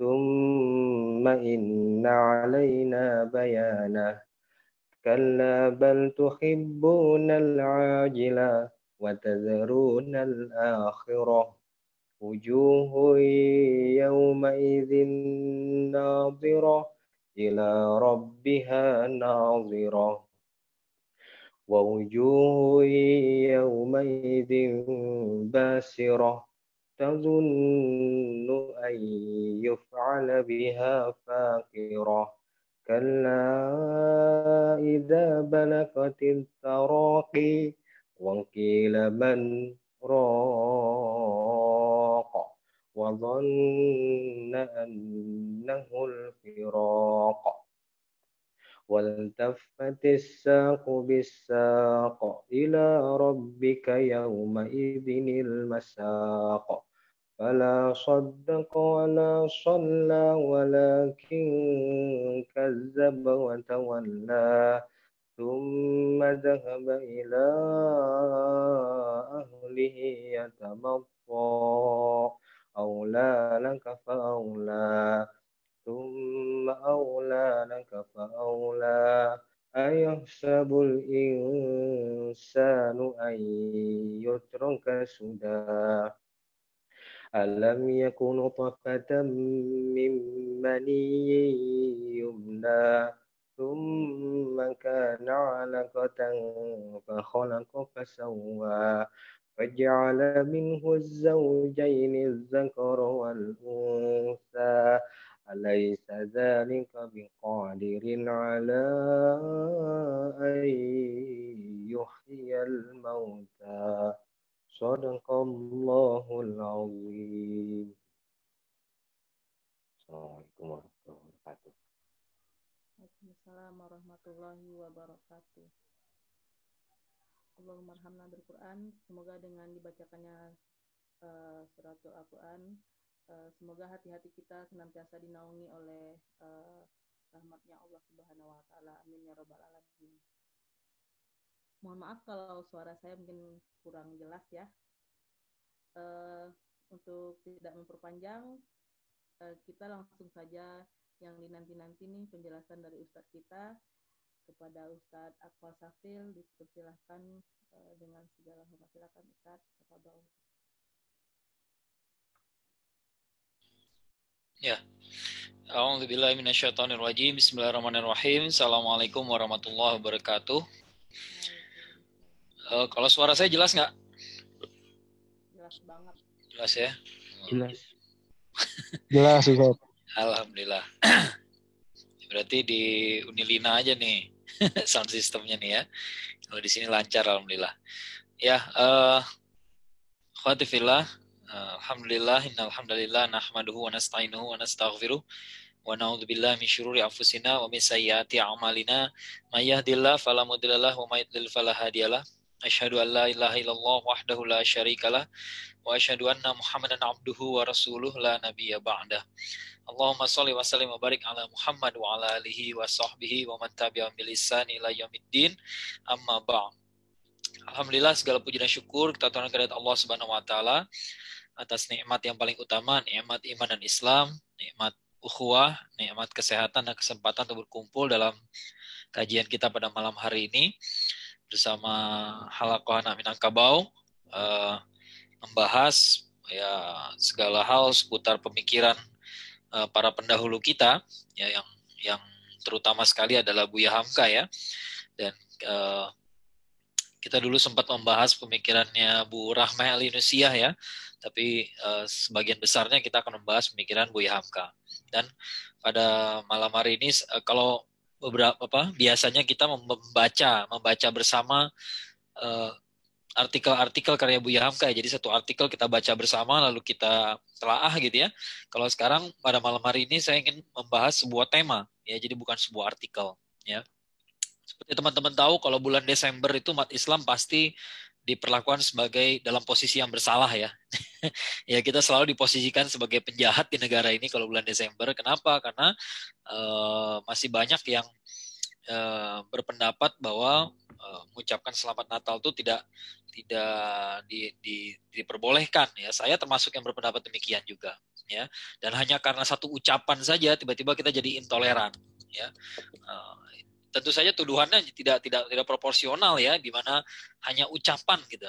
ثم إن علينا بيانه كلا بل تحبون العاجلة وتذرون الآخرة وجوه يومئذ ناظرة إلى ربها ناظرة ووجوه يومئذ باسرة تظن أن يفعل بها فاقرة كلا إذا بلغت التراقي وقيل من راق وظن أنه الفراق والتفت الساق بالساق إلى ربك يومئذ المساق فلا صدق ولا صلى ولكن كذب وتولى ثم ذهب إلى أهله يتمطى أولى لك فأولى ثم أولى لك فأولى أيحسب الإنسان أن يترك سدى ألم يكن نطفة من مني يمنى ثم كان علقة فخلق فسوى فجعل منه الزوجين الذكر والأنثى أليس ذلك بقادر على أن يحيي الموتى صدق الله العظيم. Assalamualaikum warahmatullahi wabarakatuh. Waalaikumsalam warahmatullahi wabarakatuh. Allahumma arhamna bil Quran. Semoga dengan dibacakannya surat Al-Quran, semoga hati-hati kita senantiasa dinaungi oleh rahmatnya Allah Subhanahu wa Ta'ala. Amin ya Rabbal Alamin. Mohon maaf kalau suara saya mungkin kurang jelas ya. Untuk tidak memperpanjang, kita langsung saja yang dinanti-nanti nih penjelasan dari Ustadz kita kepada Ustadz Akmal Safil. Dipersilahkan dengan segala hormat. Silakan Ustadz. Tafadhol. Ya. A'udzubillahi minasyaitonirrajim. Bismillahirrahmanirrahim. Assalamualaikum warahmatullahi wabarakatuh. Kalau suara saya jelas nggak? Jelas banget. Jelas ya? Jelas. Jelas Ustaz. Alhamdulillah. Berarti di Unilina aja nih sound systemnya nih ya. Kalau di sini lancar alhamdulillah. Ya, akhwati fillah, alhamdulillah innal hamdalillah nahmaduhu wa nasta'inuhu wa nastaghfiruh wa na'udzubillahi min syururi anfusina wa min sayyiati a'malina may yahdihillahu fala mudhillalah wa may yudhlil fala hadiyalah. Asyhadu an la ilaha illallah wahdahu la syarikalah wa asyhadu anna Muhammadan abduhu wa rasuluh la nabiyya ba'dah. Allahumma shalli wa sallim wa barik ala Muhammad wa ala alihi wa sahbihi wa man tabi'ahum bil ihsan ila yaumiddin. Amma ba'd. Alhamdulillah segala puji dan syukur kita aturkan kepada Allah Subhanahu wa taala atas nikmat yang paling utama, nikmat iman dan Islam, nikmat ukhuwah, nikmat kesehatan dan kesempatan untuk berkumpul dalam kajian kita pada malam hari ini bersama Halaqah Anak Minangkabau, membahas ya segala hal seputar pemikiran para pendahulu kita ya, yang terutama sekali adalah Buya Hamka ya. Dan kita dulu sempat membahas pemikirannya Bu Rahmah Al-Yunusiyah ya, tapi sebagian besarnya kita akan membahas pemikiran Buya Hamka. Dan pada malam hari ini kalau biasanya kita membaca bersama artikel-artikel karya Buya Hamka. Jadi satu artikel kita baca bersama lalu kita telaah gitu ya. Kalau sekarang pada malam hari ini saya ingin membahas sebuah tema ya, jadi bukan sebuah artikel ya. Seperti teman-teman tahu kalau bulan Desember itu umat Islam pasti diperlakukan sebagai dalam posisi yang bersalah ya. Ya kita selalu diposisikan sebagai penjahat di negara ini kalau bulan Desember. Kenapa? Karena masih banyak yang berpendapat bahwa mengucapkan selamat Natal itu tidak diperbolehkan ya. Saya termasuk yang berpendapat demikian juga ya. Dan hanya karena satu ucapan saja tiba-tiba kita jadi intoleran, ya. Tentu saja tuduhannya tidak proporsional, ya, di mana hanya ucapan gitu.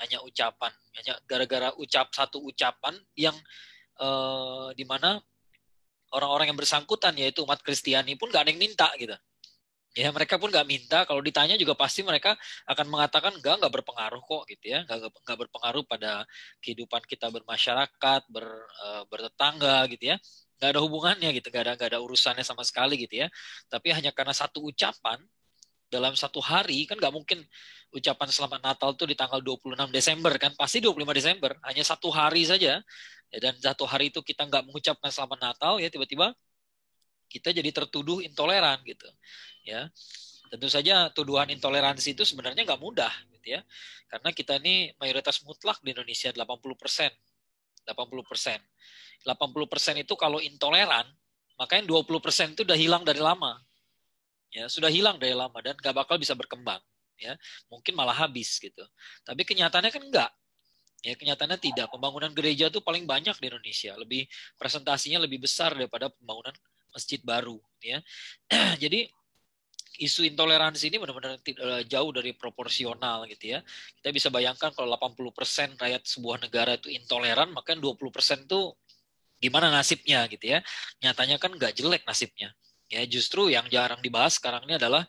Hanya gara-gara satu ucapan yang di mana orang-orang yang bersangkutan, yaitu umat Kristiani pun gak ada yang minta gitu. Ya, mereka pun nggak minta. Kalau ditanya juga pasti mereka akan mengatakan nggak berpengaruh kok gitu ya, nggak berpengaruh pada kehidupan kita bermasyarakat, bertetangga gitu ya, nggak ada hubungannya gitu, nggak ada urusannya sama sekali gitu ya. Tapi hanya karena satu ucapan dalam satu hari, kan nggak mungkin ucapan selamat Natal tuh di tanggal 26 Desember kan, pasti 25 Desember, hanya satu hari saja ya, dan satu hari itu kita nggak mengucapkan selamat Natal ya, tiba-tiba kita jadi tertuduh intoleran gitu ya. Tentu saja tuduhan intoleransi itu sebenarnya nggak mudah gitu ya, karena kita ini mayoritas mutlak di Indonesia 80%. 80% itu kalau intoleran, makanya 20% itu udah hilang dari lama. Ya, sudah hilang dari lama dan nggak bakal bisa berkembang ya. Mungkin malah habis gitu. Tapi kenyataannya kan enggak. Ya, kenyataannya tidak. Pembangunan gereja itu paling banyak di Indonesia, presentasinya lebih besar daripada pembangunan masjid baru ya. Jadi isu intoleransi ini benar-benar jauh dari proporsional gitu ya. Kita bisa bayangkan kalau 80% rakyat sebuah negara itu intoleran, maka 20% itu gimana nasibnya gitu ya. Nyatanya kan nggak jelek nasibnya. Ya, justru yang jarang dibahas sekarang ini adalah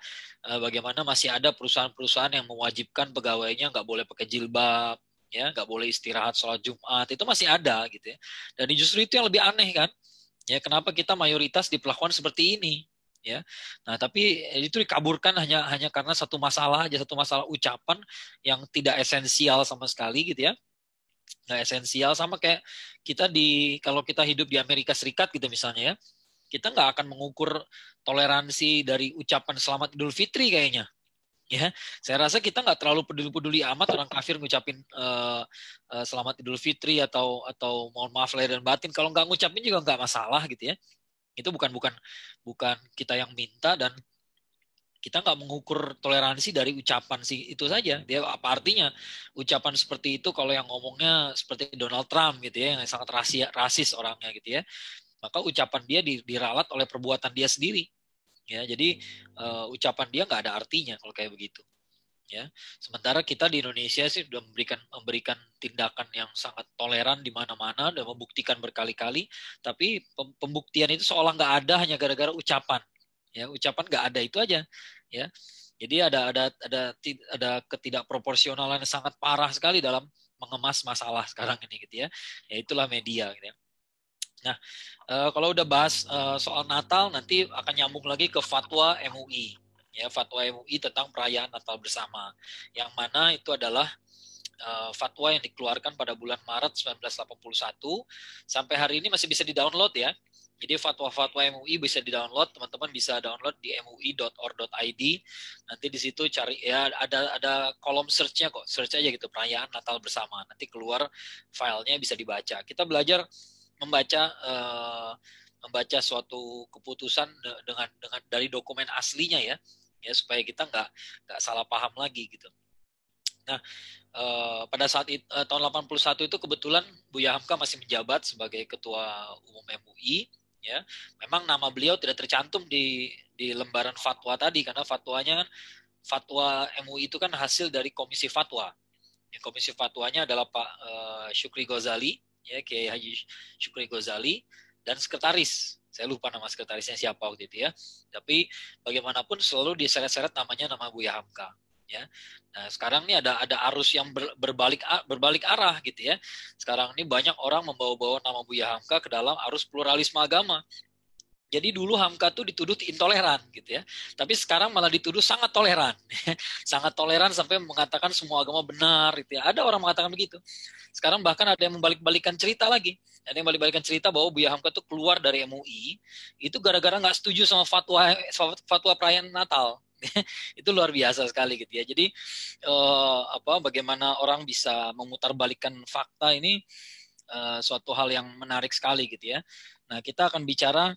bagaimana masih ada perusahaan-perusahaan yang mewajibkan pegawainya nggak boleh pakai jilbab, ya, nggak boleh istirahat sholat Jumat, itu masih ada gitu ya. Dan justru itu yang lebih aneh kan. Ya, kenapa kita mayoritas diperlakukan seperti ini? Ya, nah tapi itu dikaburkan hanya karena satu masalah ucapan yang tidak esensial sama sekali gitu ya, nggak esensial. Sama kayak kita kalau kita hidup di Amerika Serikat gitu misalnya ya, kita nggak akan mengukur toleransi dari ucapan Selamat Idul Fitri kayaknya. Ya, saya rasa kita nggak terlalu peduli amat orang kafir ngucapin Selamat Idul Fitri atau mohon maaf lahir dan batin. Kalau nggak ngucapin juga nggak masalah gitu ya. Itu bukan kita yang minta, dan kita nggak mengukur toleransi dari ucapan sih itu saja. Dia apa artinya ucapan seperti itu kalau yang ngomongnya seperti Donald Trump gitu ya, yang sangat rasis orangnya gitu ya. Maka ucapan dia diralat oleh perbuatan dia sendiri. Ya, jadi ucapan dia nggak ada artinya kalau kayak begitu. Ya, sementara kita di Indonesia sih sudah memberikan tindakan yang sangat toleran di mana-mana dan membuktikan berkali-kali, tapi pembuktian itu seolah nggak ada hanya gara-gara ucapan. Ya, ucapan nggak ada itu aja. Ya, jadi ada ketidakproporsionalan yang sangat parah sekali dalam mengemas masalah sekarang ini gitu ya. Ya itulah media gitu ya. Nah, kalau udah bahas soal Natal, nanti akan nyambung lagi ke fatwa MUI. Ya, fatwa MUI tentang perayaan Natal bersama. Yang mana itu adalah fatwa yang dikeluarkan pada bulan Maret 1981. Sampai hari ini masih bisa di-download ya. Jadi fatwa-fatwa MUI bisa di-download, teman-teman bisa download di mui.or.id. Nanti di situ cari ya, ada kolom search-nya kok. Search aja gitu, perayaan Natal bersama. Nanti keluar filenya, bisa dibaca. Kita belajar membaca suatu keputusan dengan dari dokumen aslinya ya supaya kita nggak salah paham lagi gitu. Nah, pada saat tahun 81 itu kebetulan Buya Hamka masih menjabat sebagai Ketua Umum MUI ya. Memang nama beliau tidak tercantum di lembaran fatwa tadi, karena fatwa MUI itu kan hasil dari komisi fatwa. Yang komisi fatwanya adalah Pak Syukri Ghazali, ya, Kiai Haji Syukri Ghazali, dan sekretaris. Saya lupa nama sekretarisnya siapa waktu itu ya. Tapi bagaimanapun selalu diseret-seret namanya nama Buya Hamka. Ya. Nah, sekarang ini ada arus yang berbalik arah gitu ya. Sekarang ini banyak orang membawa-bawa nama Buya Hamka ke dalam arus pluralisme agama. Jadi dulu Hamka tuh dituduh intoleran gitu ya. Tapi sekarang malah dituduh sangat toleran. Sangat toleran sampai mengatakan semua agama benar gitu ya. Ada orang mengatakan begitu. Sekarang bahkan ada yang membalik-balikan cerita lagi. Ada yang membalik-balikan cerita bahwa Buya Hamka tuh keluar dari MUI itu gara-gara nggak setuju sama fatwa perayaan Natal. Itu luar biasa sekali gitu ya. Jadi bagaimana orang bisa memutarbalikkan fakta ini suatu hal yang menarik sekali gitu ya. Nah, kita akan bicara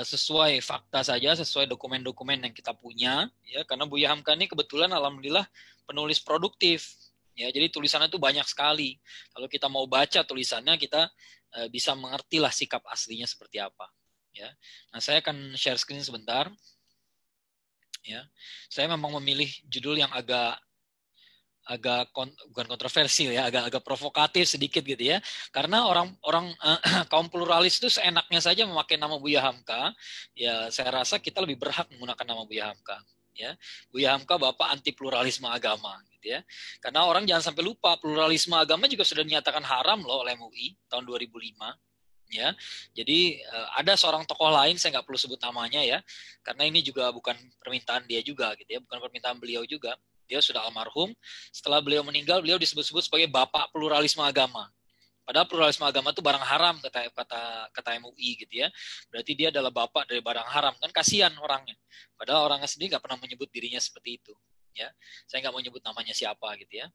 sesuai fakta saja, sesuai dokumen-dokumen yang kita punya ya, karena Buya Hamka ini kebetulan alhamdulillah penulis produktif Ya, jadi tulisannya itu banyak sekali. Kalau kita mau baca tulisannya, kita bisa mengertilah sikap aslinya seperti apa. Ya, nah saya akan share screen sebentar. Ya, saya memang memilih judul yang bukan kontroversial ya, agak provokatif sedikit gitu ya. Karena orang kaum pluralis itu seenaknya saja memakai nama Buya Hamka, ya saya rasa kita lebih berhak menggunakan nama Buya Hamka. Ya, Buya Hamka bapak anti pluralisme agama, gitu ya. Karena orang jangan sampai lupa pluralisme agama juga sudah dinyatakan haram loh oleh MUI tahun 2005. Ya, jadi ada seorang tokoh lain, saya nggak perlu sebut namanya ya, karena ini juga bukan permintaan dia juga gitu ya, bukan permintaan beliau juga. Dia sudah almarhum. Setelah beliau meninggal, beliau disebut-sebut sebagai bapak pluralisme agama. Padahal pluralisme agama itu barang haram kata MUI gitu ya. Berarti dia adalah bapak dari barang haram, kan kasihan orangnya. Padahal orangnya sendiri nggak pernah menyebut dirinya seperti itu. Ya, saya nggak mau nyebut namanya siapa gitu ya.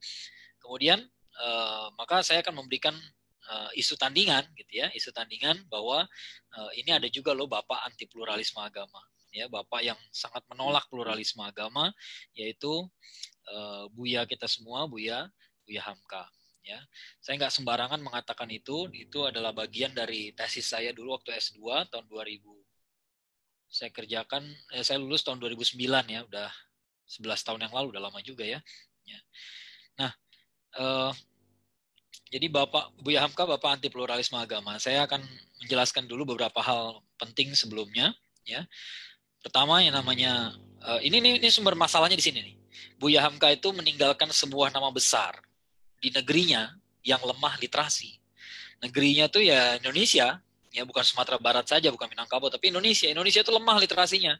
Kemudian maka saya akan memberikan isu tandingan gitu ya, isu tandingan bahwa ini ada juga loh bapak anti pluralisme agama. Ya, bapak yang sangat menolak pluralisme agama, yaitu Buya kita semua, Buya Hamka. Ya, saya nggak sembarangan mengatakan itu adalah bagian dari tesis saya dulu waktu S2 tahun 2000. Saya kerjakan, saya lulus tahun 2009 ya, udah 11 tahun yang lalu, udah lama juga ya. Nah, jadi Buya Hamka bapak anti pluralisme agama. Saya akan menjelaskan dulu beberapa hal penting sebelumnya. Ya, pertama yang namanya ini sumber masalahnya di sini nih. Buya Hamka itu meninggalkan sebuah nama besar di negerinya yang lemah literasi. Negerinya tuh ya Indonesia, ya bukan Sumatera Barat saja, bukan Minangkabau, tapi Indonesia. Indonesia itu lemah literasinya,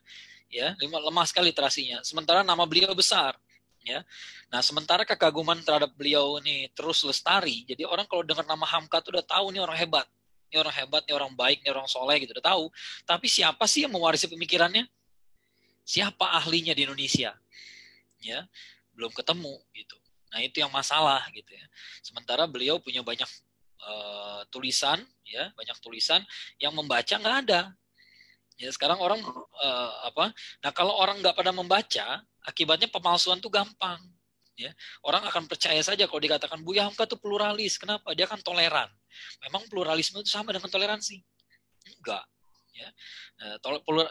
ya lemah sekali literasinya. Sementara nama beliau besar, ya. Nah sementara kekaguman terhadap beliau ini terus lestari. Jadi orang kalau dengar nama Hamka tuh udah tahu nih orang hebat, ini orang hebat, ini orang baik, ini orang soleh gitu udah tahu. Tapi siapa sih yang mewarisi pemikirannya? Siapa ahlinya di Indonesia? Ya, belum ketemu gitu. Nah itu yang masalah gitu ya. Sementara beliau punya banyak tulisan, ya banyak tulisan yang membaca nggak ada. Ya sekarang orang Nah kalau orang nggak pada membaca, akibatnya pemalsuan tuh gampang. Ya orang akan percaya saja kalau dikatakan Buya Hamka tuh pluralis. Kenapa? Dia kan toleran. Memang pluralisme itu sama dengan toleransi? Enggak. Ya.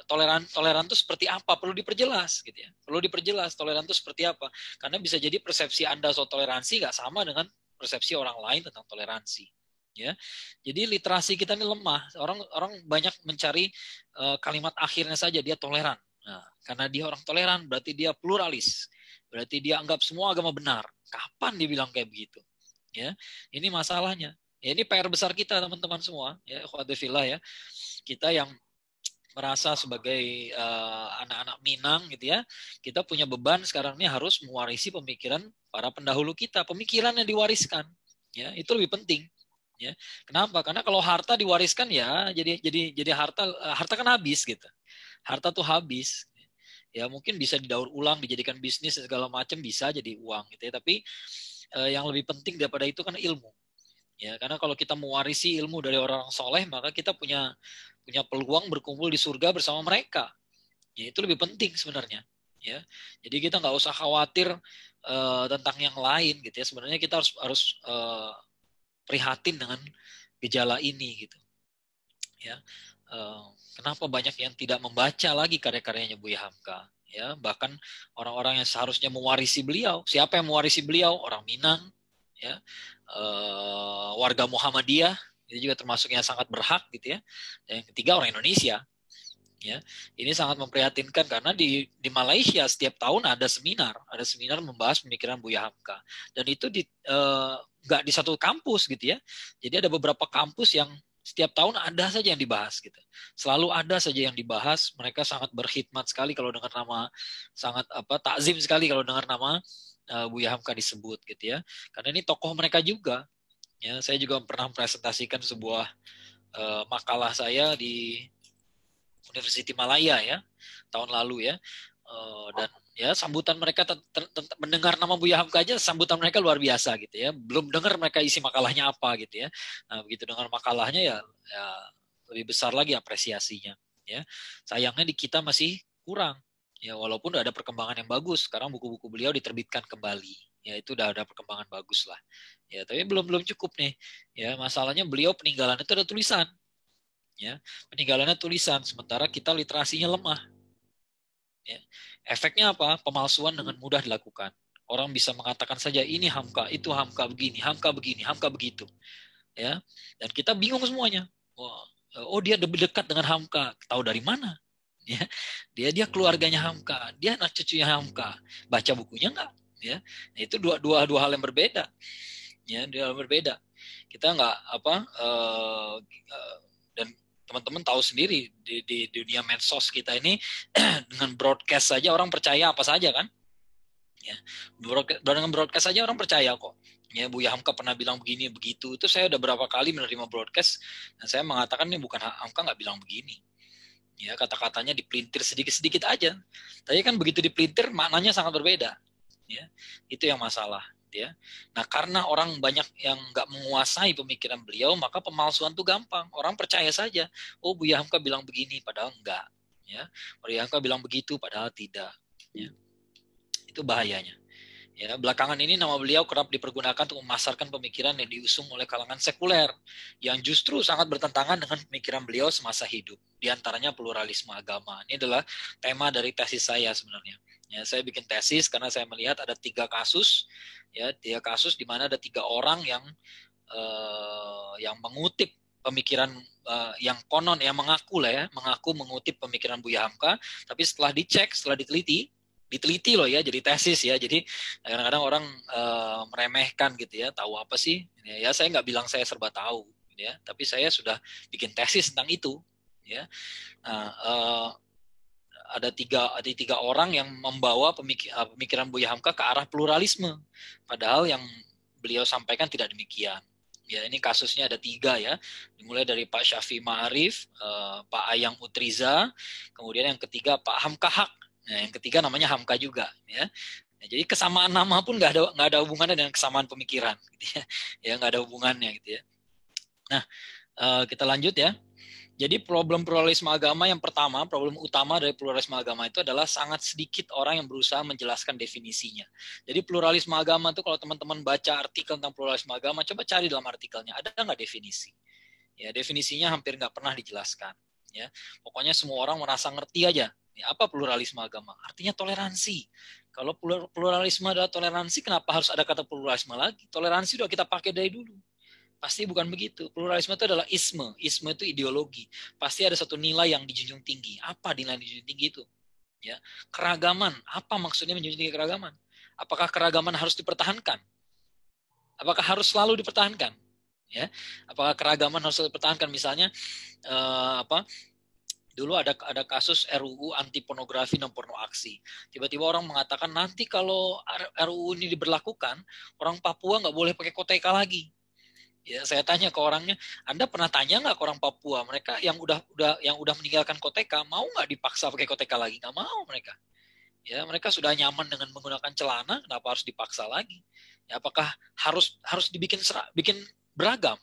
Toleran itu seperti apa? Perlu diperjelas gitu ya. Perlu diperjelas toleran itu seperti apa? Karena bisa jadi persepsi Anda soal toleransi nggak sama dengan persepsi orang lain tentang toleransi. Ya. Jadi literasi kita ini lemah. Orang banyak mencari kalimat akhirnya saja dia toleran. Nah, karena dia orang toleran berarti dia pluralis. Berarti dia anggap semua agama benar. Kapan dia bilang kayak begitu? Ya. Ini masalahnya. Ya, ini PR besar kita teman-teman semua, ya, ikhwati fillah ya. Kita yang merasa sebagai anak-anak Minang gitu ya, kita punya beban sekarang ini harus mewarisi pemikiran para pendahulu kita, pemikiran yang diwariskan, ya itu lebih penting, ya. Kenapa? Karena kalau harta diwariskan ya, jadi harta kan habis gitu, harta tuh habis, ya mungkin bisa didaur ulang, dijadikan bisnis segala macam bisa jadi uang gitu ya, tapi yang lebih penting daripada itu kan ilmu. Ya, karena kalau kita mewarisi ilmu dari orang soleh, maka kita punya peluang berkumpul di surga bersama mereka. Ya, itu lebih penting sebenarnya. Ya, jadi kita nggak usah khawatir tentang yang lain gitu ya. Sebenarnya kita harus prihatin dengan gejala ini gitu. Ya, kenapa banyak yang tidak membaca lagi karya-karyanya Buya Hamka? Ya, bahkan orang-orang yang seharusnya mewarisi beliau, siapa yang mewarisi beliau? Orang Minang, ya. Warga Muhammadiyah itu juga termasuk yang sangat berhak gitu ya. Dan yang ketiga orang Indonesia, ya. Ini sangat memprihatinkan karena di Malaysia setiap tahun ada seminar membahas pemikiran Buya Hamka, dan itu nggak di satu kampus gitu ya. Jadi ada beberapa kampus yang setiap tahun ada saja yang dibahas gitu, selalu ada saja yang dibahas. Mereka sangat berkhidmat sekali kalau dengar nama, sangat takzim sekali kalau dengar nama Buya Hamka disebut gitu ya, karena ini tokoh mereka juga. Ya, saya juga pernah presentasikan sebuah makalah saya di University Malaya ya tahun lalu ya, dan ya sambutan mereka mendengar nama Buya Hamka aja, sambutan mereka luar biasa gitu ya. Belum dengar mereka isi makalahnya apa gitu ya. Nah begitu dengar makalahnya ya lebih besar lagi apresiasinya ya. Sayangnya di kita masih kurang. Ya, walaupun ada perkembangan yang bagus, sekarang buku-buku beliau diterbitkan kembali. Ya itu udah ada perkembangan bagus lah. Ya, tapi belum cukup nih. Ya, masalahnya beliau peninggalan itu ada tulisan. Ya, peninggalannya tulisan, sementara kita literasinya lemah. Ya. Efeknya apa? Pemalsuan dengan mudah dilakukan. Orang bisa mengatakan saja ini Hamka, itu Hamka begini, Hamka begini, Hamka begitu. Ya, dan kita bingung semuanya. Oh dia lebih dekat dengan Hamka, tahu dari mana? Ya, dia keluarganya Hamka, dia anak cucunya Hamka. Baca bukunya enggak? Ya, nah, itu dua hal yang berbeda. Ya, dua hal yang berbeda. Kita enggak dan teman-teman tahu sendiri di dunia medsos kita ini dengan broadcast saja orang percaya apa saja kan? Ya, dengan broadcast saja orang percaya kok. Ya, Buya Hamka pernah bilang begini begitu. Itu saya udah berapa kali menerima broadcast dan saya mengatakan ini bukan Hamka nggak bilang begini. Ya, kata-katanya dipelintir sedikit-sedikit aja. Tapi kan begitu dipelintir maknanya sangat berbeda. Ya, itu yang masalah. Ya, nah karena orang banyak yang nggak menguasai pemikiran beliau, maka pemalsuan tuh gampang. Orang percaya saja. Oh, Buya Hamka bilang begini, padahal enggak. Ya, Buya Hamka bilang begitu, padahal tidak. Ya, itu bahayanya. Ya, belakangan ini nama beliau kerap dipergunakan untuk memasarkan pemikiran yang diusung oleh kalangan sekuler yang justru sangat bertentangan dengan pemikiran beliau semasa hidup. Di antaranya pluralisme agama. Ini adalah tema dari tesis saya sebenarnya. Ya, saya bikin tesis karena saya melihat ada 3 kasus, ya 3 kasus di mana ada 3 orang yang mengutip pemikiran yang konon yang mengaku mengutip pemikiran Buya Hamka, tapi setelah dicek, setelah diteliti loh ya, jadi tesis ya. Jadi kadang-kadang orang meremehkan gitu ya, tahu apa sih? Ya saya nggak bilang saya serba tahu, gitu ya. Tapi saya sudah bikin tesis tentang itu, ya. Nah, ada tiga orang yang membawa pemikiran Buya Hamka ke arah pluralisme, padahal yang beliau sampaikan tidak demikian. Ya, ini kasusnya ada 3 ya, dimulai dari Pak Syafi Ma'arif, Pak Ayang Utriza, kemudian yang ketiga Pak Hamka Haq. Nah, yang ketiga namanya Hamka juga, ya. Nah, jadi kesamaan nama pun nggak ada hubungannya dengan kesamaan pemikiran, gitu ya. Ya nggak ada hubungannya, gitu ya. Nah, kita lanjut ya. Jadi problem pluralisme agama yang pertama, problem utama dari pluralisme agama itu adalah sangat sedikit orang yang berusaha menjelaskan definisinya. Jadi pluralisme agama itu kalau teman-teman baca artikel tentang pluralisme agama, coba cari dalam artikelnya, ada nggak definisi? Ya, definisinya hampir nggak pernah dijelaskan. Ya, pokoknya semua orang merasa ngerti aja. Ya, apa pluralisme agama? Artinya toleransi. Kalau pluralisme adalah toleransi, kenapa harus ada kata pluralisme lagi? Toleransi udah kita pakai dari dulu. Pasti bukan begitu. Pluralisme itu adalah isme. Isme itu ideologi. Pasti ada satu nilai yang dijunjung tinggi. Apa nilai yang dijunjung tinggi itu? Ya, keragaman. Apa maksudnya menjunjung tinggi keragaman? Apakah keragaman harus dipertahankan? Apakah harus selalu dipertahankan? Ya, apakah keragaman harus dipertahankan? Misalnya dulu ada kasus RUU anti pornografi dan porno aksi. Tiba-tiba orang mengatakan nanti kalau RUU ini diberlakukan, orang Papua nggak boleh pakai koteka lagi. Ya, saya tanya ke orangnya, Anda pernah tanya nggak ke orang Papua, mereka yang udah meninggalkan koteka, mau nggak dipaksa pakai koteka lagi? Nggak mau mereka. Ya, mereka sudah nyaman dengan menggunakan celana, kenapa harus dipaksa lagi? Ya, apakah harus bikin beragam?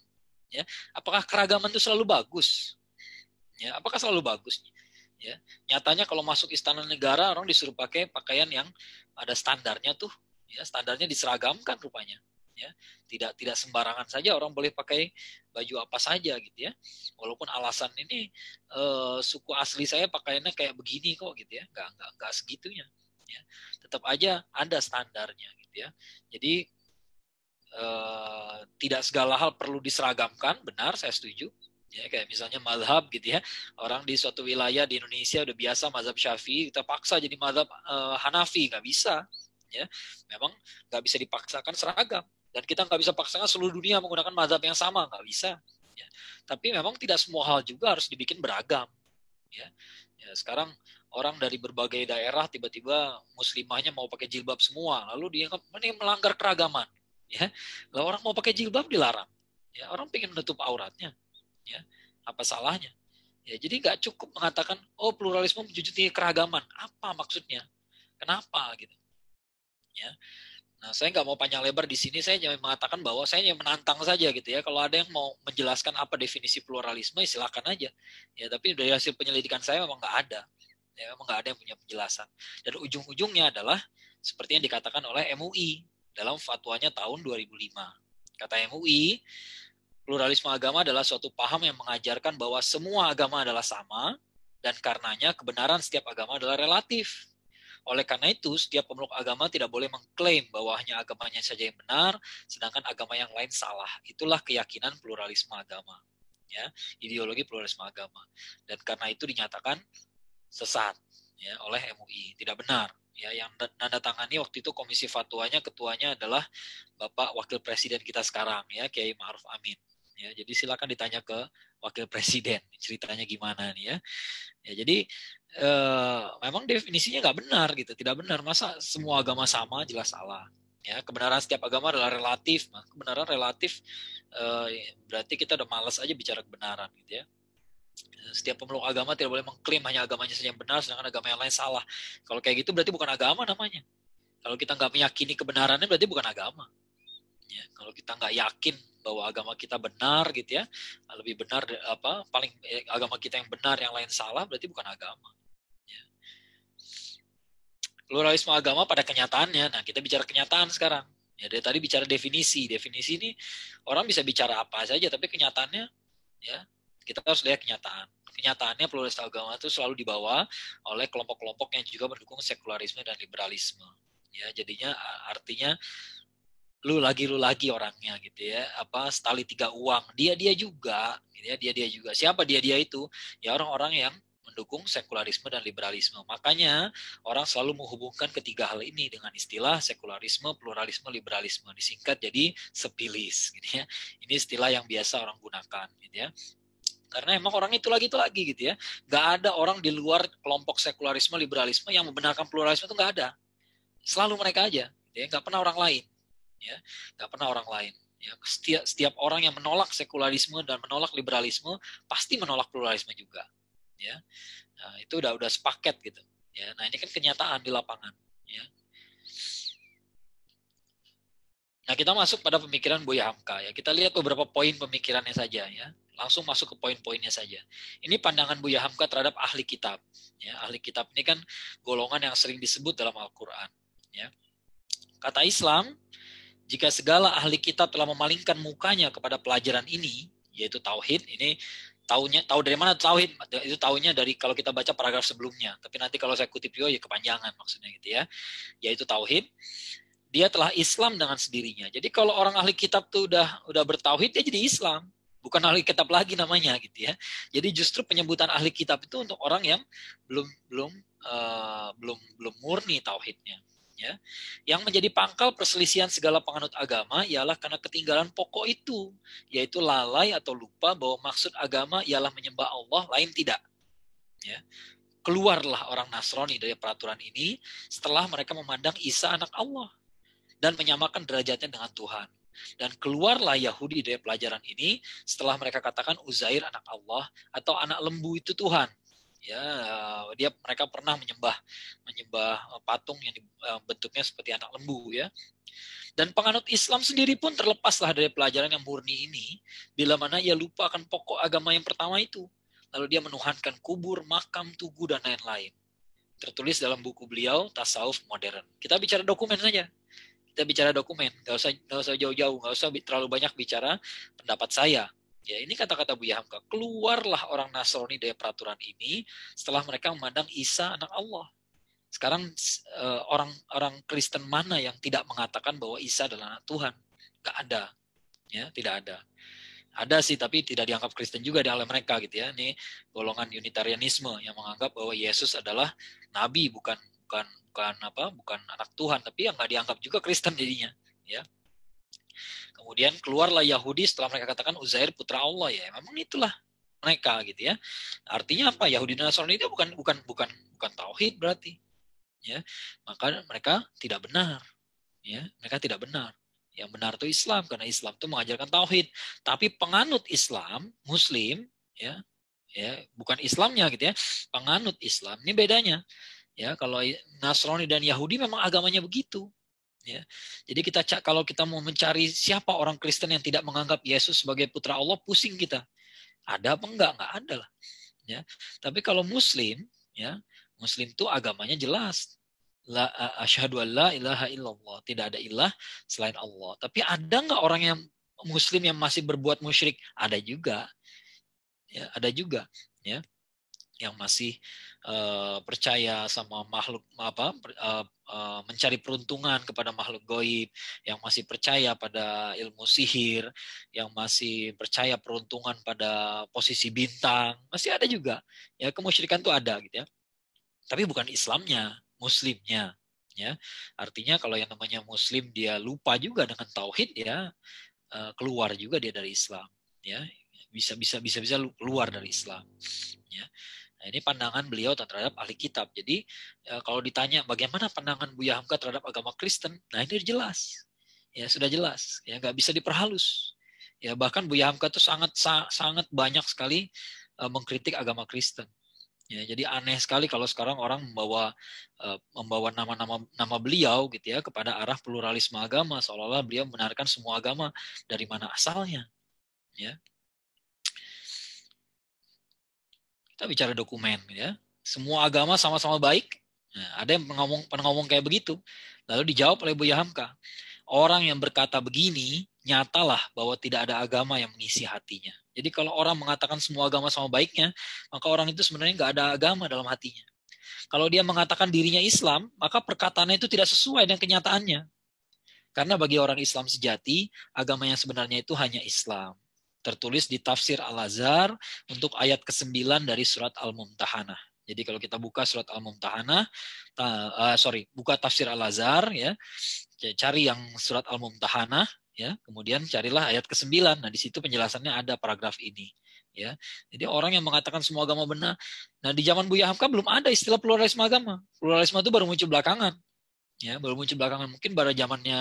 Ya, apakah keragaman itu selalu bagus? Ya, apakah selalu bagus? Ya, nyatanya kalau masuk istana negara orang disuruh pakai pakaian yang ada standarnya tuh, ya standarnya diseragamkan rupanya. Ya, tidak sembarangan saja orang boleh pakai baju apa saja gitu ya, walaupun alasan ini suku asli saya pakaiannya kayak begini kok gitu ya, nggak segitunya ya, tetap aja ada standarnya gitu ya. Jadi tidak segala hal perlu diseragamkan, benar, saya setuju ya, kayak misalnya mazhab gitu ya, orang di suatu wilayah di Indonesia udah biasa mazhab Syafi'i, kita paksa jadi mazhab Hanafi, nggak bisa ya, memang nggak bisa dipaksakan seragam. Dan kita nggak bisa paksakan seluruh dunia menggunakan mazhab yang sama, nggak bisa. Ya. Tapi memang tidak semua hal juga harus dibikin beragam. Ya. Ya, sekarang orang dari berbagai daerah tiba-tiba muslimahnya mau pakai jilbab semua, lalu dia melanggar keragaman. Ya. Lalu orang mau pakai jilbab dilarang. Ya, orang pengen menutup auratnya. Ya. Apa salahnya? Ya, jadi nggak cukup mengatakan, oh pluralisme menjunjung tinggi keragaman. Apa maksudnya? Kenapa gitu? Ya. Nah, saya nggak mau panjang lebar di sini, saya hanya mengatakan bahwa saya hanya menantang saja gitu ya. Kalau ada yang mau menjelaskan apa definisi pluralisme, silakan aja. Ya, tapi dari hasil penyelidikan saya memang nggak ada. Ya, memang nggak ada yang punya penjelasan. Dan ujung-ujungnya adalah seperti yang dikatakan oleh MUI dalam fatwanya tahun 2005. Kata MUI, pluralisme agama adalah suatu paham yang mengajarkan bahwa semua agama adalah sama dan karenanya kebenaran setiap agama adalah relatif. Oleh karena itu, setiap pemeluk agama tidak boleh mengklaim bahwa hanya agamanya saja yang benar, sedangkan agama yang lain salah. Itulah keyakinan pluralisme agama, ya, ideologi pluralisme agama. Dan karena itu dinyatakan sesat, ya, oleh MUI, tidak benar. Ya, yang nanda tangani waktu itu komisi fatwanya, ketuanya adalah Bapak Wakil Presiden kita sekarang, ya, Kiai Ma'ruf Amin. Ya, jadi silakan ditanya ke Wakil Presiden ceritanya gimana nih, ya. Ya, jadi memang definisinya nggak benar gitu, tidak benar. Masa semua agama sama, jelas salah. Ya, kebenaran setiap agama adalah relatif. Nah, kebenaran relatif berarti kita udah malas aja bicara kebenaran gitu, ya. Setiap pemeluk agama tidak boleh mengklaim hanya agamanya saja yang benar, sedangkan agama yang lain salah. Kalau kayak gitu berarti bukan agama namanya. Kalau kita nggak meyakini kebenarannya berarti bukan agama. Ya, kalau kita nggak yakin bahwa agama kita benar gitu, ya, lebih benar agama kita yang benar, yang lain salah, berarti bukan agama. Ya. Pluralisme agama pada kenyataannya, nah kita bicara kenyataan sekarang. Ya, dari tadi bicara definisi ini orang bisa bicara apa saja, tapi kenyataannya, ya, kita harus lihat kenyataan. Kenyataannya pluralisme agama itu selalu dibawa oleh kelompok-kelompok yang juga mendukung sekularisme dan liberalisme. Ya, jadinya artinya lu lagi orangnya gitu, ya, setali tiga uang, dia juga gitu, ya, dia juga. Siapa dia itu? Ya, orang-orang yang mendukung sekularisme dan liberalisme. Makanya orang selalu menghubungkan ketiga hal ini dengan istilah sekularisme, pluralisme, liberalisme, disingkat jadi sepilis gitu, ya. Ini istilah yang biasa orang gunakan gitu, ya. Karena emang orang itu lagi gitu, ya. Nggak ada orang di luar kelompok sekularisme, liberalisme yang membenarkan pluralisme, itu nggak ada. Selalu mereka aja gitu, ya. Nggak pernah orang lain. Ya, nggak pernah orang lain. Ya, setiap orang yang menolak sekularisme dan menolak liberalisme pasti menolak pluralisme juga. Ya, nah, itu udah sepaket gitu. Ya, nah ini kan kenyataan di lapangan. Ya. Nah kita masuk pada pemikiran Buya Hamka. Ya, kita lihat beberapa poin pemikirannya saja. Ya, langsung masuk ke poin-poinnya saja. Ini pandangan Buya Hamka terhadap ahli kitab. Ya, ahli kitab ini kan golongan yang sering disebut dalam Al-Quran. Ya. Kata Islam, jika segala ahli kitab telah memalingkan mukanya kepada pelajaran ini, yaitu tauhid, ini tahu dari mana tauhid? Itu tahunya dari kalau kita baca paragraf sebelumnya. Tapi nanti kalau saya kutip juga ya kepanjangan maksudnya gitu, ya. Yaitu tauhid, dia telah Islam dengan sendirinya. Jadi kalau orang ahli kitab tuh udah bertauhid, dia jadi Islam. Bukan ahli kitab lagi namanya gitu, ya. Jadi justru penyebutan ahli kitab itu untuk orang yang belum murni tauhidnya. Ya. Yang menjadi pangkal perselisihan segala penganut agama ialah karena ketinggalan pokok itu, yaitu lalai atau lupa bahwa maksud agama ialah menyembah Allah, lain tidak. Ya. Keluarlah orang Nasrani dari peraturan ini setelah mereka memandang Isa anak Allah dan menyamakan derajatnya dengan Tuhan. Dan keluarlah Yahudi dari pelajaran ini setelah mereka katakan Uzair anak Allah atau anak lembu itu Tuhan. Ya, mereka pernah menyembah patung yang bentuknya seperti anak lembu, ya. Dan penganut Islam sendiri pun terlepaslah dari pelajaran yang murni ini bila mana ia lupa akan pokok agama yang pertama itu. Lalu dia menuhankan kubur, makam, tugu, dan lain-lain. Tertulis dalam buku beliau Tasawuf Modern. Kita bicara dokumen saja. Kita bicara dokumen, nggak usah jauh-jauh, nggak usah terlalu banyak bicara pendapat saya. Ya, ini kata-kata Buya Hamka. Keluarlah orang Nasrani dari peraturan ini setelah mereka memandang Isa anak Allah. Sekarang orang Kristen mana yang tidak mengatakan bahwa Isa adalah anak Tuhan? Nggak ada. Ya, tidak ada. Ada sih, tapi tidak dianggap Kristen juga di oleh mereka gitu, ya. Ini golongan Unitarianisme yang menganggap bahwa Yesus adalah nabi, bukan anak Tuhan, tapi yang nggak dianggap juga Kristen jadinya, ya. Kemudian keluarlah Yahudi setelah mereka katakan Uzair putra Allah, ya. Memang itulah mereka gitu, ya. Artinya apa? Yahudi dan Nasrani itu bukan tauhid berarti. Ya. Maka mereka tidak benar. Ya, mereka tidak benar. Yang benar itu Islam karena Islam itu mengajarkan tauhid. Tapi penganut Islam, Muslim, ya, bukan Islamnya gitu, ya. Penganut Islam ini bedanya. Ya, kalau Nasrani dan Yahudi memang agamanya begitu. Ya. Jadi kalau kita mau mencari siapa orang Kristen yang tidak menganggap Yesus sebagai putra Allah, pusing kita. Ada apa enggak? Enggak ada lah. Ya. Tapi kalau Muslim, ya, Muslim itu agamanya jelas. asyhadu an la ilaha illallah, tidak ada ilah selain Allah. Tapi ada nggak orang yang muslim yang masih berbuat musyrik? Ada juga. Ya, ada juga, ya, yang masih percaya sama makhluk mencari peruntungan kepada makhluk gaib, yang masih percaya pada ilmu sihir, yang masih percaya peruntungan pada posisi bintang, masih ada juga. Ya, kemusyrikan itu ada gitu ya. Tapi bukan Islamnya, muslimnya. Ya, artinya kalau yang namanya muslim dia lupa juga dengan tauhid, ya keluar juga dia dari Islam. Ya, bisa keluar dari Islam. Ya. Nah, ini pandangan beliau terhadap ahli kitab. Jadi kalau ditanya bagaimana pandangan Buya Hamka terhadap agama Kristen, nah ini jelas, ya sudah jelas, ya nggak bisa diperhalus. Ya bahkan Buya Hamka itu sangat banyak sekali mengkritik agama Kristen. Ya, jadi aneh sekali kalau sekarang orang membawa nama beliau gitu ya kepada arah pluralisme agama, seolah-olah beliau membenarkan semua agama dari mana asalnya. Ya. Kita bicara dokumen, ya. Semua agama sama-sama baik. Nah, ada yang pernah ngomong kayak begitu. Lalu dijawab oleh Buya Hamka. Orang yang berkata begini, nyatalah bahwa tidak ada agama yang mengisi hatinya. Jadi kalau orang mengatakan semua agama sama baiknya, maka orang itu sebenarnya nggak ada agama dalam hatinya. Kalau dia mengatakan dirinya Islam, maka perkataannya itu tidak sesuai dengan kenyataannya. Karena bagi orang Islam sejati, agama yang sebenarnya itu hanya Islam. Tertulis di tafsir Al-Azhar untuk ayat ke-9 dari surat Al-Mumtahanah. Jadi kalau kita buka surat Al-Mumtahanah, buka tafsir Al-Azhar, ya, cari yang surat Al-Mumtahanah, ya, kemudian carilah ayat ke-9. Nah, di situ penjelasannya ada paragraf ini. Ya, jadi orang yang mengatakan semua agama benar. Nah, di zaman Buya Hamka belum ada istilah pluralisme agama. Pluralisme itu baru muncul belakangan. Ya, baru muncul belakangan, mungkin pada zamannya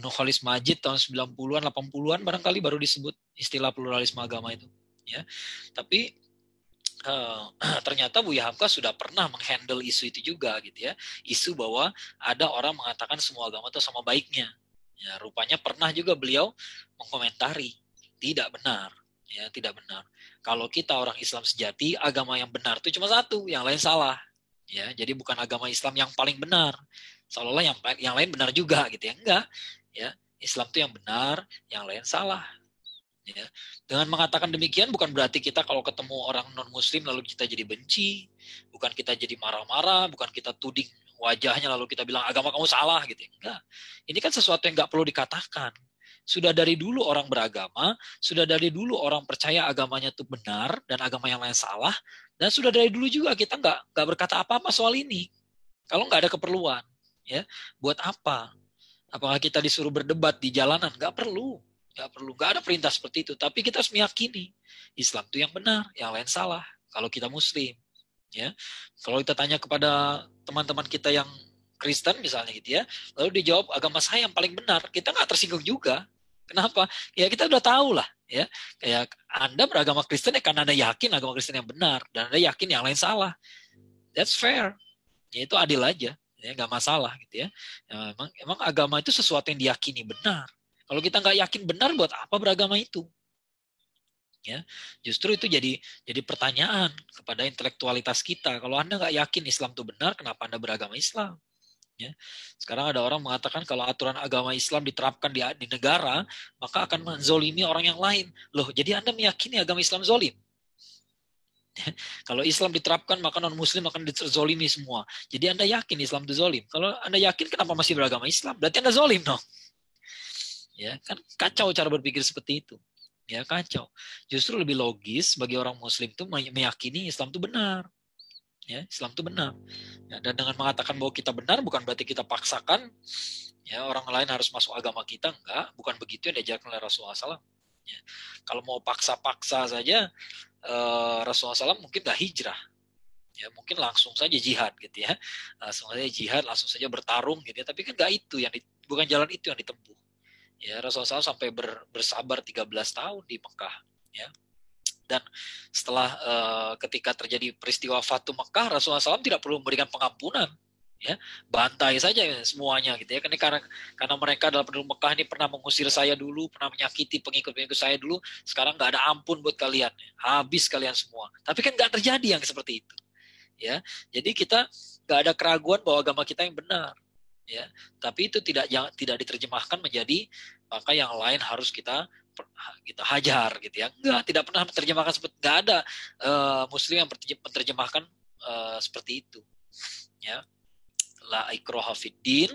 Nurholis Majid tahun 90-an, 80-an barangkali baru disebut istilah pluralisme agama itu. Ya, tapi ternyata Buya Hamka sudah pernah menghandle isu itu juga gitu ya. Isu bahwa ada orang mengatakan semua agama itu sama baiknya. Ya, rupanya pernah juga beliau mengkomentari, tidak benar. Ya, tidak benar. Kalau kita orang Islam sejati, agama yang benar itu cuma satu, yang lain salah. Ya, jadi bukan agama Islam yang paling benar. Seolah-olah yang lain benar juga gitu ya. Enggak. Ya, Islam itu yang benar, yang lain salah. Ya. Dengan mengatakan demikian bukan berarti kita kalau ketemu orang non-muslim lalu kita jadi benci, bukan kita jadi marah-marah, bukan kita tuding wajahnya lalu kita bilang agama kamu salah gitu. Enggak. Ini kan sesuatu yang enggak perlu dikatakan. Sudah dari dulu orang beragama, sudah dari dulu orang percaya agamanya itu benar dan agama yang lain salah, dan sudah dari dulu juga kita enggak berkata apa-apa soal ini. Kalau enggak ada keperluan, ya, buat apa? Apakah kita disuruh berdebat di jalanan? Enggak perlu. Nggak ada perintah seperti itu. Tapi kita harus meyakini Islam itu yang benar, yang lain salah. Kalau kita Muslim, ya. Kalau kita tanya kepada teman-teman kita yang Kristen misalnya gitu ya, lalu dijawab agama saya yang paling benar, kita nggak tersinggung juga. Kenapa? Ya kita udah tahu lah, ya. Kayak Anda beragama Kristen ya karena Anda yakin agama Kristen yang benar dan Anda yakin yang lain salah. That's fair. Ya itu adil aja, ya nggak masalah gitu ya. Ya emang agama itu sesuatu yang diyakini benar. Kalau kita nggak yakin benar, buat apa beragama itu? Ya, justru itu jadi pertanyaan kepada intelektualitas kita. Kalau Anda nggak yakin Islam itu benar, kenapa Anda beragama Islam? Ya. Sekarang ada orang mengatakan kalau aturan agama Islam diterapkan di negara, maka akan menzolimi orang yang lain. Loh, jadi Anda meyakini agama Islam zolim? Ya. Kalau Islam diterapkan, maka non-Muslim akan dizolimi semua. Jadi Anda yakin Islam itu zolim? Kalau Anda yakin, kenapa masih beragama Islam? Berarti Anda zolim dong. Ya, kan kacau cara berpikir seperti itu. Ya, kacau. Justru lebih logis bagi orang Muslim itu meyakini Islam itu benar. Ya, Islam itu benar. Ya, dan dengan mengatakan bahwa kita benar bukan berarti kita paksakan ya orang lain harus masuk agama kita, enggak. Bukan begitu yang diajarkan oleh Rasulullah SAW. Ya. Kalau mau paksa-paksa saja Rasulullah SAW mungkin nggak hijrah. Ya, mungkin langsung saja jihad gitu ya. Langsung saja jihad, langsung saja bertarung gitu ya. Tapi kan nggak itu bukan jalan itu yang ditempuh. Ya, Rasulullah SAW sampai bersabar 13 tahun di Mekah. Ya. Dan setelah ketika terjadi peristiwa Fatu Mekah, Rasulullah SAW tidak perlu memberikan pengampunan. Ya, bantai saja semuanya gitu ya. Karena mereka dalam penduduk Mekah ini pernah mengusir saya dulu, pernah menyakiti pengikut-pengikut saya dulu. Sekarang nggak ada ampun buat kalian, habis kalian semua. Tapi kan nggak terjadi yang seperti itu. Ya, jadi kita nggak ada keraguan bahwa agama kita yang benar, ya. Tapi itu tidak diterjemahkan menjadi maka yang lain harus kita hajar gitu ya. Enggak, tidak pernah menerjemahkan seperti, enggak ada muslim yang menerjemahkan seperti itu, ya. La ikraha fiddin,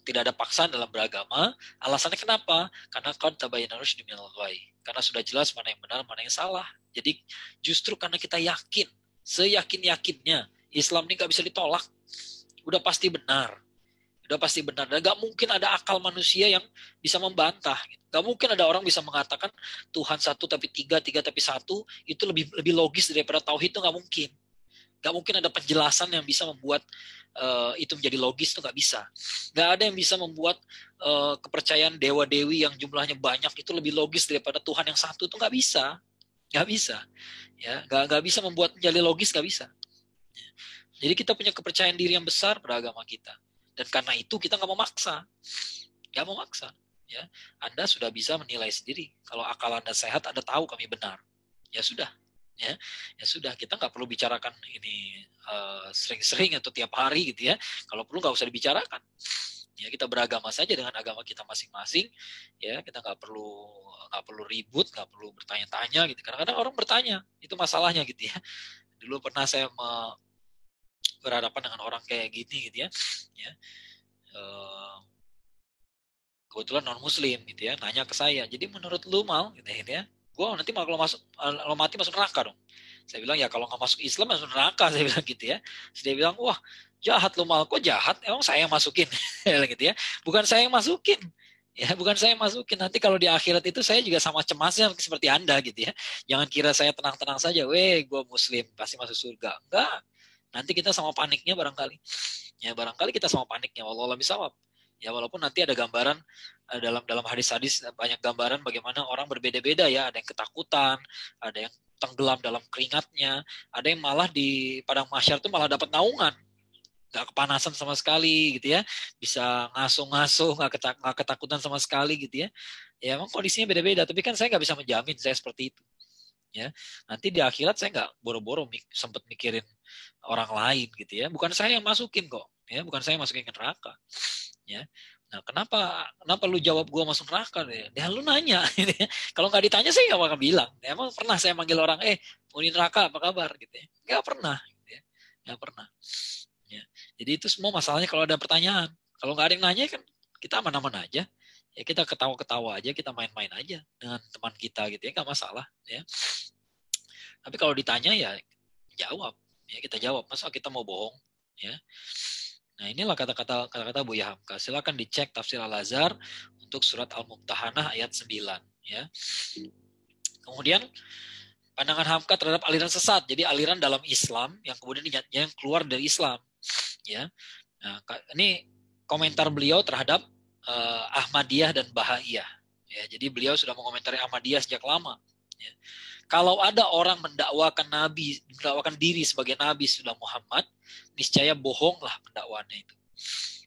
tidak ada paksaan dalam beragama. Alasannya kenapa? Karena qad tabayyana rusydu minal ghayy. Karena sudah jelas mana yang benar, mana yang salah. Jadi justru karena kita yakin, seyakin-yakinnya Islam ini nggak bisa ditolak, udah pasti benar. Udah pasti benar. Dan nggak mungkin ada akal manusia yang bisa membantah. Nggak mungkin ada orang bisa mengatakan Tuhan satu tapi tiga, tiga tapi satu, itu lebih logis daripada tauhid, itu nggak mungkin. Nggak mungkin ada penjelasan yang bisa membuat itu menjadi logis, itu nggak bisa. Nggak ada yang bisa membuat kepercayaan dewa-dewi yang jumlahnya banyak itu lebih logis daripada Tuhan yang satu, itu nggak bisa. Nggak bisa. Ya, nggak bisa membuat menjadi logis, nggak bisa. Jadi kita punya kepercayaan diri yang besar pada agama kita. Dan karena itu kita nggak memaksa. Nggak memaksa. Ya. Anda sudah bisa menilai sendiri. Kalau akal Anda sehat, Anda tahu kami benar. Ya sudah. Ya sudah, kita nggak perlu bicarakan ini sering-sering atau tiap hari gitu ya. Kalau perlu nggak usah dibicarakan. Ya, kita beragama saja dengan agama kita masing-masing. Ya, kita nggak perlu ribut, nggak perlu bertanya-tanya gitu. Kadang-kadang orang bertanya, itu masalahnya gitu ya. Dulu pernah saya berhadapan dengan orang kayak gini gitu ya. Kebetulan non muslim gitu ya, nanya ke saya, jadi menurut lu Mal gitu ya, gue nanti kalau mati masuk neraka dong. Saya bilang ya kalau nggak masuk Islam masuk neraka, saya bilang gitu ya. Terus dia bilang, wah jahat lu Mal, kok jahat, emang saya yang masukin gitu ya, bukan saya yang masukin. Ya, bukan saya yang masukin. Nanti kalau di akhirat itu saya juga sama cemasnya seperti Anda gitu ya. Jangan kira saya tenang-tenang saja, gue muslim pasti masuk surga. Enggak. Nanti kita sama paniknya barangkali. Ya barangkali kita sama paniknya. Wallahu a'lam bishawab. Ya walaupun nanti ada gambaran dalam hadis-hadis banyak gambaran bagaimana orang berbeda-beda ya. Ada yang ketakutan, ada yang tenggelam dalam keringatnya, ada yang malah di padang mahsyar itu malah dapat naungan. Nggak kepanasan sama sekali gitu ya, bisa ngasuh-ngasuh, nggak ketakutan sama sekali gitu ya. Ya emang kondisinya beda-beda, tapi kan saya nggak bisa menjamin saya seperti itu. Ya nanti di akhirat saya nggak boro-boro sempat mikirin orang lain gitu ya. Bukan saya yang masukin kok, ya bukan saya yang masukin ke neraka. Ya, nah kenapa lu jawab gua masuk neraka deh? Ya lu nanya. Gitu ya. Kalau nggak ditanya saya nggak bakal bilang. Ya, emang pernah saya manggil orang, mau di neraka apa kabar gitu ya? Nggak pernah. Gitu ya. Nggak pernah. Ya. Jadi itu semua masalahnya kalau ada pertanyaan. Kalau nggak ada yang nanya kan kita aman-aman aja. Ya kita ketawa-ketawa aja, kita main-main aja dengan teman kita gitu ya, nggak masalah. Ya. Tapi kalau ditanya ya jawab. Ya kita jawab. Masa kita mau bohong? Ya. Nah inilah kata-kata Buya Hamka. Silakan dicek tafsir Al-Azhar untuk surat Al-Mumtahanah ayat 9. Ya. Kemudian pandangan Hamka terhadap aliran sesat. Jadi aliran dalam Islam yang kemudian yang keluar dari Islam. Ya, nah, ini komentar beliau terhadap Ahmadiyah dan Bahaiyah. Ya, jadi beliau sudah mengomentari Ahmadiyah sejak lama. Ya. Kalau ada orang mendakwakan diri sebagai Nabi sudah Muhammad, niscaya bohonglah pendakwaannya itu.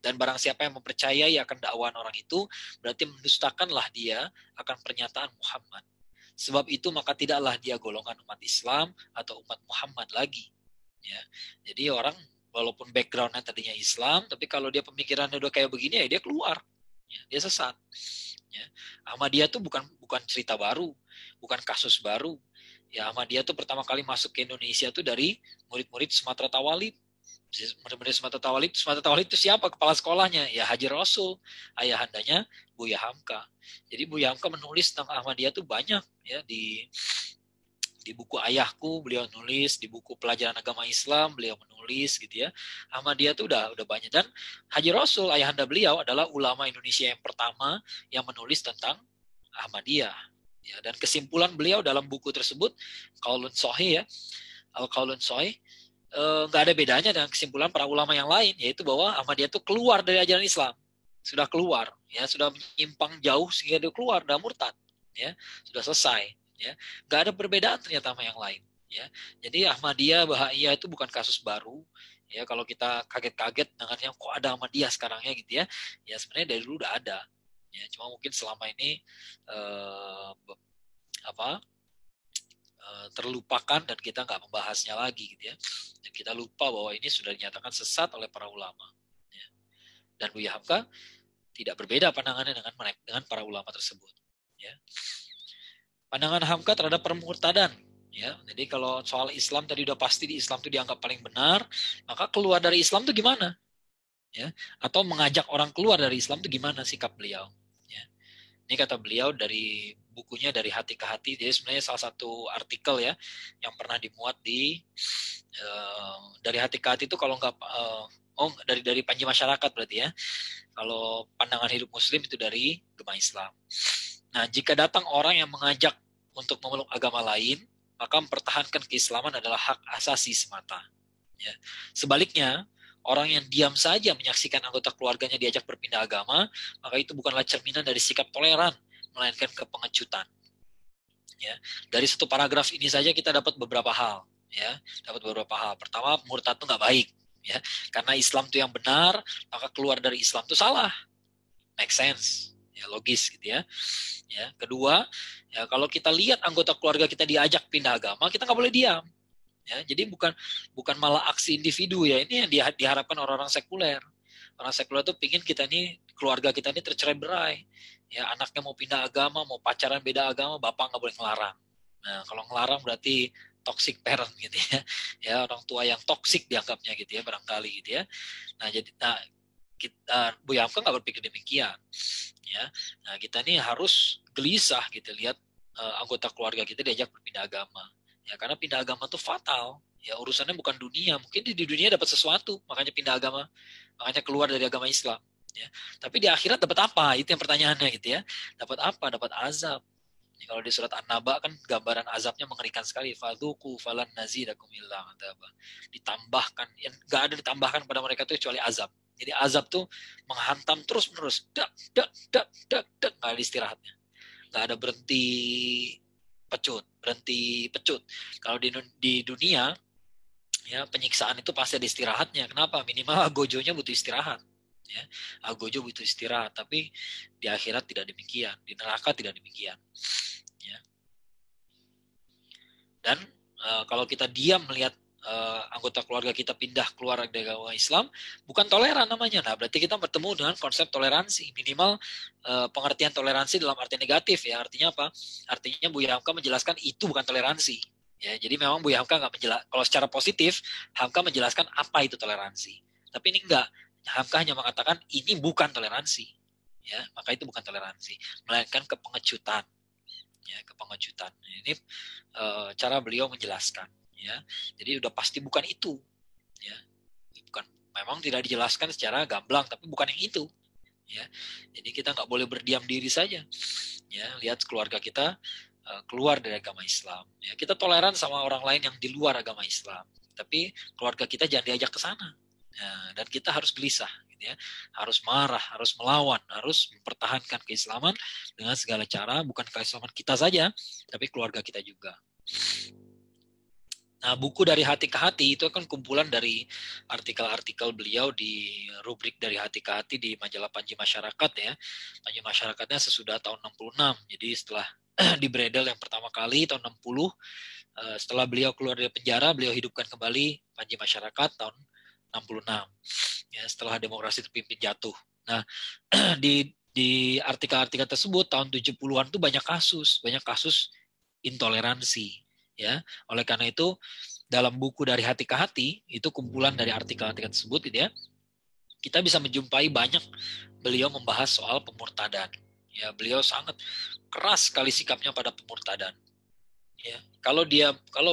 Dan barang siapa yang mempercayai akan dakwaan orang itu, berarti mendustakanlah dia akan pernyataan Muhammad. Sebab itu maka tidaklah dia golongan umat Islam atau umat Muhammad lagi. Ya, jadi orang walaupun backgroundnya tadinya Islam, tapi kalau dia pemikirannya udah kayak begini, ya dia keluar, ya, dia sesat. Ya. Ahmadiyah itu bukan cerita baru, bukan kasus baru. Ya, Ahmadiyah itu pertama kali masuk ke Indonesia itu dari murid-murid Sumatera Tawalib. Murid-murid Sumatera Tawalib itu siapa kepala sekolahnya? Ya Haji Rasul, ayahandanya Buya Hamka. Jadi Buya Hamka menulis tentang Ahmadiyah itu banyak ya di buku Ayahku beliau nulis, di buku Pelajaran Agama Islam beliau menulis gitu ya. Ahmadiyah itu udah banyak, dan Haji Rasul ayahanda beliau adalah ulama Indonesia yang pertama yang menulis tentang Ahmadiyah. Ya, dan kesimpulan beliau dalam buku tersebut Qaulun Shahih ya, Al-Qaulun Shahih, nggak ada bedanya dengan kesimpulan para ulama yang lain, yaitu bahwa Ahmadiyah itu keluar dari ajaran Islam, sudah keluar, ya sudah menyimpang jauh sehingga dia keluar, sudah murtad, ya sudah selesai. Ya, nggak ada perbedaan ternyata sama yang lain. Ya, jadi Ahmadiyah, Bahaiyah itu bukan kasus baru. Ya, kalau kita kaget-kaget dengarnya kok ada Ahmadiyah sekarangnya gitu ya. Ya sebenarnya dari dulu udah ada. Ya, cuma mungkin selama ini terlupakan dan kita nggak membahasnya lagi gitu ya. Dan kita lupa bahwa ini sudah dinyatakan sesat oleh para ulama. Ya. Dan Buya Hamka tidak berbeda pandangannya dengan para ulama tersebut. Ya. Pandangan Hamka terhadap permurtadan. Ya, jadi kalau soal Islam tadi udah pasti di Islam itu dianggap paling benar, maka keluar dari Islam itu gimana? Ya, atau mengajak orang keluar dari Islam itu gimana sikap beliau? Ya. Ini kata beliau dari bukunya Dari Hati ke Hati. Jadi sebenarnya salah satu artikel ya yang pernah dimuat di Dari Hati ke Hati itu kalau nggak dari Panji Masyarakat berarti ya. Kalau pandangan hidup Muslim itu dari Gema Islam. Nah, jika datang orang yang mengajak untuk memeluk agama lain, maka mempertahankan keislaman adalah hak asasi semata. Ya. Sebaliknya, orang yang diam saja menyaksikan anggota keluarganya diajak berpindah agama, maka itu bukanlah cerminan dari sikap toleran, melainkan kepengecutan. Ya. Dari satu paragraf ini saja kita dapat beberapa hal. Ya. Dapat beberapa hal. Pertama, murtad itu nggak baik. Ya. Karena Islam itu yang benar, maka keluar dari Islam itu salah. Make sense. Ya, logis gitu ya. Ya, kedua, ya kalau kita lihat anggota keluarga kita diajak pindah agama, kita nggak boleh diam. Ya, jadi bukan malah aksi individu ya. Ini yang diharapkan orang-orang sekuler. Orang sekuler tuh pingin kita nih, keluarga kita ini tercerai-berai. Ya, anaknya mau pindah agama, mau pacaran beda agama, bapak nggak boleh ngelarang. Nah, kalau ngelarang berarti toxic parent gitu ya. Ya, orang tua yang toxic dianggapnya gitu ya, barangkali gitu ya. Nah, jadi kita Buya Hamka nggak berpikir demikian. Ya, nah kita nih harus gelisah gitu lihat anggota keluarga kita diajak berpindah agama. Ya, karena pindah agama itu fatal. Ya, urusannya bukan dunia. Mungkin di dunia dapat sesuatu, makanya pindah agama, makanya keluar dari agama Islam. Ya, tapi di akhirat dapat apa? Itu yang pertanyaannya gitu ya. Dapat apa? Dapat azab. Ya, kalau di surat An-Naba kan gambaran azabnya mengerikan sekali. Fadzuqu falan nazidakum illa adzaba. Ditambahkan, nggak ada ditambahkan pada mereka itu kecuali azab. Jadi azab tuh menghantam terus-menerus, dak, nggak ada istirahatnya, nggak ada berhenti pecut. Kalau di dunia, ya penyiksaan itu pasti ada istirahatnya. Kenapa? Minimal agojonya butuh istirahat. Ya, agojo butuh istirahat. Tapi di akhirat tidak demikian, di neraka tidak demikian. Ya. Dan kalau kita diam melihat anggota keluarga kita pindah keluar dari agama Islam, bukan toleran namanya. Nah, berarti kita bertemu dengan konsep toleransi. Minimal pengertian toleransi dalam arti negatif ya. Artinya apa? Artinya Buya Hamka menjelaskan itu bukan toleransi. Ya, jadi memang Buya Hamka nggak menjelaskan. Kalau secara positif, Hamka menjelaskan apa itu toleransi. Tapi ini enggak. Hamka hanya mengatakan ini bukan toleransi. Ya, maka itu bukan toleransi, melainkan kepengecutan. Ya, kepengecutan. Ini cara beliau menjelaskan. Ya, jadi udah pasti bukan itu. Ya, bukan. Memang tidak dijelaskan secara gamblang, tapi bukan yang itu. Ya, jadi kita nggak boleh berdiam diri saja. Ya, lihat keluarga kita keluar dari agama Islam. Ya, kita toleran sama orang lain yang di luar agama Islam, tapi keluarga kita jangan diajak ke sana. Ya, dan kita harus gelisah. Ya, harus marah, harus melawan, harus mempertahankan keislaman dengan segala cara, bukan keislaman kita saja, tapi keluarga kita juga. Nah, buku Dari Hati ke Hati itu kan kumpulan dari artikel-artikel beliau di rubrik Dari Hati ke Hati di majalah Panji Masyarakat ya. Panji Masyarakatnya sesudah tahun 66. Jadi setelah di Bredel yang pertama kali tahun 60, setelah beliau keluar dari penjara, beliau hidupkan kembali Panji Masyarakat tahun 66. Ya, setelah demokrasi terpimpin jatuh. Nah, di artikel-artikel tersebut tahun 70-an itu banyak kasus intoleransi. Ya, oleh karena itu dalam buku Dari Hati ke Hati itu kumpulan dari artikel-artikel tersebut, gitu ya, kita bisa menjumpai banyak beliau membahas soal pemurtadan. Ya, beliau sangat keras sekali sikapnya pada pemurtadan. Ya, kalau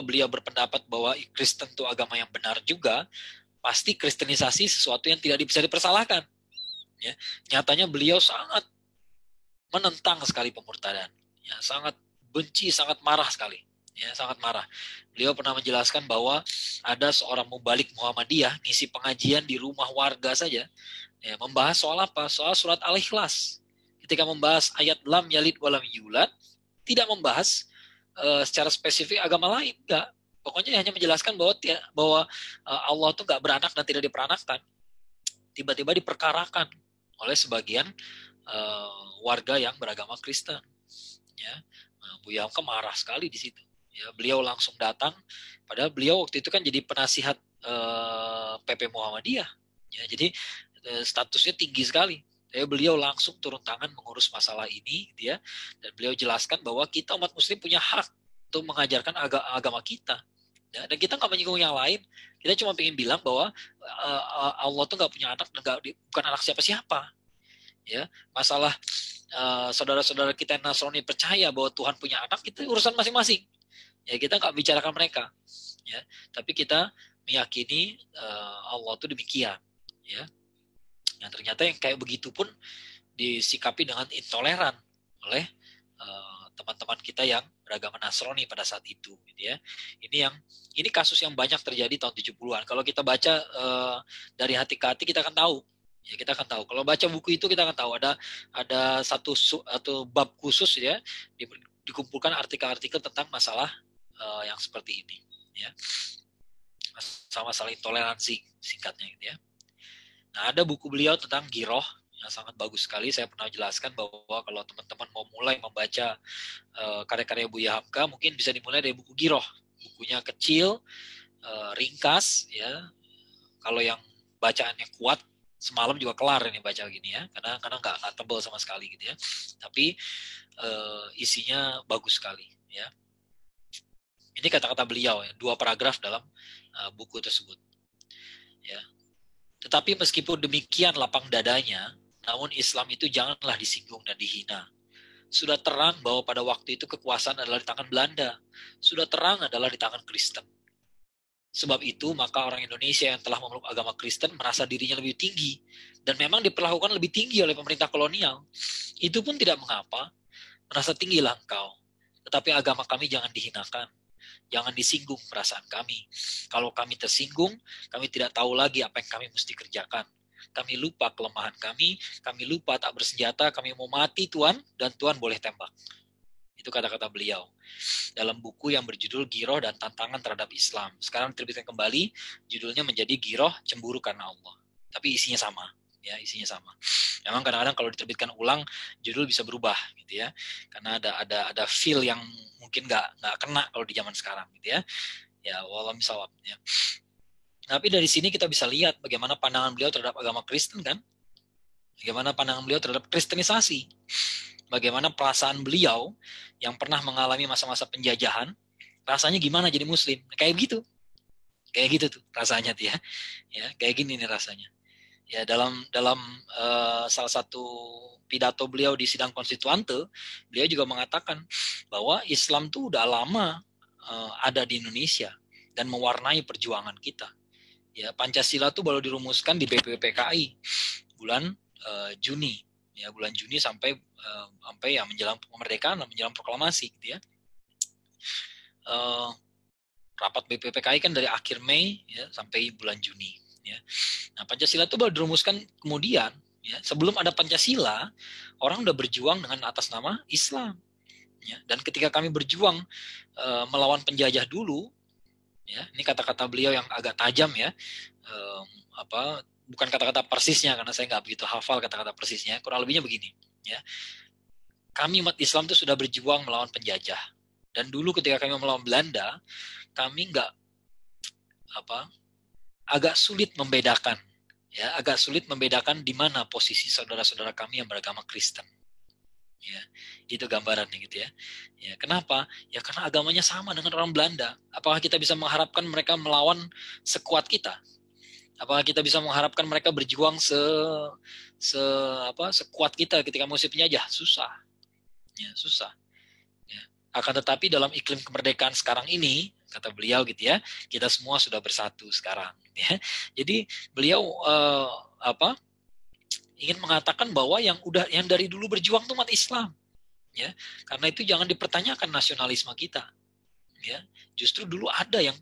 beliau berpendapat bahwa Kristen itu agama yang benar juga, pasti kristenisasi sesuatu yang tidak bisa dipersalahkan. Ya, nyatanya beliau sangat menentang sekali pemurtadan. Ya, sangat benci, sangat marah sekali. Ya, sangat marah. Beliau pernah menjelaskan bahwa ada seorang mubalik Muhammadiyah ngisi pengajian di rumah warga saja, ya, membahas soal apa? Soal surat Al-Ikhlas. Ketika membahas ayat lam yalid walam yulad, tidak membahas secara spesifik agama lain, enggak. Pokoknya hanya menjelaskan bahwa Allah itu enggak beranak dan tidak diperanakkan. Tiba-tiba diperkarakan oleh sebagian warga yang beragama Kristen. Ya, Buya Hamka marah sekali di situ. Ya, beliau langsung datang, padahal beliau waktu itu kan jadi penasihat PP Muhammadiyah. Ya, jadi statusnya tinggi sekali. Jadi beliau langsung turun tangan mengurus masalah ini, gitu ya. Dan beliau jelaskan bahwa kita umat Muslim punya hak untuk mengajarkan agama kita. Ya, dan kita nggak menyinggung yang lain. Kita cuma ingin bilang bahwa Allah tuh nggak punya anak, bukan anak siapa-siapa. Ya, masalah saudara-saudara kita yang Nasrani percaya bahwa Tuhan punya anak, itu urusan masing-masing. Ya, kita nggak bicarakan mereka. Ya, tapi kita meyakini Allah itu demikian. Ya, yang ternyata yang kayak begitu pun disikapi dengan intoleran oleh teman-teman kita yang beragama Nasrani pada saat itu, gitu ya. Ini kasus yang banyak terjadi tahun 70-an. Kalau kita baca dari hati ke hati, kita akan tahu. Ya, kita akan tahu. Kalau baca buku itu kita akan tahu ada satu bab khusus, ya, dikumpulkan artikel-artikel tentang masalah yang seperti ini, ya. Masalah intoleransi singkatnya, gitu ya. Nah, ada buku beliau tentang giroh yang sangat bagus sekali. Saya pernah jelaskan bahwa kalau teman-teman mau mulai membaca karya-karya Buya Hamka, mungkin bisa dimulai dari buku giroh. Bukunya kecil, ringkas, ya. Kalau yang bacaannya kuat, semalam juga kelar ini baca gini, ya. Karena nggak tebal sama sekali, gitu ya. Tapi isinya bagus sekali, ya. Ini kata-kata beliau, ya, 2 paragraf dalam buku tersebut, ya. Tetapi meskipun demikian lapang dadanya, namun Islam itu janganlah disinggung dan dihina. Sudah terang bahwa pada waktu itu kekuasaan adalah di tangan Belanda. Sudah terang adalah di tangan Kristen. Sebab itu maka orang Indonesia yang telah memeluk agama Kristen merasa dirinya lebih tinggi. Dan memang diperlakukan lebih tinggi oleh pemerintah kolonial. Itu pun tidak mengapa. Merasa tinggilah engkau. Tetapi agama kami jangan dihinakan. Jangan disinggung perasaan kami. Kalau kami tersinggung, kami tidak tahu lagi apa yang kami mesti kerjakan. Kami lupa kelemahan kami lupa tak bersenjata, kami mau mati Tuhan, dan Tuhan boleh tembak. Itu kata-kata beliau dalam buku yang berjudul Giroh dan Tantangan Terhadap Islam. Sekarang diterbitkan kembali, judulnya menjadi Giroh, Cemburu Karena Allah. Tapi isinya sama. Ya, isinya sama. Memang kadang-kadang kalau diterbitkan ulang, judul bisa berubah, gitu ya. Karena ada feel yang mungkin nggak kena kalau di zaman sekarang, gitu ya. Ya, wallahualam bishawab, ya. Tapi dari sini kita bisa lihat bagaimana pandangan beliau terhadap agama Kristen, kan? Bagaimana pandangan beliau terhadap kristenisasi. Bagaimana perasaan beliau yang pernah mengalami masa-masa penjajahan, rasanya gimana jadi Muslim? Kayak gitu. Kayak gitu tuh rasanya tuh, ya. Ya, kayak gini nih rasanya. Ya, dalam salah satu pidato beliau di sidang konstituante, beliau juga mengatakan bahwa Islam tuh udah lama ada di Indonesia dan mewarnai perjuangan kita. Ya, Pancasila tuh baru dirumuskan di BPPKI bulan Juni, ya, bulan Juni sampai ya menjelang kemerdekaan, menjelang proklamasi, gitu ya. Rapat BPPKI kan dari akhir Mei, ya, sampai bulan Juni. Ya. Nah, Pancasila itu baru dirumuskan kemudian, ya. Sebelum ada Pancasila, orang udah berjuang dengan atas nama Islam, ya. Dan ketika kami berjuang melawan penjajah dulu, ya, ini kata-kata beliau yang agak tajam, ya, bukan kata-kata persisnya karena saya nggak begitu hafal kata-kata persisnya, kurang lebihnya begini, ya. Kami umat Islam itu sudah berjuang melawan penjajah, dan dulu ketika kami melawan Belanda, kami agak sulit membedakan, ya, di mana posisi saudara-saudara kami yang beragama Kristen. Ya, itu gambarannya, gitu ya. Ya, kenapa? Ya karena agamanya sama dengan orang Belanda. Apakah kita bisa mengharapkan mereka melawan sekuat kita? Apakah kita bisa mengharapkan mereka berjuang sekuat kita ketika musim penjajah? Susah. Ya, susah. Ya. Akan tetapi dalam iklim kemerdekaan sekarang ini, kata beliau, gitu ya, kita semua sudah bersatu sekarang, ya. Jadi beliau ingin mengatakan bahwa yang dari dulu berjuang itu umat Islam, ya. Karena itu jangan dipertanyakan nasionalisme kita, ya. Justru dulu ada yang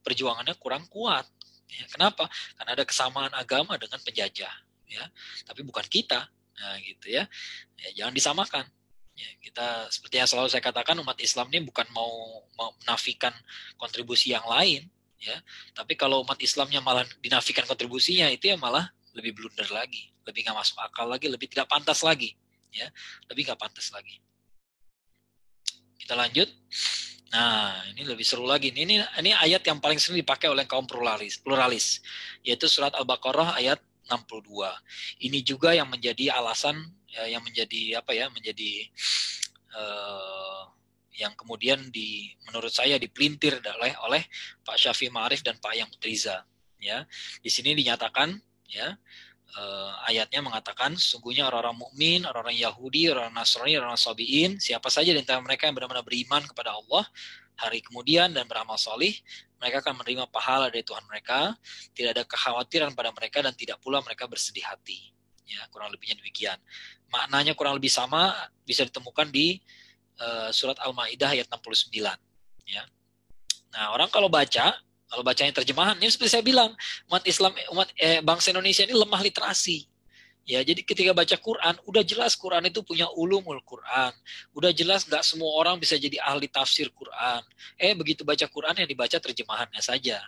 perjuangannya kurang kuat, ya. Kenapa? Karena ada kesamaan agama dengan penjajah, ya. Tapi bukan kita, nah, gitu ya. Ya, jangan disamakan. Ya, kita seperti yang selalu saya katakan, umat Islam ini bukan mau menafikan kontribusi yang lain, ya. Tapi kalau umat Islamnya malah dinafikan kontribusinya, itu ya malah lebih blunder lagi, lebih nggak masuk akal lagi, lebih tidak pantas lagi, ya, lebih nggak pantas lagi. Kita lanjut. Nah, ini lebih seru lagi. Ini ayat yang paling sering dipakai oleh kaum pluralis, yaitu surat Al-Baqarah ayat 62. Ini juga yang menjadi alasan, yang menjadi apa ya, menjadi yang kemudian menurut saya dipelintir oleh Pak Syafi'i Ma'arif dan Pak Yang Mutriza. Ya, di sini dinyatakan, ya, ayatnya mengatakan, sungguhnya orang-orang mukmin, orang-orang Yahudi, orang Nasrani, orang Sabiin, siapa saja di antara mereka yang benar-benar beriman kepada Allah hari kemudian dan beramal solih, mereka akan menerima pahala dari Tuhan mereka, tidak ada kekhawatiran pada mereka dan tidak pula mereka bersedih hati. Ya, kurang lebihnya demikian. Maknanya kurang lebih sama, bisa ditemukan di surat Al-Maidah ayat 69. Ya. Nah, orang kalau bacanya terjemahan, ini seperti saya bilang, bangsa Indonesia ini lemah literasi. Ya, jadi ketika baca Quran, udah jelas Quran itu punya ulumul Quran. Udah jelas nggak semua orang bisa jadi ahli tafsir Quran. Begitu baca Quran yang dibaca terjemahannya saja.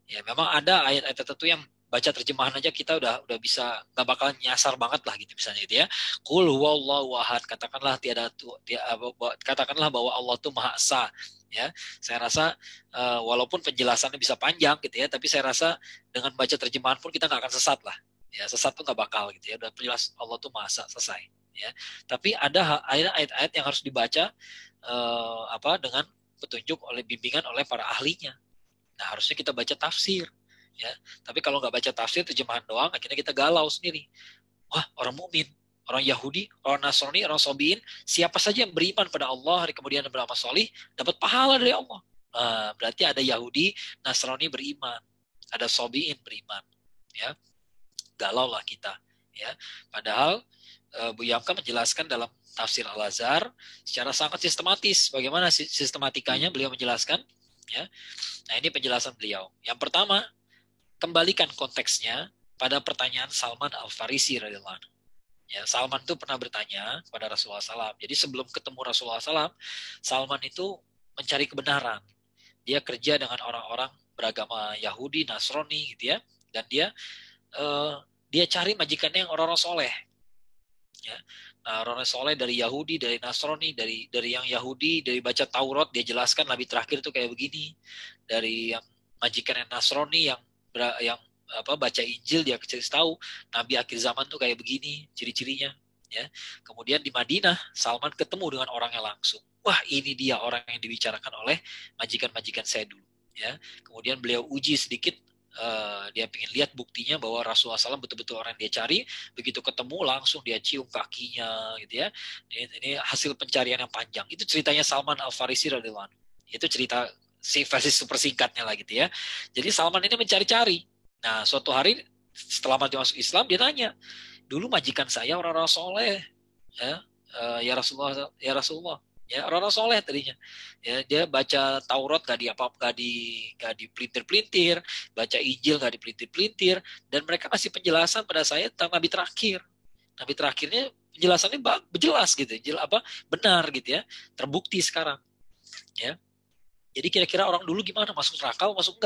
Ya, memang ada ayat-ayat tertentu yang baca terjemahan aja kita udah bisa nggak bakalan nyasar banget lah gitu misalnya gitu ya. Qul huwallahu ahad, katakanlah bahwa Allah tuh Maha Esa. Ya, saya rasa walaupun penjelasannya bisa panjang gitu ya, tapi saya rasa dengan baca terjemahan pun kita nggak akan sesat lah. Ya, sesat tuh nggak bakal gitu ya. Udah jelas Allah tuh Maha Esa, selesai. Ya, tapi ada ayat-ayat yang harus dibaca dengan petunjuk bimbingan oleh para ahlinya. Nah, harusnya kita baca tafsir. Ya, tapi kalau nggak baca tafsir, terjemahan doang, akhirnya kita galau sendiri. Wah, orang mukmin, orang Yahudi, orang Nasrani, orang Sabiin, siapa saja yang beriman pada Allah hari kemudian beramal solih, dapat pahala dari Allah. Nah, berarti ada Yahudi, Nasrani beriman, ada Sabiin beriman. Ya, galau lah kita. Ya, padahal Bu Yamka menjelaskan dalam tafsir Al-Azhar secara sangat sistematis. Bagaimana sistematikanya beliau menjelaskan? Ya, nah ini penjelasan beliau. Yang pertama, kembalikan konteksnya pada pertanyaan Salman Al-Farisi radhiyallahu anhu. Ya, Salman itu pernah bertanya kepada Rasulullah SAW. Jadi sebelum ketemu Rasulullah SAW, Salman itu mencari kebenaran. Dia kerja dengan orang-orang beragama Yahudi, Nasrani, gitu ya. Dan dia cari majikannya yang orang-orang soleh. Ya. Nah, orang soleh dari Yahudi, dari Nasrani, dari yang Yahudi, dari baca Taurat dia jelaskan nabi terakhir itu kayak begini. Dari yang majikan yang Nasrani yang baca Injil dia kasih tahu nabi akhir zaman tuh kayak begini ciri-cirinya. Ya. Kemudian di Madinah Salman ketemu dengan orangnya langsung. Wah, ini dia orang yang dibicarakan oleh majikan-majikan saya dulu. Ya. Kemudian beliau uji sedikit. Dia ingin lihat buktinya bahwa Rasulullah SAW betul-betul orang yang dia cari. Begitu ketemu langsung dia cium kakinya gitu ya. Ini hasil pencarian yang panjang. Itu ceritanya Salman Al-Farisi radhiyallahu anhu. Itu cerita versi super singkatnya lah gitu ya. Jadi Salman ini mencari-cari. Nah, suatu hari setelah masuk Islam dia tanya, dulu majikan saya orang-orang soleh, ya Rasulullah, ya orang-orang soleh tadinya. Ya, dia baca Taurat gak dipelintir-pelintir, baca Injil gak dipelintir-pelintir, dan mereka kasih penjelasan pada saya tentang nabi terakhir. Nabi terakhirnya penjelasannya jelas gitu, benar gitu ya, terbukti sekarang. Ya. Jadi kira-kira orang dulu gimana, masuk neraka masuk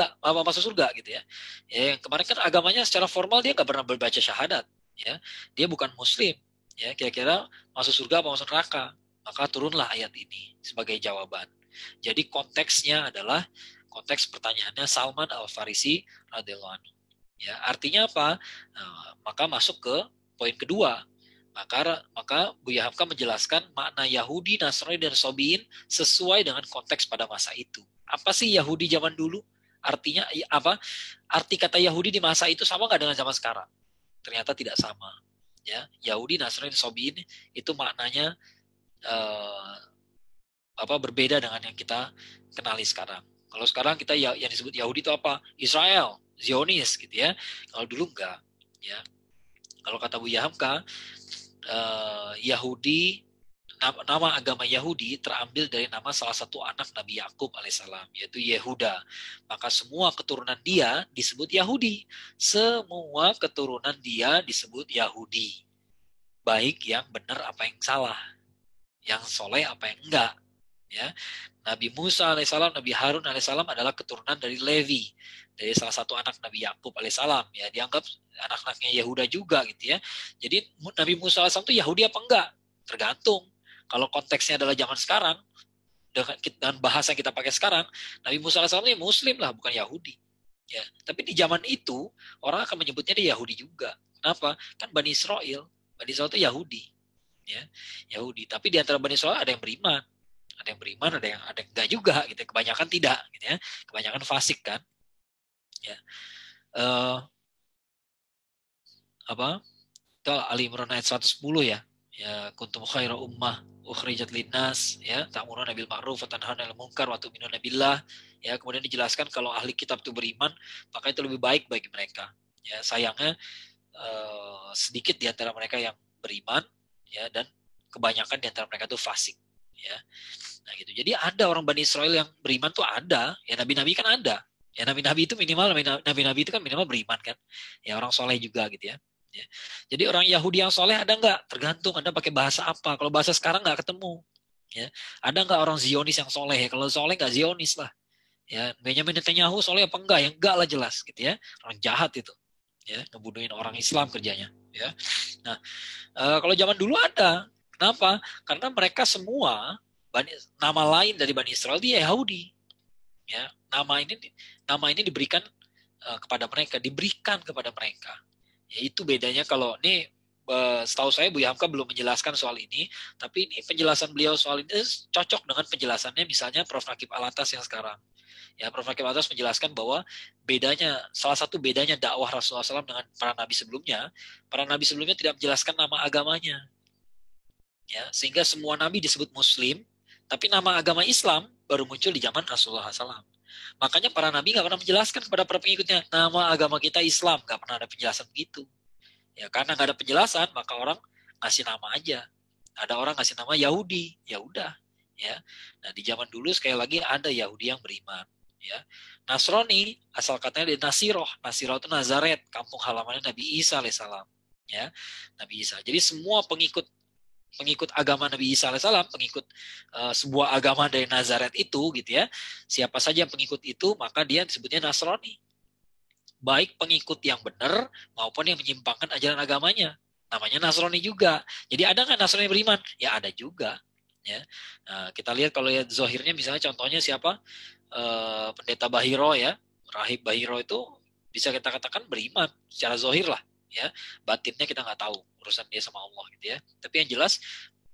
surga gitu ya. Ya, yang kemarin kan agamanya secara formal dia nggak pernah berbaca syahadat, ya. Dia bukan muslim, ya. Kira-kira masuk surga apa masuk neraka? Maka turunlah ayat ini sebagai jawaban. Jadi konteksnya adalah konteks pertanyaannya Salman Al-Farisi radhiyallahu anhu. Ya, artinya apa? Nah, maka masuk ke poin kedua. Maka Buya Hamka menjelaskan makna Yahudi, Nasrani, dan Sabiin sesuai dengan konteks pada masa itu. Apa sih Yahudi zaman dulu? Artinya apa? Arti kata Yahudi di masa itu sama nggak dengan zaman sekarang? Ternyata tidak sama. Ya, Yahudi, Nasrani, dan Sabiin itu maknanya berbeda dengan yang kita kenali sekarang. Kalau sekarang kita yang disebut Yahudi itu apa? Israel, Zionis gitu ya. Kalau dulu enggak. Ya. Kalau kata Buya Hamka, Yahudi, nama agama Yahudi terambil dari nama salah satu anak Nabi Yakub alaihissalam, yaitu Yehuda. Maka semua keturunan dia disebut Yahudi. Semua keturunan dia disebut Yahudi. Baik yang benar apa yang salah, yang soleh apa yang enggak. Ya, Nabi Musa alaihissalam, Nabi Harun alaihissalam adalah keturunan dari Levi, dari salah satu anak Nabi Yakub alaihissalam. Ya, dianggap anak-anaknya Yehuda juga gitu ya. Jadi Nabi Musa alaihissalam itu Yahudi apa enggak? Tergantung. Kalau konteksnya adalah zaman sekarang, dengan bahasa yang kita pakai sekarang, Nabi Musa AS ini Muslim lah, bukan Yahudi. Ya, tapi di zaman itu orang akan menyebutnya dia Yahudi juga. Kenapa? Kan Bani Israel itu Yahudi, ya, Yahudi. Tapi di antara Bani Israel ada yang beriman, ada yang enggak juga, gitu. Kebanyakan tidak, gitu ya. Kebanyakan fasik kan, ya. Itu Ali Imran ayat 110 ya. Ya, kuntum khaira ummah ukhrijat linnas, ya, ta'muruna bil ma'ruf wa tanhauna 'anil munkar wa tu'minuna billah. Ya, kemudian dijelaskan kalau ahli kitab itu beriman, maka itu lebih baik bagi mereka. Ya, sayangnya sedikit di antara mereka yang beriman, ya, dan kebanyakan di antara mereka itu fasik, ya. Nah, gitu. Jadi ada orang Bani Israel yang beriman tuh ada, ya, nabi-nabi kan ada. Ya, nabi-nabi itu minimal, nabi-nabi itu kan minimal beriman kan. Ya, orang soleh juga gitu ya. Ya. Jadi orang Yahudi yang soleh ada nggak? Tergantung Anda pakai bahasa apa. Kalau bahasa sekarang nggak ketemu. Ya. Ada nggak orang Zionis yang soleh? Ya, kalau soleh nggak Zionis lah. Ya, Benjamin Netanyahu soleh apa enggak? Ya enggak lah jelas gitu ya. Orang jahat itu. Ya, ngebunuhin orang Islam kerjanya. Ya. Nah, kalau zaman dulu ada. Kenapa? Karena mereka semua nama lain dari Bani Israel dia Yahudi. Ya, nama ini diberikan kepada mereka. Ya, itu bedanya. Kalau ini setahu saya Bu Hamka belum menjelaskan soal ini, tapi ini penjelasan beliau soal ini cocok dengan penjelasannya misalnya Prof. Nakib Alatas yang sekarang. Ya, Prof. Nakib Alatas menjelaskan bahwa salah satu bedanya dakwah Rasulullah SAW dengan para nabi sebelumnya tidak menjelaskan nama agamanya. Ya, sehingga semua nabi disebut Muslim, tapi nama agama Islam baru muncul di zaman Rasulullah SAW. Makanya para nabi nggak pernah menjelaskan kepada para pengikutnya nama agama kita Islam, nggak pernah ada penjelasan begitu. Ya, karena nggak ada penjelasan, maka orang ngasih nama aja. Ada orang ngasih nama Yahudi, ya udah. Ya, nah di zaman dulu sekali lagi ada Yahudi yang beriman. Ya, Nasrani asal katanya dari Nasiroh itu Nazaret, kampung halamannya Nabi Isa alaihissalam. Ya, Nabi Isa. Jadi semua pengikut agama Nabi Isa alaihissalam, pengikut sebuah agama dari Nazaret itu, gitu ya. Siapa saja yang pengikut itu, maka dia disebutnya Nasrani. Baik pengikut yang benar maupun yang menyimpangkan ajaran agamanya, namanya Nasrani juga. Jadi ada nggak Nasrani beriman? Ya ada juga. Ya, nah, kita lihat kalau lihat zohirnya, misalnya contohnya siapa? Pendeta Bahiro, ya, Rahib Bahiro itu bisa kita katakan beriman secara zohir lah. Ya, batinnya kita nggak tahu, urusan dia sama Allah gitu ya. Tapi yang jelas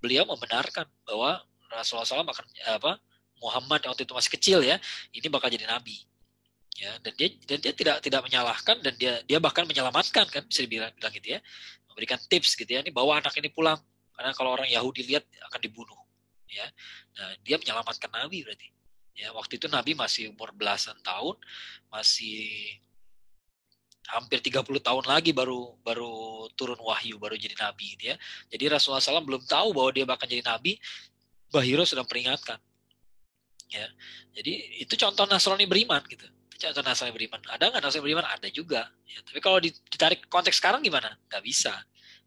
beliau membenarkan bahwa Rasulullah SAW Muhammad yang waktu itu masih kecil ya, ini bakal jadi nabi. Ya, dan dia tidak menyalahkan, dan dia bahkan menyelamatkan, kan bisa dibilang gitu ya, memberikan tips gitu ya, ini bawa anak ini pulang karena kalau orang Yahudi lihat akan dibunuh. Ya, nah dia menyelamatkan Nabi berarti. Ya, waktu itu Nabi masih umur belasan tahun, masih hampir 30 tahun lagi baru turun wahyu, baru jadi nabi gitu ya. Jadi Rasulullah SAW belum tahu bahwa dia bakal jadi nabi, Bahiro sedang peringatkan. Ya. Jadi itu contoh Nasrani beriman gitu. Contoh Nasrani beriman. Ada nggak Nasrani beriman? Ada juga. Ya, tapi kalau ditarik konteks sekarang gimana? Nggak bisa.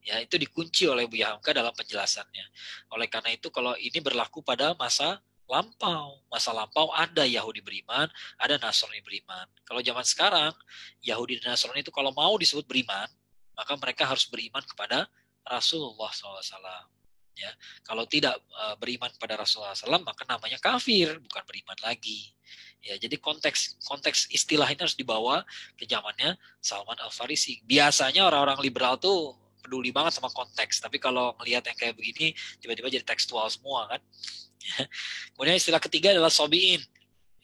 Ya, itu dikunci oleh Bu Hamka dalam penjelasannya. Oleh karena itu kalau ini berlaku pada masa lampau ada Yahudi beriman, ada Nasrani beriman. Kalau zaman sekarang, Yahudi dan Nasrani itu kalau mau disebut beriman, maka mereka harus beriman kepada Rasulullah SAW. Ya, kalau tidak beriman kepada Rasulullah SAW, maka namanya kafir, bukan beriman lagi. Ya, jadi konteks istilah ini harus dibawa ke zamannya Salman Al-Farisi. Biasanya orang-orang liberal tuh peduli banget sama konteks, tapi kalau melihat yang kayak begini, tiba-tiba jadi tekstual semua kan. Kemudian istilah ketiga adalah sobiin.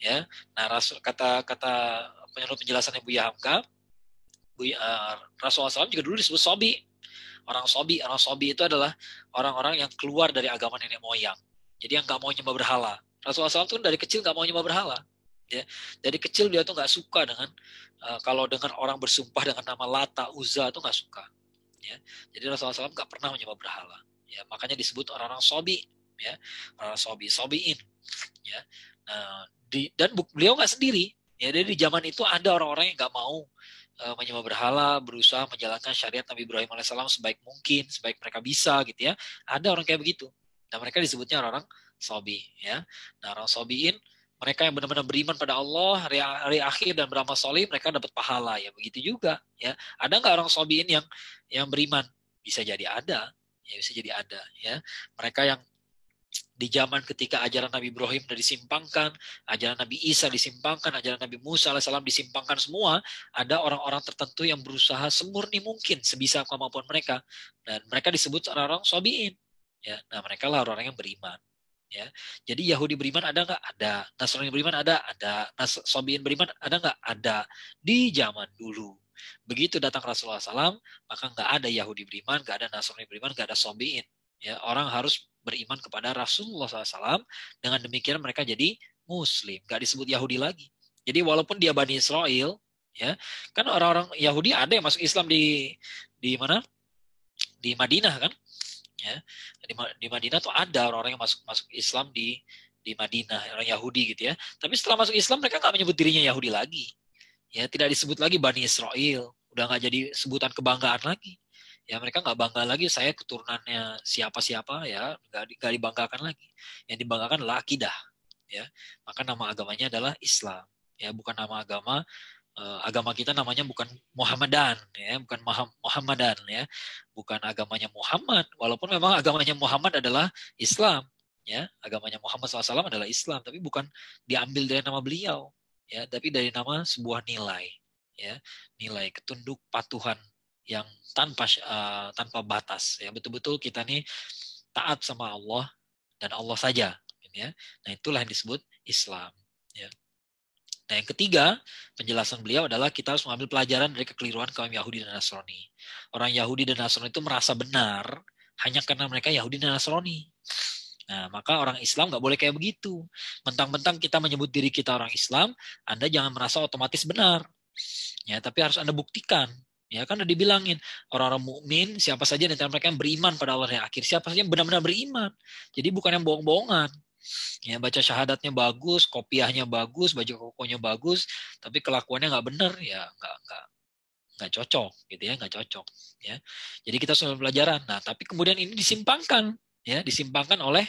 Ya, nah kata menurut penjelasan Ibu Hamka, Rasulullah SAW juga dulu disebut sobi. Orang sobi itu adalah orang-orang yang keluar dari agama nenek moyang. Jadi yang nggak mau nyembah berhala. Rasulullah SAW tuh dari kecil nggak mau nyembah berhala. Ya, dari kecil dia tuh nggak suka dengan kalau dengar orang bersumpah dengan nama Lata, Uzza tuh nggak suka. Ya, jadi Rasulullah SAW nggak pernah menyembah berhala. Ya, makanya disebut orang-orang sobi. Ya, orang sobiin. Ya, nah, dan beliau nggak sendiri. Ya, jadi di zaman itu ada orang-orang yang nggak mau menyembah berhala, berusaha menjalankan syariat Nabi Ibrahim alaihissalam sebaik mungkin, sebaik mereka bisa gitu ya. Ada orang kayak begitu. Dan mereka disebutnya orang sobi. Ya, nah orang sobiin, mereka yang benar-benar beriman pada Allah, hari akhir dan beramal soleh, mereka dapat pahala. Ya begitu juga. Ya, ada nggak orang sobiin yang beriman? Bisa jadi ada. Ya bisa jadi ada. Ya, mereka yang Di zaman ketika ajaran Nabi Ibrahim sudah disimpangkan, ajaran Nabi Isa disimpangkan, ajaran Nabi Musa alaihissalam disimpangkan semua, ada orang-orang tertentu yang berusaha semurni mungkin sebisa kemampuan mereka, dan mereka disebut orang-orang sobiin. Ya, nah mereka lah orang-orang yang beriman. Ya, jadi Yahudi beriman ada nggak? Ada. Nasrani beriman ada. Ada. Sobiin beriman ada nggak? Ada. Di zaman dulu. Begitu datang Rasulullah SAW, maka nggak ada Yahudi beriman, nggak ada Nasrani beriman, nggak ada sobiin. Ya, orang harus beriman kepada Rasulullah SAW. Dengan demikian mereka jadi Muslim, nggak disebut Yahudi lagi. Jadi walaupun dia Bani Israel, ya kan orang-orang Yahudi ada yang masuk Islam di mana? Di Madinah kan? Ya, di Madinah tuh ada orang-orang yang masuk Islam di Madinah, orang Yahudi gitu ya. Tapi setelah masuk Islam mereka nggak menyebut dirinya Yahudi lagi. Ya, tidak disebut lagi Bani Israel, udah nggak jadi sebutan kebanggaan lagi. Ya, mereka nggak bangga lagi saya keturunannya siapa-siapa, ya nggak dibanggakan lagi. Yang dibanggakan adalah akidah. Ya, maka nama agamanya adalah Islam. Ya, bukan nama agama. Agama kita namanya bukan Muhammadan, ya, bukan Muhammadan, ya, bukan agamanya Muhammad. Walaupun memang agamanya Muhammad adalah Islam, ya, agamanya Muhammad SAW adalah Islam, tapi bukan diambil dari nama beliau, ya, tapi dari nama sebuah nilai, ya, nilai ketunduk patuhan yang tanpa batas, ya, betul-betul kita nih taat sama Allah dan Allah saja, ya. Nah itulah yang disebut Islam, ya. Nah yang ketiga, penjelasan beliau adalah kita harus mengambil pelajaran dari kekeliruan kaum Yahudi dan Nasrani. Orang Yahudi dan Nasrani itu merasa benar hanya karena mereka Yahudi dan Nasrani. Nah maka orang Islam nggak boleh kayak begitu. Mentang-mentang kita menyebut diri kita orang Islam, Anda jangan merasa otomatis benar. Ya, tapi harus Anda buktikan. Ya kan udah dibilangin, orang-orang mukmin siapa saja di antara mereka yang beriman pada Allah yang akhir, siapa saja yang benar-benar beriman. Jadi bukan yang bohong-bohongan. Ya, baca syahadatnya bagus, kopiahnya bagus, baju kokonya bagus, tapi kelakuannya nggak benar, ya nggak cocok, gitu ya, nggak cocok. Ya, jadi kita sudah pelajaran. Nah, tapi kemudian ini disimpangkan, ya, disimpangkan oleh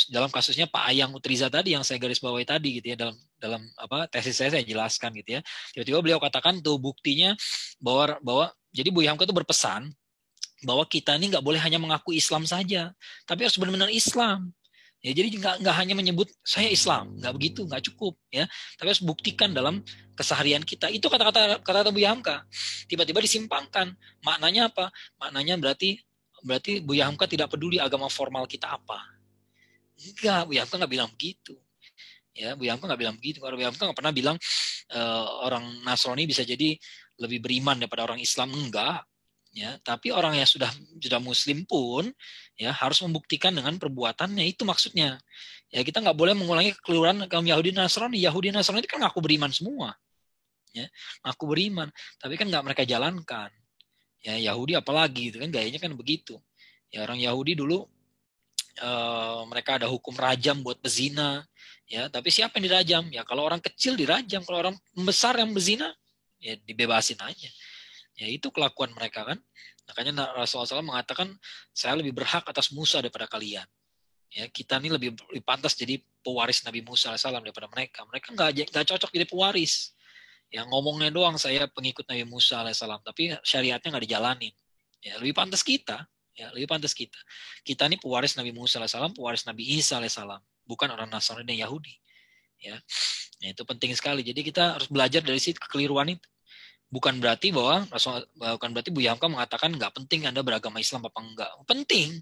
dalam kasusnya Pak Ayang Utriza tadi yang saya garis bawahi tadi, gitu ya, dalam tesis saya jelaskan, gitu ya. Tiba-tiba beliau katakan tuh buktinya bahwa jadi Buya Hamka itu berpesan bahwa kita ini nggak boleh hanya mengaku Islam saja, tapi harus benar-benar Islam. Ya, jadi nggak hanya menyebut saya Islam, nggak begitu, nggak cukup, ya. Tapi harus buktikan dalam keseharian kita. Itu kata-kata Buya Hamka. Tiba-tiba disimpangkan. Maknanya apa? Maknanya berarti Buya Hamka tidak peduli agama formal kita apa. Enggak, Buya Hamka nggak bilang begitu. Ya, Buya Hamka nggak bilang begitu. Karena Buya Hamka nggak pernah bilang orang Nasrani bisa jadi lebih beriman daripada orang Islam. Enggak. Ya, tapi orang yang sudah Muslim pun ya harus membuktikan dengan perbuatannya, itu maksudnya. Ya, kita nggak boleh mengulangi kekeliruan kaum Yahudi dan Nasrani. Yahudi dan Nasrani itu kan ngaku beriman semua, ya, ngaku beriman, tapi kan nggak mereka jalankan. Ya, Yahudi apalagi itu kan gayanya kan begitu. Ya, orang Yahudi dulu mereka ada hukum rajam buat pezina, ya, tapi siapa yang dirajam? Ya kalau orang kecil dirajam, kalau orang besar yang bezina ya dibebasin aja. Ya itu kelakuan mereka kan. Makanya Rasulullah SAW mengatakan saya lebih berhak atas Musa daripada kalian. Ya, kita ini lebih pantas jadi pewaris Nabi Musa SAW daripada mereka. Mereka nggak cocok jadi pewaris. Ya ngomongnya doang saya pengikut Nabi Musa SAW, tapi syariatnya nggak dijalanin. Ya lebih pantas kita. Ya lebih pantas kita. Kita ini pewaris Nabi Musa SAW, pewaris Nabi Isa SAW, bukan orang Nasrani dan Yahudi. Ya, itu penting sekali. Jadi kita harus belajar dari situ kekeliruan itu. Bukan berarti Buya Hamka mengatakan nggak penting Anda beragama Islam apa enggak. Penting.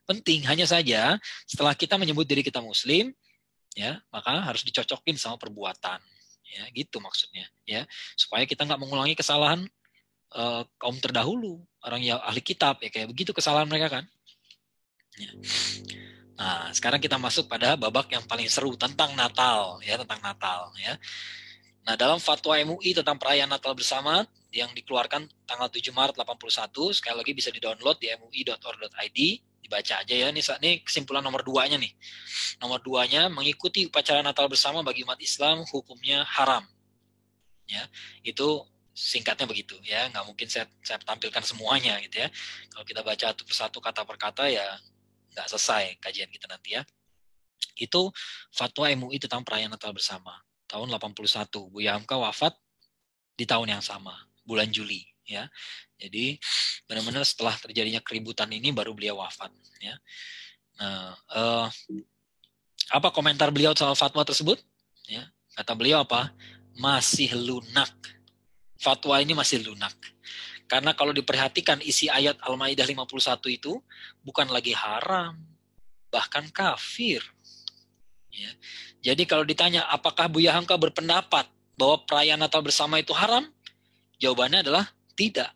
Penting. Hanya saja setelah kita menyebut diri kita Muslim, ya, maka harus dicocokin sama perbuatan. Ya, gitu maksudnya. Ya, supaya kita nggak mengulangi kesalahan kaum terdahulu, orang yang ahli kitab, ya kayak begitu kesalahan mereka kan. Ya. Nah, sekarang kita masuk pada babak yang paling seru tentang Natal, ya, tentang Natal, ya. Nah, dalam fatwa MUI tentang perayaan Natal bersama yang dikeluarkan tanggal 7 Maret 81, sekali lagi bisa di-download di mui.or.id, dibaca aja ya. Ini kesimpulan nomor 2-nya nih. Nomor 2-nya, mengikuti upacara Natal bersama bagi umat Islam hukumnya haram. Ya, itu singkatnya begitu ya. Nggak mungkin saya tampilkan semuanya gitu ya. Kalau kita baca satu persatu kata per kata ya nggak selesai kajian kita nanti ya. Itu fatwa MUI tentang perayaan Natal bersama. Tahun 81, Buya Hamka wafat di tahun yang sama, bulan Juli, ya. Jadi benar-benar setelah terjadinya keributan ini baru beliau wafat, ya. Nah, apa komentar beliau soal fatwa tersebut? Ya, kata beliau apa? Masih lunak. Fatwa ini masih lunak. Karena kalau diperhatikan isi ayat Al-Maidah 51 itu bukan lagi haram, bahkan kafir. Ya. Jadi kalau ditanya apakah Buya Hamka berpendapat bahwa perayaan Natal bersama itu haram? Jawabannya adalah tidak.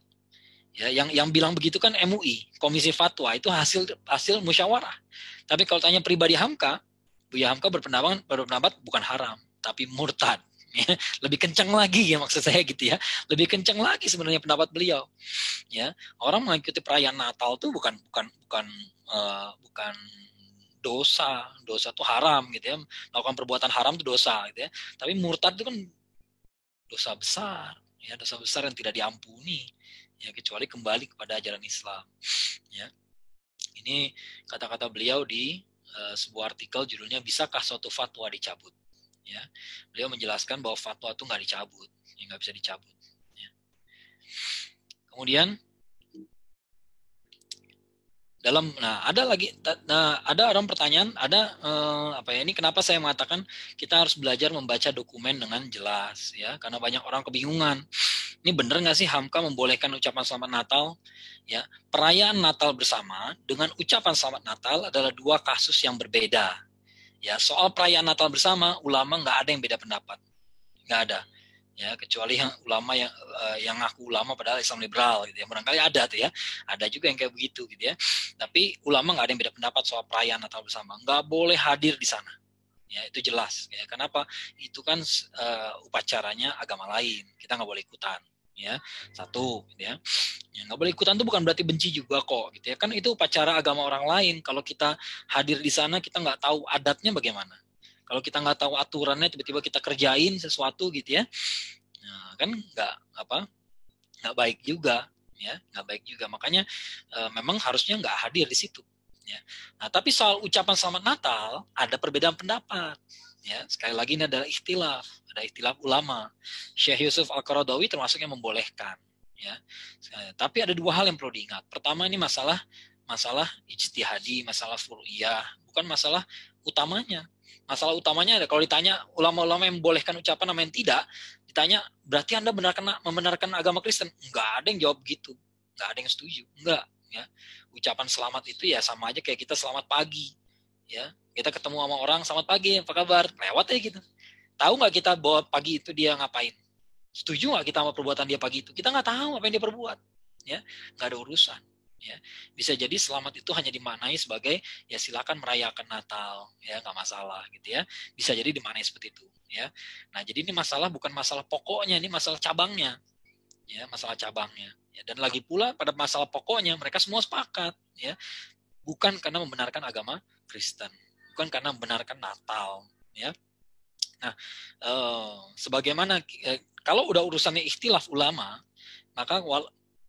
Ya, yang bilang begitu kan MUI, Komisi Fatwa, itu hasil musyawarah. Tapi kalau tanya pribadi Hamka, Buya Hamka berpendapat bukan haram, tapi murtad. Ya, lebih kencang lagi ya maksud saya gitu ya. Lebih kencang lagi sebenarnya pendapat beliau. Ya, orang mengikuti perayaan Natal tuh bukan dosa. Dosa tuh haram gitu ya. Melakukan perbuatan haram itu dosa gitu ya. Tapi murtad itu kan dosa besar, ya, dosa besar yang tidak diampuni. Ya, kecuali kembali kepada ajaran Islam. Ya. Ini kata-kata beliau di sebuah artikel judulnya Bisakah Suatu Fatwa Dicabut? Ya, beliau menjelaskan bahwa fatwa itu nggak dicabut, ya, nggak bisa dicabut. Ya. Kemudian ada orang pertanyaan, ini kenapa saya mengatakan kita harus belajar membaca dokumen dengan jelas, ya, karena banyak orang kebingungan. Ini benar nggak sih Hamka membolehkan ucapan selamat Natal? Ya, perayaan Natal bersama dengan ucapan selamat Natal adalah dua kasus yang berbeda. Ya, soal perayaan Natal bersama, ulama nggak ada yang beda pendapat, nggak ada. Ya, kecuali yang ulama yang ngaku ulama padahal Islam liberal gitu ya, barangkali ada tuh ya, ada juga yang kayak begitu gitu ya. Tapi ulama nggak ada yang beda pendapat soal perayaan Natal bersama, nggak boleh hadir di sana. Ya, itu jelas. Ya, kenapa? Itu kan upacaranya agama lain, kita nggak boleh ikutan. Ya, satu, gitu ya. Ya, nggak boleh ikutan itu bukan berarti benci juga kok, gitu ya. Kan itu upacara agama orang lain. Kalau kita hadir di sana, kita nggak tahu adatnya bagaimana. Kalau kita nggak tahu aturannya, tiba-tiba kita kerjain sesuatu, gitu ya. Nah, kan nggak baik juga, ya, nggak baik juga. Makanya memang harusnya nggak hadir di situ. Ya. Nah, tapi soal ucapan selamat Natal ada perbedaan pendapat. Ya, sekali lagi ini adalah ikhtilaf, ada ikhtilaf ulama. Syekh Yusuf Al-Qaradawi termasuk yang membolehkan. Ya, tapi ada dua hal yang perlu diingat. Pertama, ini masalah ijtihadi, masalah furu'iyah, bukan masalah utamanya. Masalah utamanya ada kalau ditanya ulama-ulama yang membolehkan ucapan sama yang tidak, ditanya berarti Anda membenarkan agama Kristen? Enggak ada yang jawab gitu, enggak ada yang setuju, enggak. Ya, ucapan selamat itu ya sama aja kayak kita selamat pagi. Ya, kita ketemu sama orang selamat pagi, apa kabar? Lewat aja gitu. Tahu nggak kita bahwa pagi itu dia ngapain? Setuju nggak kita sama perbuatan dia pagi itu? Kita nggak tahu apa yang dia perbuat. Ya, nggak ada urusan. Ya, bisa jadi selamat itu hanya dimaknai sebagai ya silakan merayakan Natal, ya nggak masalah gitu ya. Bisa jadi dimaknai seperti itu. Ya, nah jadi ini masalah bukan masalah pokoknya, ini masalah cabangnya. Ya, masalah cabangnya. Ya, dan lagi pula pada masalah pokoknya mereka semua sepakat. Ya, bukan karena membenarkan agama Kristen, bukan karena membenarkan Natal, ya. Nah, sebagaimana kalau udah urusannya ikhtilaf ulama, maka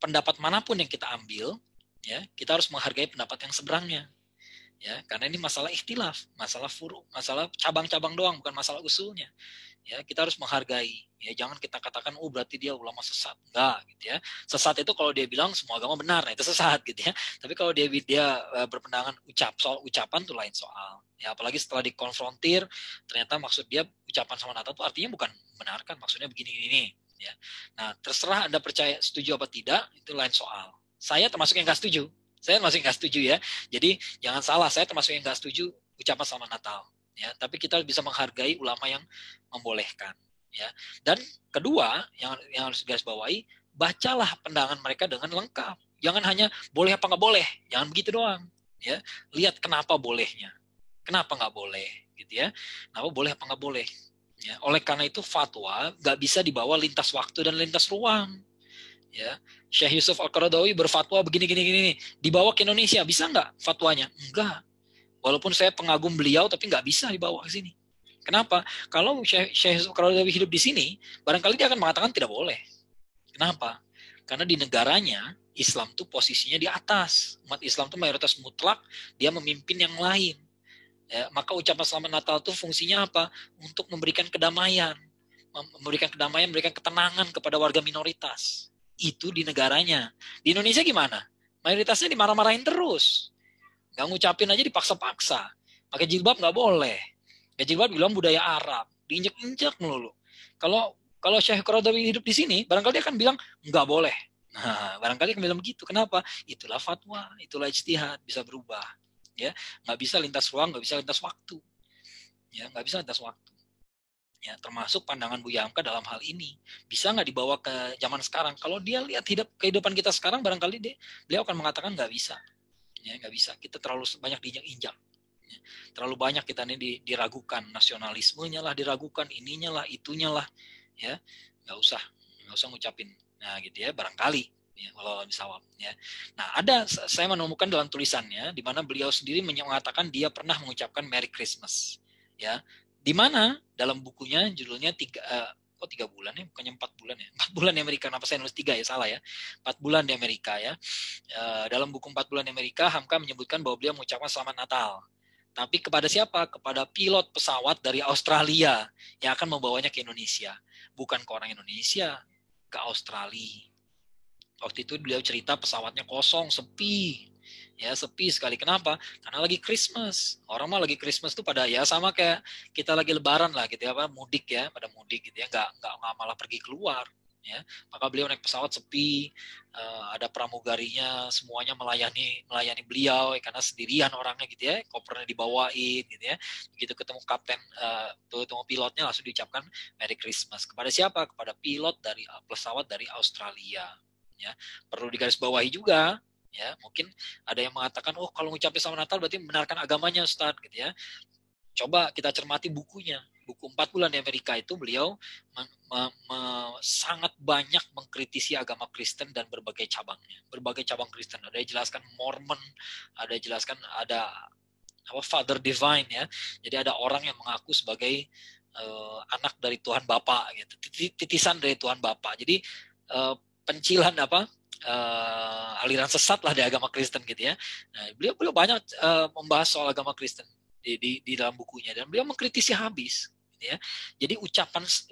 pendapat manapun yang kita ambil, ya, kita harus menghargai pendapat yang seberangnya, ya, karena ini masalah ikhtilaf, masalah furu, masalah cabang-cabang doang, bukan masalah usulnya. Ya, kita harus menghargai. Ya, jangan kita katakan berarti dia ulama sesat. Enggak gitu ya. Sesat itu kalau dia bilang semua agama benar, nah itu sesat gitu ya. Tapi kalau dia berpendangan soal ucapan itu lain soal. Ya, apalagi setelah dikonfrontir ternyata maksud dia ucapan sama Natal itu artinya bukan benarkan, maksudnya begini ya. Nah, terserah Anda percaya setuju apa tidak, itu lain soal. Saya termasuk yang enggak setuju. Ya. Jadi jangan salah, saya termasuk yang enggak setuju ucapan sama Natal. Ya, tapi kita bisa menghargai ulama yang membolehkan. Ya, dan kedua yang harus garis bawahi, bacalah pandangan mereka dengan lengkap. Jangan hanya boleh apa nggak boleh, jangan begitu doang. Ya, lihat kenapa bolehnya, kenapa nggak boleh, gitu ya. Kenapa boleh apa nggak boleh. Ya, oleh karena itu fatwa nggak bisa dibawa lintas waktu dan lintas ruang. Ya, Syekh Yusuf Al-Qaradawi berfatwa begini, dibawa ke Indonesia bisa nggak fatwanya? Enggak. Walaupun saya pengagum beliau, tapi nggak bisa dibawa ke sini. Kenapa? Kalau Syekh Qaradawi hidup di sini, barangkali dia akan mengatakan tidak boleh. Kenapa? Karena di negaranya, Islam itu posisinya di atas. Umat Islam itu mayoritas mutlak, dia memimpin yang lain. Ya, maka ucapan selamat Natal itu fungsinya apa? Untuk memberikan kedamaian. Memberikan ketenangan kepada warga minoritas. Itu di negaranya. Di Indonesia gimana? Mayoritasnya dimarah-marahin terus. Nggak ngucapin aja dipaksa-paksa. Pakai jilbab nggak boleh. Pakai jilbab bilang budaya Arab, diinjek-injek melulu. Kalau Syekh Qaradawi hidup di sini, barangkali dia akan bilang nggak boleh. Nah, barangkali akan bilang begitu. Kenapa? Itulah fatwa, itulah ijtihad, bisa berubah. Ya, nggak bisa lintas ruang, nggak bisa lintas waktu. Ya, nggak bisa lintas waktu. Ya, termasuk pandangan Buya Hamka dalam hal ini. Bisa nggak dibawa ke zaman sekarang? Kalau dia lihat kehidupan kita sekarang, barangkali beliau akan mengatakan nggak bisa. Ya, nggak bisa. Kita terlalu banyak diinjak-injak. Ya, terlalu banyak kita ini diragukan. Nasionalismenya lah diragukan, ininya lah, itunya lah. Ya, nggak usah ngucapin. Nah, gitu ya, barangkali. Ya, walau bisawab. Ya. Nah, saya menemukan dalam tulisannya, di mana beliau sendiri mengatakan dia pernah mengucapkan Merry Christmas. Ya, di mana dalam bukunya judulnya 3 bulan ya, bukannya 4 bulan ya, 4 bulan di Amerika, kenapa saya nulis 3 ya, salah ya, 4 bulan di Amerika ya. Dalam buku 4 bulan di Amerika, Hamka menyebutkan bahwa beliau mengucapkan Selamat Natal. Tapi kepada siapa? Kepada pilot pesawat dari Australia yang akan membawanya ke Indonesia. Bukan ke orang Indonesia, ke Australia. Waktu itu beliau cerita pesawatnya kosong, sepi. Ya, sepi sekali. Kenapa? Karena lagi Christmas. Orang mah lagi Christmas tuh pada ya sama kayak kita lagi lebaran lah gitu ya, mudik ya, pada mudik gitu ya, nggak malah pergi keluar. Ya, maka beliau naik pesawat sepi, ada pramugarinya, semuanya melayani beliau karena sendirian orangnya gitu ya, kopernya dibawain gitu ya. Begitu ketemu kapten, ketemu pilotnya langsung diucapkan Merry Christmas. Kepada siapa? Kepada pilot dari pesawat dari Australia. Ya, perlu digarisbawahi juga. Ya, mungkin ada yang mengatakan, oh kalau ngucapin Selamat Natal berarti membenarkan agamanya, Ustaz, gitu ya. Coba kita cermati bukunya. Buku 4 bulan di Amerika itu beliau sangat banyak mengkritisi agama Kristen dan berbagai cabangnya. Berbagai cabang Kristen. Ada yang jelaskan Mormon, ada yang jelaskan ada Father Divine ya. Jadi ada orang yang mengaku sebagai anak dari Tuhan Bapa gitu. Titisan dari Tuhan Bapa. Jadi pencilan aliran sesat lah di agama Kristen gitu ya. Nah, beliau banyak membahas soal agama Kristen di dalam bukunya dan beliau mengkritisi habis. Gitu ya. Jadi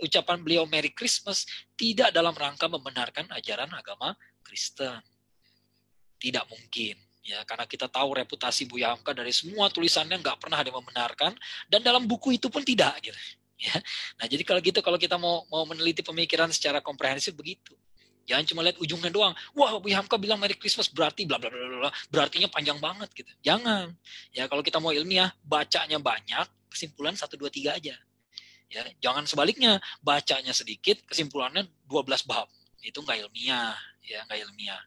ucapan beliau Merry Christmas tidak dalam rangka membenarkan ajaran agama Kristen. Tidak mungkin. Ya, karena kita tahu reputasi Buya Hamka dari semua tulisannya nggak pernah ada yang membenarkan dan dalam buku itu pun tidak gitu. Ya. Nah, jadi kalau kita mau meneliti pemikiran secara komprehensif begitu. Jangan cuma lihat ujungnya doang. Wah, Buya Hamka bilang Merry Christmas berarti bla bla bla bla. Berartinya panjang banget gitu. Jangan. Ya, kalau kita mau ilmiah, bacanya banyak, kesimpulan 1 2 3 aja. Ya, jangan sebaliknya, bacanya sedikit, kesimpulannya 12 bab. Itu enggak ilmiah, ya, enggak ilmiah.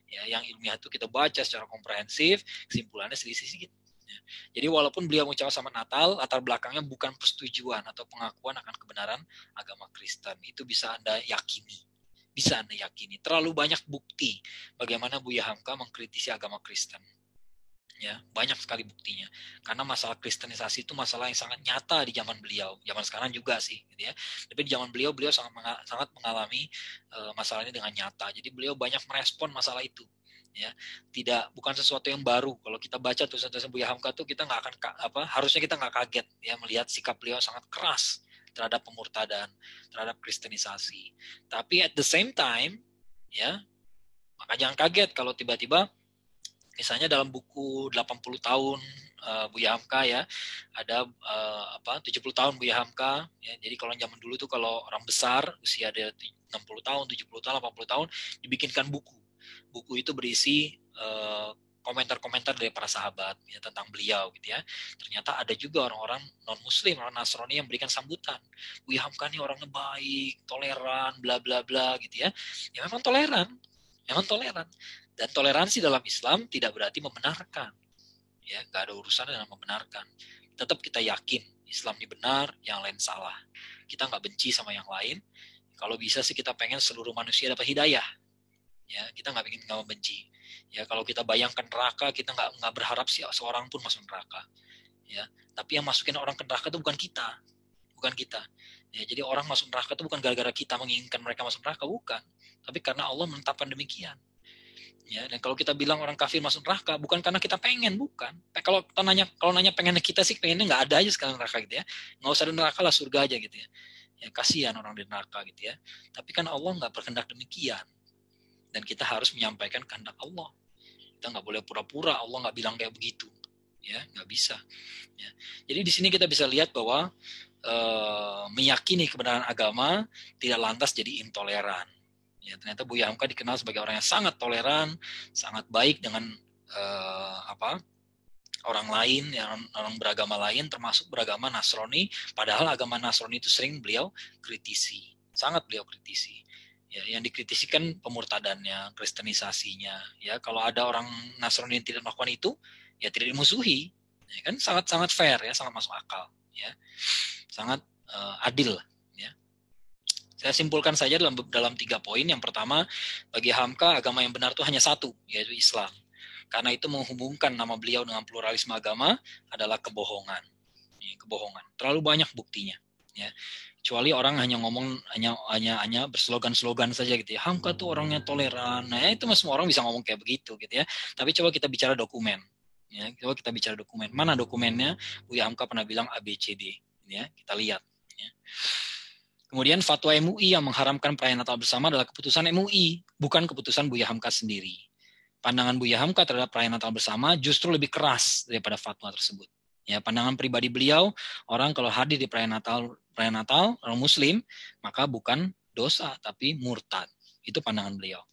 Ya, yang ilmiah itu kita baca secara komprehensif, kesimpulannya sedikit-sedikit. Ya. Jadi walaupun beliau mengucapkan Selamat Natal, latar belakangnya bukan persetujuan atau pengakuan akan kebenaran agama Kristen. Itu bisa Anda yakini. Bisa Anda yakini. Terlalu banyak bukti bagaimana Buya Hamka mengkritisi agama Kristen. Ya, banyak sekali buktinya. Karena masalah kristenisasi itu masalah yang sangat nyata di zaman beliau. Zaman sekarang juga sih, gitu ya. Tapi di zaman beliau sangat mengalami masalah ini dengan nyata. Jadi beliau banyak merespon masalah itu. Ya, bukan sesuatu yang baru. Kalau kita baca tulisan-tulisan Buya Hamka tuh kita nggak akan harusnya kita nggak kaget ya melihat sikap beliau sangat keras terhadap pemurtadan, terhadap kristenisasi. Tapi at the same time, ya, maka jangan kaget kalau tiba-tiba, misalnya dalam buku 80 tahun Buya Hamka ya, ada 70 tahun Buya Hamka. Ya, jadi kalau zaman dulu tuh kalau orang besar, usia ada 60 tahun, 70 tahun, 80 tahun, dibikinkan buku. Buku itu berisi komentar-komentar dari para sahabat ya, tentang beliau gitu ya. Ternyata ada juga orang-orang non-muslim, orang Nasrani yang memberikan sambutan. Buya Hamka nih orangnya baik, toleran, bla bla bla gitu ya. Ya memang toleran. Dan toleransi dalam Islam tidak berarti membenarkan. Ya, nggak ada urusan dengan membenarkan. Tetap kita yakin Islam ini benar, yang lain salah. Kita nggak benci sama yang lain. Kalau bisa sih kita pengen seluruh manusia dapat hidayah. Ya, kita nggak membenci. Ya, kalau kita bayangkan neraka, kita nggak berharap seorang pun masuk neraka. Ya, tapi yang masukin orang ke neraka itu bukan kita. Ya, jadi orang masuk neraka itu bukan gara-gara kita menginginkan mereka masuk neraka, bukan. Tapi karena Allah menetapkan demikian. Ya, dan kalau kita bilang orang kafir masuk neraka, bukan karena kita pengen, bukan. Kalau nanya pengennya kita sih, pengennya nggak ada aja sekarang neraka gitu ya. Nggak usah ada neraka lah, surga aja gitu ya. Ya, kasihan orang di neraka gitu ya. Tapi kan Allah nggak berkehendak demikian. Dan kita harus menyampaikan kehendak Allah. Kita nggak boleh pura-pura Allah nggak bilang kayak begitu. ya nggak bisa. Ya. Jadi di sini kita bisa lihat bahwa meyakini kebenaran agama tidak lantas jadi intoleran. Ya, ternyata Buya Hamka dikenal sebagai orang yang sangat toleran, sangat baik dengan orang lain, orang beragama lain, termasuk beragama Nasrani. Padahal agama Nasrani itu sering beliau kritisi, sangat beliau kritisi. Ya, yang dikritisikan pemurtadannya, kristenisasinya. Ya, kalau ada orang Nasrani yang tidak melakukan itu, ya tidak dimusuhi. Ya, kan sangat-sangat fair, ya, sangat masuk akal. Ya, sangat adil. Ya. Saya simpulkan saja dalam 3 poin. Yang pertama, bagi Hamka agama yang benar itu hanya satu, yaitu Islam. Karena itu menghubungkan nama beliau dengan pluralisme agama adalah kebohongan. Ya, kebohongan. Terlalu banyak buktinya. Ya. Kecuali orang hanya ngomong hanya berslogan-slogan saja gitu ya. Hamka tuh orangnya toleran. Nah, itu semua orang bisa ngomong kayak begitu gitu ya. Tapi coba kita bicara dokumen. Ya, coba kita bicara dokumen. Mana dokumennya? Buya Hamka pernah bilang ABCD. Ya, kita lihat. Ya. Kemudian fatwa MUI yang mengharamkan perayaan Natal bersama adalah keputusan MUI, bukan keputusan Buya Hamka sendiri. Pandangan Buya Hamka terhadap perayaan Natal bersama justru lebih keras daripada fatwa tersebut. Ya, pandangan pribadi beliau, orang kalau hadir di perayaan Natal orang Muslim, maka bukan dosa tapi murtad. Itu pandangan beliau.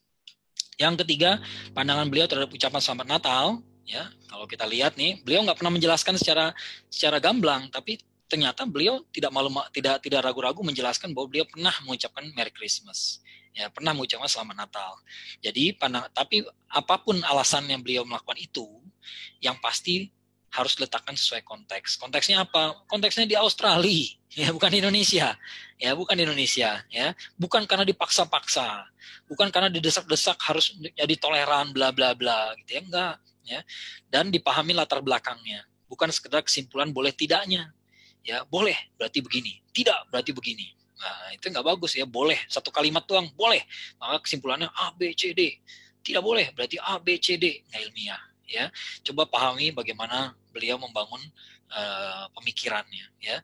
Yang ketiga, pandangan beliau terhadap ucapan Selamat Natal, ya, kalau kita lihat nih, beliau nggak pernah menjelaskan secara gamblang, tapi ternyata beliau tidak ragu-ragu menjelaskan bahwa beliau pernah mengucapkan Merry Christmas, ya, pernah mengucapkan Selamat Natal. Jadi tapi apapun alasan yang beliau melakukan itu, yang pasti harus diletakkan sesuai konteks. Konteksnya apa? Konteksnya di Australia, ya, bukan di Indonesia, ya, bukan di Indonesia, ya, bukan karena dipaksa-paksa, bukan karena didesak-desak harus jadi toleran, bla bla bla, gitu ya, enggak, ya, dan dipahami latar belakangnya, bukan sekedar kesimpulan boleh tidaknya. Ya, boleh berarti begini, tidak berarti begini. Nah, itu nggak bagus ya, boleh satu kalimat doang, boleh. Maka kesimpulannya A, B, C, D. Tidak boleh berarti A, B, C, D, nggak ilmiah. Ya, coba pahami bagaimana beliau membangun pemikirannya. Ya,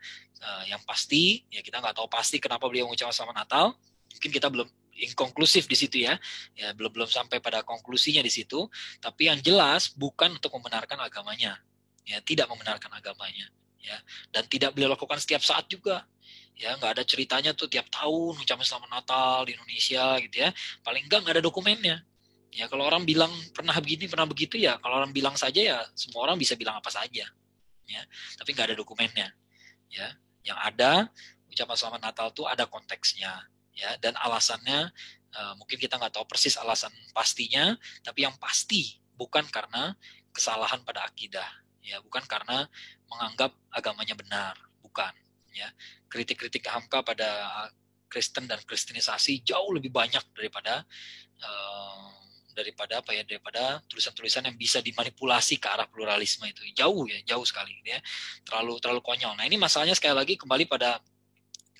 yang pasti, ya kita nggak tahu pasti kenapa beliau mengucapkan Selamat Natal. Mungkin kita belum inkonklusif di situ ya, ya belum sampai pada konklusinya di situ. Tapi yang jelas bukan untuk membenarkan agamanya, ya tidak membenarkan agamanya. Ya, dan tidak beliau lakukan setiap saat juga, ya nggak ada ceritanya tuh tiap tahun ucapan Selamat Natal di Indonesia gitu ya, paling nggak ada dokumennya. Ya kalau orang bilang pernah begini pernah begitu, ya kalau orang bilang saja ya semua orang bisa bilang apa saja, ya, tapi nggak ada dokumennya. Ya, yang ada ucapan Selamat Natal tuh ada konteksnya, ya, dan alasannya mungkin kita nggak tahu persis alasan pastinya, tapi yang pasti bukan karena kesalahan pada akidah, ya, bukan karena menganggap agamanya benar, bukan, ya. Kritik-kritik Hamka pada Kristen dan kristenisasi jauh lebih banyak daripada daripada tulisan-tulisan yang bisa dimanipulasi ke arah pluralisme itu. Jauh sekali, ya, terlalu konyol. Nah, ini masalahnya sekali lagi kembali pada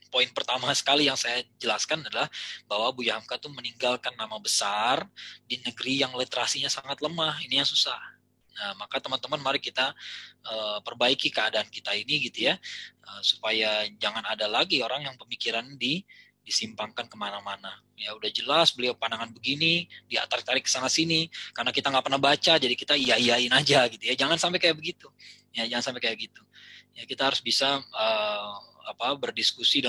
poin pertama sekali yang saya jelaskan adalah bahwa Buya Hamka itu meninggalkan nama besar di negeri yang literasinya sangat lemah. Ini yang susah. Nah, maka teman-teman mari kita perbaiki keadaan kita ini gitu ya, supaya jangan ada lagi orang yang pemikiran disimpangkan kemana-mana. Ya udah jelas beliau pandangan begini, ditarik-tarik ke sana sini, karena kita nggak pernah baca, jadi kita iya-iyain aja gitu ya. Jangan sampai kayak begitu. Ya jangan sampai kayak gitu. Ya kita harus bisa berdiskusi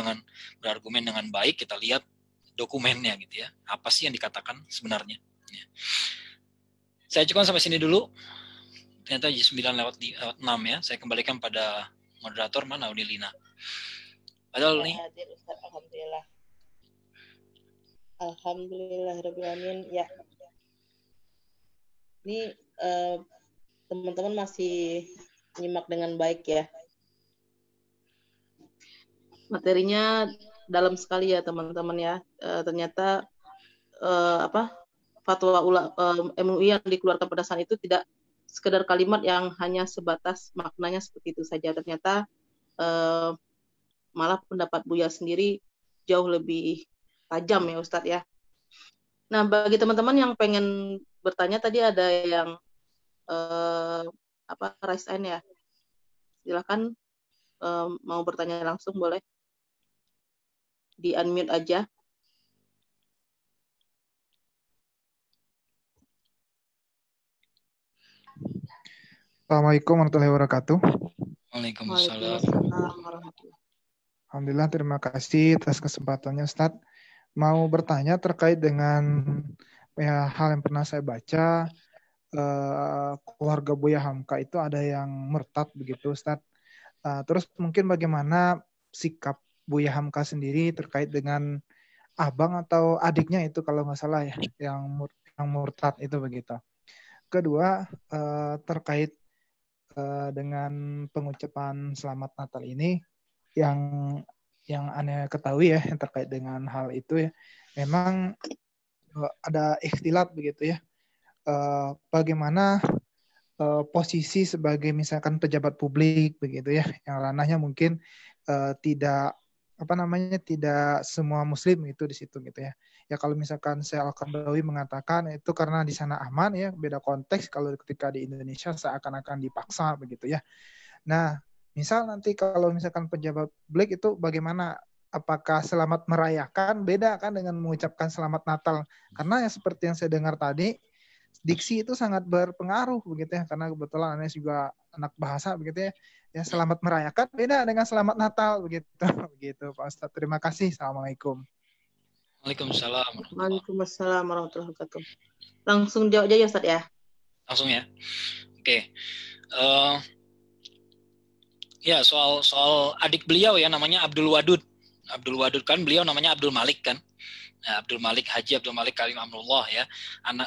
berargumen dengan baik. Kita lihat dokumennya gitu ya. Apa sih yang dikatakan sebenarnya? Ya. Saya cukup sampai sini dulu. Ternyata 9:06 ya. Saya kembalikan pada moderator, mana Unilina. Padahal nih. Alhamdulillah. Alhamdulillahirrahmanirrahim. Ya. Ini teman-teman masih nyimak dengan baik ya. Materinya dalam sekali ya teman-teman ya. Ternyata fatwa MUI yang dikeluarkan pada saat itu tidak sekedar kalimat yang hanya sebatas maknanya seperti itu saja. Ternyata malah pendapat Buya sendiri jauh lebih tajam ya Ustadz ya. Nah, bagi teman-teman yang pengen bertanya, tadi ada yang raise hand ya. Silakan mau bertanya langsung boleh. Di unmute aja. Assalamualaikum warahmatullahi wabarakatuh. Waalaikumsalam. Waalaikumsalam warahmatullahi. Alhamdulillah, terima kasih atas kesempatannya, Ustadz. Mau bertanya terkait dengan hal yang pernah saya baca, keluarga Buya Hamka itu ada yang murtad begitu, Ustadz. Terus mungkin bagaimana sikap Buya Hamka sendiri terkait dengan abang atau adiknya itu kalau nggak salah ya, yang murtad itu begitu. Kedua, terkait dengan pengucapan Selamat Natal ini, yang aneh ketahui ya, yang terkait dengan hal itu ya, memang ada ikhtilat begitu ya. Bagaimana posisi sebagai misalkan pejabat publik begitu ya, yang ranahnya mungkin tidak tidak semua muslim itu di situ gitu ya. Ya kalau misalkan saya Al-Qardawi mengatakan itu karena di sana aman ya, beda konteks kalau ketika di Indonesia seakan-akan dipaksa begitu ya. Nah, misal nanti kalau misalkan pejabat publik itu bagaimana, apakah selamat merayakan beda kan dengan mengucapkan selamat Natal? Karena ya seperti yang saya dengar tadi, diksi itu sangat berpengaruh begitu ya, karena kebetulan Anda juga anak bahasa begitu ya. Ya, selamat merayakan beda dengan selamat Natal begitu. Begitu Pak Ustadz. Terima kasih. Assalamualaikum. Waalaikumsalam. Waalaikumsalam warahmatullahi wabarakatuh. Langsung jawab aja ya Ustadz ya. Langsung ya. Oke. Ya, soal adik beliau ya, namanya Abdul Wadud. Abdul Wadud kan beliau namanya Abdul Malik kan. Nah, Abdul Malik Haji Abdul Malik Karim Amrullah ya.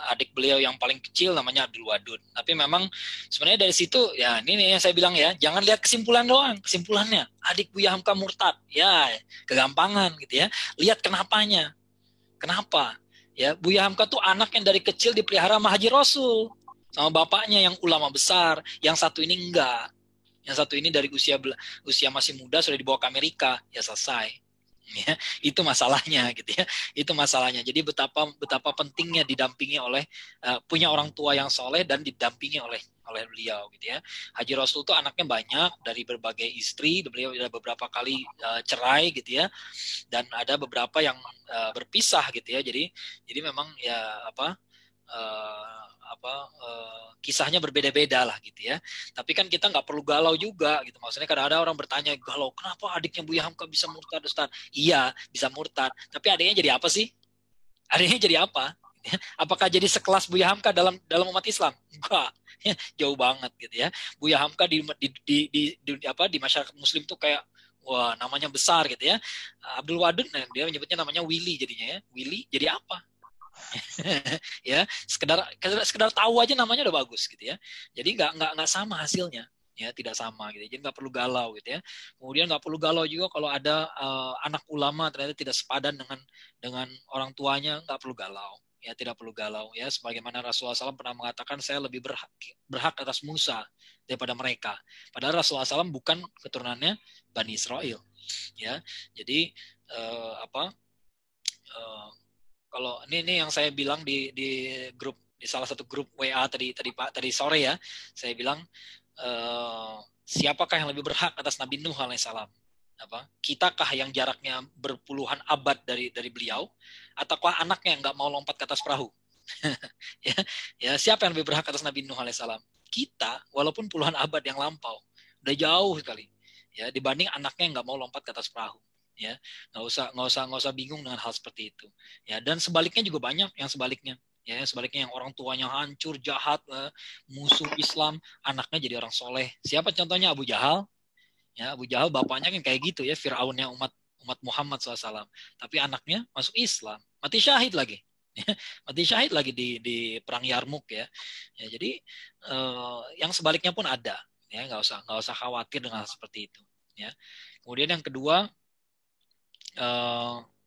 Adik beliau yang paling kecil namanya Abdul Wadud. Tapi memang sebenarnya dari situ ya, ini yang saya bilang ya, jangan lihat kesimpulan doang. Kesimpulannya adik Buya Hamka murtad. Ya, kegampangan gitu ya. Lihat kenapanya. Kenapa? Ya, Buya Hamka tuh anak yang dari kecil dipelihara sama Haji Rasul. Sama bapaknya yang ulama besar, yang satu ini enggak. Yang satu ini dari usia masih muda sudah dibawa ke Amerika, ya selesai. Ya, itu masalahnya gitu ya. Itu masalahnya. Jadi betapa pentingnya didampingi oleh punya orang tua yang soleh dan didampingi oleh beliau gitu ya. Haji Rasul tuh anaknya banyak dari berbagai istri, beliau sudah beberapa kali cerai gitu ya. Dan ada beberapa yang berpisah gitu ya. Jadi memang ya kisahnya berbeda-beda lah gitu ya. Tapi kan kita nggak perlu galau juga gitu. Maksudnya kadang ada orang bertanya, galau kenapa adiknya Buya Hamka bisa murtad Ustaz? Iya bisa murtad. Tapi adiknya jadi apa sih? Adiknya jadi apa? Apakah jadi sekelas Buya Hamka dalam umat Islam? Enggak. Ya, jauh banget gitu ya. Buya Hamka di masyarakat Muslim tuh kayak wah namanya besar gitu ya. Abdul Wadud dia menyebutnya namanya Willy jadinya ya. Willy jadi apa? Ya sekedar tahu aja namanya udah bagus gitu ya. Jadi nggak sama hasilnya ya, tidak sama gitu. Jadi nggak perlu galau gitu ya. Kemudian nggak perlu galau juga kalau ada anak ulama ternyata tidak sepadan dengan orang tuanya, nggak perlu galau ya, tidak perlu galau ya. Sebagaimana Rasulullah SAW pernah mengatakan saya lebih berhak atas Musa daripada mereka. Padahal Rasulullah SAW bukan keturunannya Bani Israel ya. Jadi kalau ini yang saya bilang di grup, di salah satu grup WA tadi sore ya, saya bilang siapakah yang lebih berhak atas Nabi Nuh alaihissalam? Kitakah yang jaraknya berpuluhan abad dari beliau, ataukah anaknya yang nggak mau lompat ke atas perahu? ya siapa yang lebih berhak atas Nabi Nuh alaihissalam? Kita, walaupun puluhan abad yang lampau, udah jauh sekali ya dibanding anaknya yang nggak mau lompat ke atas perahu. Ya nggak usah bingung dengan hal seperti itu ya. Dan sebaliknya juga banyak yang sebaliknya ya, yang orang tuanya hancur jahat, musuh Islam, anaknya jadi orang soleh. Siapa contohnya? Abu Jahal ya. Abu Jahal bapaknya kan kayak gitu ya, Fir'aunnya umat Muhammad SAW, tapi anaknya masuk Islam, mati syahid lagi mati syahid lagi di perang Yarmuk ya. Jadi yang sebaliknya pun ada ya, nggak usah khawatir dengan hal seperti itu ya. Kemudian yang kedua,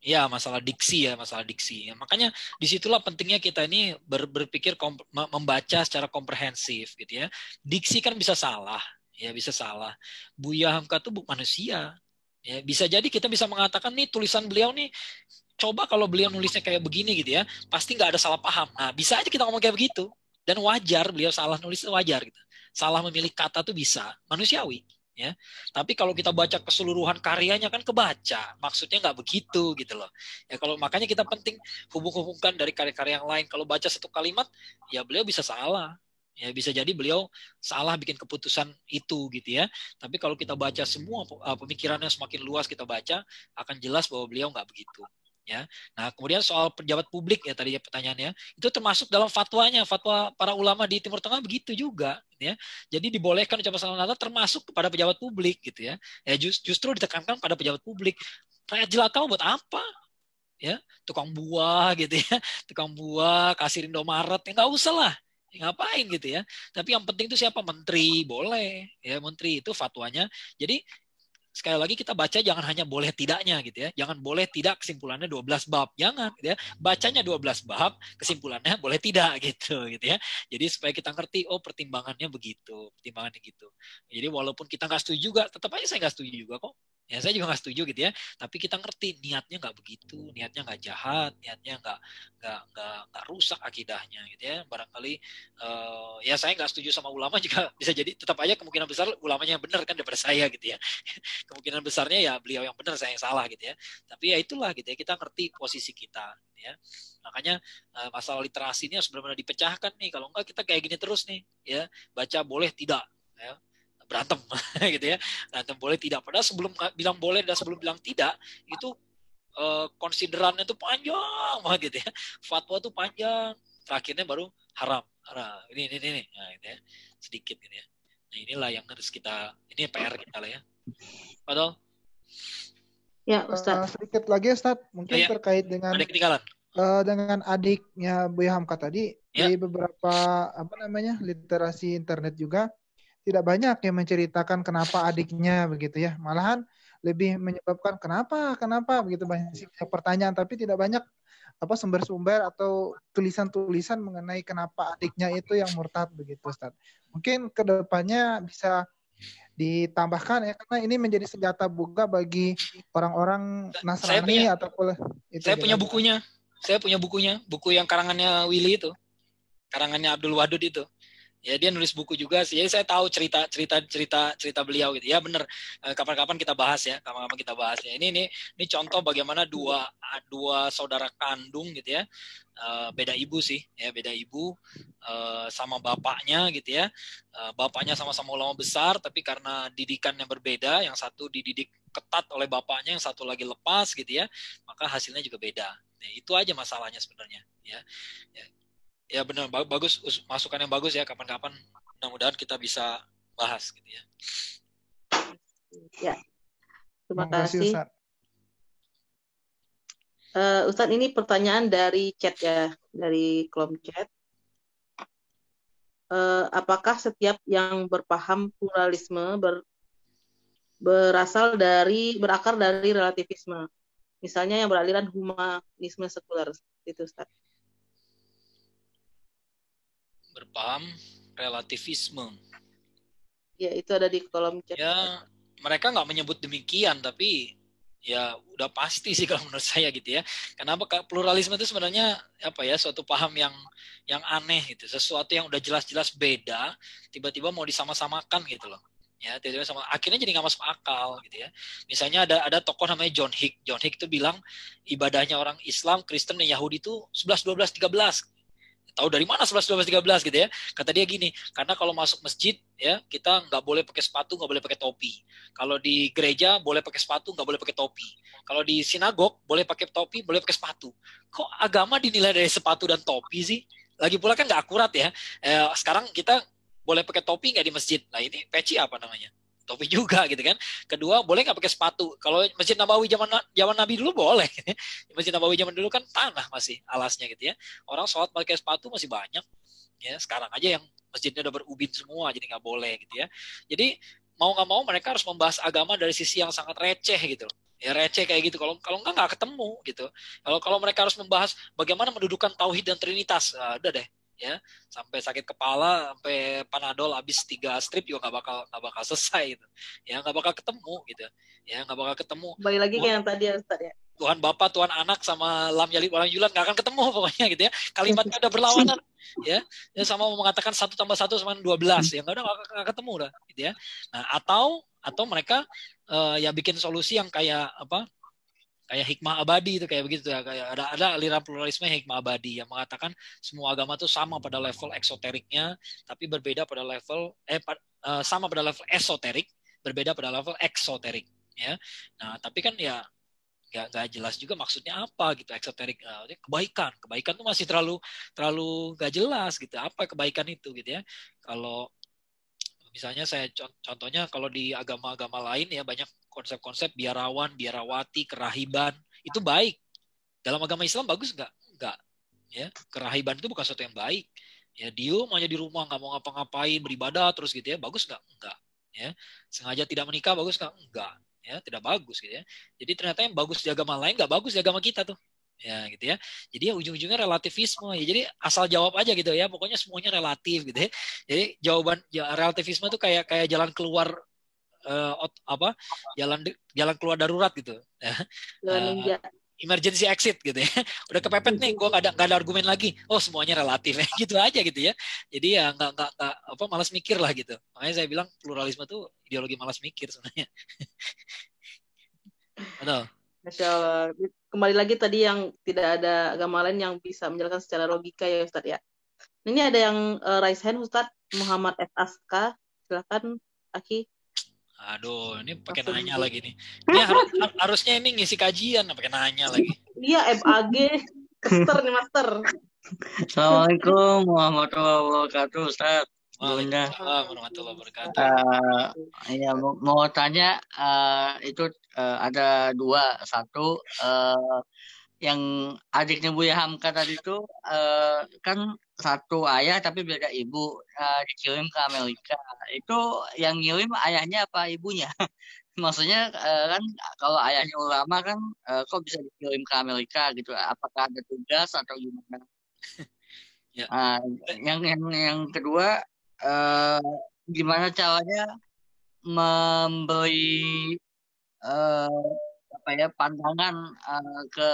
ya masalah diksi ya. Makanya disitulah pentingnya kita ini berpikir membaca secara komprehensif gitu ya. Diksi kan bisa salah ya, bisa salah. Buya Hamka tuh bukan manusia ya. Bisa jadi kita bisa mengatakan nih tulisan beliau nih, coba kalau beliau nulisnya kayak begini gitu ya, pasti nggak ada salah paham. Nah bisa aja kita ngomong kayak begitu, dan wajar beliau salah nulis, wajar gitu. Salah memilih kata tuh bisa, manusiawi. Ya, tapi kalau kita baca keseluruhan karyanya kan kebaca, maksudnya nggak begitu gitu loh. Ya kalau makanya kita penting hubung-hubungkan dari karya-karya yang lain. Kalau baca satu kalimat, ya beliau bisa salah. Ya, bisa jadi beliau salah bikin keputusan itu gitu ya. Tapi kalau kita baca semua pemikirannya semakin luas kita baca, akan jelas bahwa beliau nggak begitu. Ya. Nah, kemudian soal pejabat publik ya tadi pertanyaannya, itu termasuk dalam fatwanya, fatwa para ulama di Timur Tengah begitu juga, gitu ya. Jadi dibolehkan ucapan salam Natal termasuk kepada pejabat publik gitu ya. Ya justru ditekankan pada pejabat publik. Rakyat jelata buat apa? Ya, tukang buah gitu ya, tukang buah, kasir Indomaret, ya nggak usah lah. Ngapain gitu ya. Tapi yang penting itu siapa? Menteri, boleh. Ya, menteri itu fatwanya. Jadi sekali lagi kita baca jangan hanya boleh tidaknya gitu ya. Jangan boleh tidak kesimpulannya 12 bab. Jangan gitu ya. Bacanya 12 bab, kesimpulannya boleh tidak gitu ya. Jadi supaya kita ngerti pertimbangannya begitu, pertimbangannya gitu. Jadi walaupun kita nggak setuju juga, tetap aja saya nggak setuju juga kok. Ya saya juga nggak setuju gitu ya. Tapi kita ngerti niatnya nggak begitu, niatnya nggak jahat, niatnya nggak rusak akidahnya gitu ya. Barangkali ya saya nggak setuju sama ulama juga bisa jadi tetap aja kemungkinan besar ulamanya yang benar kan daripada saya gitu ya. Kemungkinan besarnya ya beliau yang benar, saya yang salah gitu ya. Tapi ya itulah gitu ya, kita ngerti posisi kita gitu ya. Makanya masalah literasi ini harus benar-benar dipecahkan nih. Kalau enggak kita kayak gini terus nih ya, baca boleh tidak ya, berantem gitu ya. Berantem boleh tidak, padahal sebelum bilang boleh dan sebelum bilang tidak itu konsiderannya tuh panjang banget gitu ya. Fatwa tuh panjang, terakhirnya baru haram. Ini nah, gitu ya. Sedikit gitu ya. Nah, inilah yang harus kita, ini PR kita lah ya. Padahal Ya, Ustaz. Sedikit lagi Ustaz, mungkin ya, terkait dengan ada ketinggalan. Dengan adiknya Buya Hamka tadi, Ya. di beberapa literasi internet juga tidak banyak yang menceritakan kenapa adiknya begitu ya. Malahan lebih menyebabkan kenapa begitu banyak pertanyaan, tapi tidak banyak sumber-sumber atau tulisan-tulisan mengenai kenapa adiknya itu yang murtad begitu Ustaz. Mungkin kedepannya bisa ditambahkan ya, karena ini menjadi senjata buka bagi orang-orang Nasrani ataupun itu. Saya punya bukunya. Saya punya bukunya, buku yang karangannya Willy itu. Karangannya Abdul Wadud itu. Ya, dia nulis buku juga sih. Jadi saya tahu cerita beliau gitu. Ya benar. Kapan-kapan kita bahas ya. Ini contoh bagaimana dua saudara kandung gitu ya. Beda ibu sih, ya beda ibu sama bapaknya gitu ya. Bapaknya sama-sama ulama besar, tapi karena didikannya berbeda, yang satu dididik ketat oleh bapaknya, yang satu lagi lepas gitu ya, maka hasilnya juga beda. Ya, itu aja masalahnya sebenarnya. Ya benar, bagus, masukan yang bagus ya. Kapan-kapan mudah-mudahan kita bisa bahas gitu ya. Ya, terima kasih. Ustaz. Ustaz, ini pertanyaan dari chat ya, dari kolom chat. Apakah setiap yang berpaham pluralisme berakar dari relativisme? Misalnya yang beraliran humanisme sekuler, itu Ustaz. Berpaham relativisme. Ya, itu ada di kolom chat. Ya, mereka nggak menyebut demikian, tapi ya udah pasti sih kalau menurut saya gitu ya. Kenapa pluralisme itu sebenarnya suatu paham yang aneh gitu, sesuatu yang udah jelas-jelas beda, tiba-tiba mau disama-samakan gitu loh. Ya, tiba-tiba sama, akhirnya jadi nggak masuk akal gitu ya. Misalnya ada tokoh namanya John Hick. John Hick itu bilang ibadahnya orang Islam, Kristen, dan Yahudi itu 11, 12, 13. Tahu dari mana 11, 12, 13 gitu ya. Kata dia gini, karena kalau masuk masjid ya kita nggak boleh pakai sepatu, nggak boleh pakai topi. Kalau di gereja boleh pakai sepatu, nggak boleh pakai topi. Kalau di sinagog boleh pakai topi, boleh pakai sepatu. Kok agama dinilai dari sepatu dan topi sih? Lagi pula kan nggak akurat ya. Sekarang kita boleh pakai topi nggak di masjid? Nah ini peci apa namanya? Topi juga gitu kan. Kedua, boleh nggak pakai sepatu? Kalau Masjid Nabawi zaman Nabi dulu boleh. Masjid Nabawi zaman dulu kan tanah masih alasnya gitu ya. Orang sholat pakai sepatu masih banyak. Ya, sekarang aja yang masjidnya udah berubin semua, jadi nggak boleh gitu ya. Jadi mau nggak mau mereka harus membahas agama dari sisi yang sangat receh gitu. Ya receh kayak gitu. Kalau nggak ketemu gitu. Kalau mereka harus membahas bagaimana mendudukan tauhid dan trinitas, udah deh. Ya, sampai sakit kepala, sampai Panadol habis 3 strip juga nggak bakal selesai gitu. Ya nggak bakal ketemu gitu. Ya nggak bakal ketemu. Balik lagi kayak yang tadi ya Ustaz ya. Tuhan Bapa, Tuhan Anak sama lam yalid walam yulad nggak akan ketemu pokoknya gitu ya. Kalimatnya udah berlawanan ya. Sama mau mengatakan 1 tambah 1 sama 12 ya nggak ketemu udah gitu ya. Nah, atau mereka ya bikin solusi yang kayak kayak hikmah abadi itu kayak begitu ya, kayak ada aliran pluralisme hikmah abadi yang mengatakan semua agama itu sama pada level eksoteriknya, tapi berbeda pada level sama pada level esoterik, berbeda pada level eksoterik ya. Nah tapi kan ya nggak jelas juga maksudnya apa gitu eksoterik. Kebaikan tuh masih terlalu nggak jelas gitu, apa kebaikan itu gitu ya. Kalau misalnya saya contohnya kalau di agama-agama lain ya banyak konsep-konsep biarawan, biarawati, kerahiban itu baik. Dalam agama Islam bagus nggak? Nggak. Ya, kerahiban itu bukan sesuatu yang baik. Ya, diem aja di rumah nggak mau ngapa-ngapain, beribadah terus gitu ya, bagus nggak? Nggak. Ya, sengaja tidak menikah bagus nggak? Nggak. Ya, tidak bagus gitu ya. Jadi ternyata yang bagus di agama lain nggak bagus di agama kita tuh. Ya gitu ya. Jadi ya ujung-ujungnya relativisme. Ya, jadi asal jawab aja gitu ya. Pokoknya semuanya relatif gitu ya. Jadi jawaban relativisme itu kayak jalan keluar jalan keluar darurat gitu. Jalan ninja. Emergency exit gitu ya. Udah kepepet nih, gue nggak ada argumen lagi. Oh semuanya relatif ya, gitu aja gitu ya. Jadi ya nggak malas mikir lah gitu. Makanya saya bilang pluralisme tuh ideologi malas mikir sebenarnya. Betul. Masya Allah. Kembali lagi tadi yang tidak ada agama lain yang bisa menjelaskan secara logika ya Ustadz ya. Ini ada yang raise hand Ustadz Muhammad F. Aska. Silakan Aki. Aduh, ini pakai Langsung nanya lagi nih. Ini harusnya ini ngisi kajian, pakai nanya lagi. Iya, MAG. Master nih, Master. Assalamualaikum warahmatullahi wabarakatuh, Ustaz. Bunda. Waalaikumsalam warahmatullahi wabarakatuh. Ya, mau tanya, itu ada dua. Satu, yang adiknya Buya Hamka tadi itu kan satu ayah tapi beda ibu, dikirim ke Amerika. Itu yang ngirim ayahnya apa ibunya? Maksudnya kan kalau ayahnya ulama kan kok bisa dikirim ke Amerika gitu? Apakah ada tugas atau gimana? Ya. Yang kedua, gimana caranya memberi pandangan ke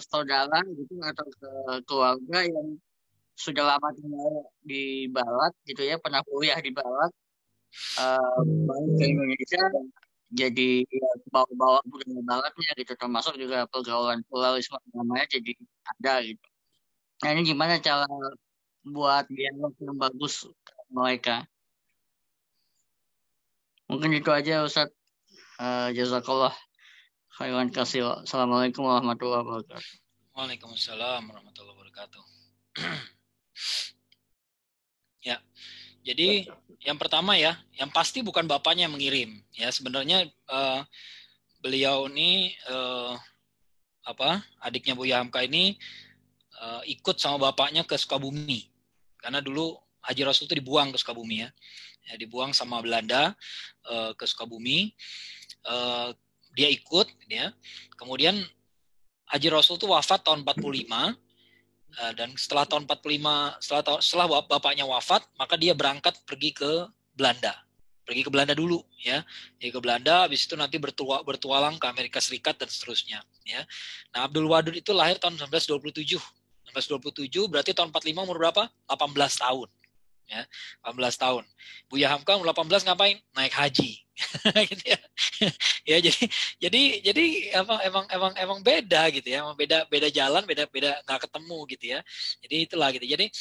saudara gitu atau ke keluarga yang sudah lama tinggal di Barat gitu ya, pernah kuliah di Barat, balik ke Indonesia jadi bawa budaya Baratnya gitu, termasuk juga pergaulan pluralisme namanya jadi ada gitu. Nah ini gimana cara buat dialog yang bagus ke mereka? Mungkin itu aja Ustaz. Jazakallah khairan kasih. Assalamualaikum warahmatullahi wabarakatuh. Waalaikumsalam warahmatullahi wabarakatuh. Ya, jadi yang pertama ya, yang pasti bukan bapaknya yang mengirim. Ya sebenarnya beliau ini adiknya Buya Hamka ini ikut sama bapaknya ke Sukabumi. Karena dulu Haji Rasul itu dibuang ke Sukabumi ya. Dibuang sama Belanda ke Sukabumi. Dia ikut ya. Kemudian Haji Rasul itu wafat tahun 45. Dan setelah tahun 45, setelah bapaknya wafat, maka dia berangkat pergi ke Belanda. Pergi ke Belanda dulu ya. Pergi ke Belanda, habis itu nanti bertualang ke Amerika Serikat dan seterusnya ya. Nah, Abdul Wadud itu lahir tahun 1927. 1927 berarti tahun 45 umur berapa? 18 tahun. Ya, 18 tahun. Buya Hamka umur 18 ngapain? Naik haji. Gitu ya. Ya jadi emang beda gitu ya. Emang beda jalan, beda enggak ketemu gitu ya. Jadi itulah gitu. Jadi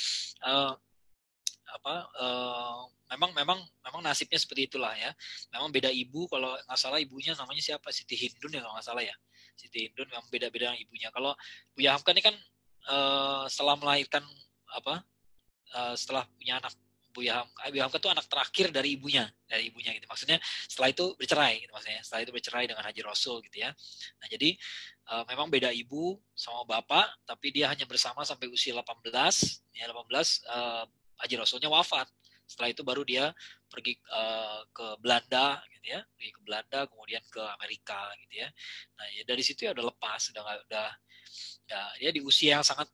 memang nasibnya seperti itulah ya. Memang beda ibu, kalau nggak salah ibunya namanya siapa? Siti Hindun ya kalau nggak salah ya. Siti Hindun memang beda-beda ibunya. Kalau Buya Hamka ini kan setelah melahirkan setelah punya anak Buya Hamka itu anak terakhir dari ibunya gitu. Maksudnya setelah itu bercerai gitu maksudnya. Setelah itu bercerai dengan Haji Rasul gitu ya. Nah, jadi memang beda ibu sama bapak, tapi dia hanya bersama sampai usia 18. Ya 18 Haji Rasulnya wafat. Setelah itu baru dia pergi ke Belanda gitu ya. Pergi ke Belanda kemudian ke Amerika gitu ya. Nah, ya dari situ ya udah lepas, udah dia di usia yang sangat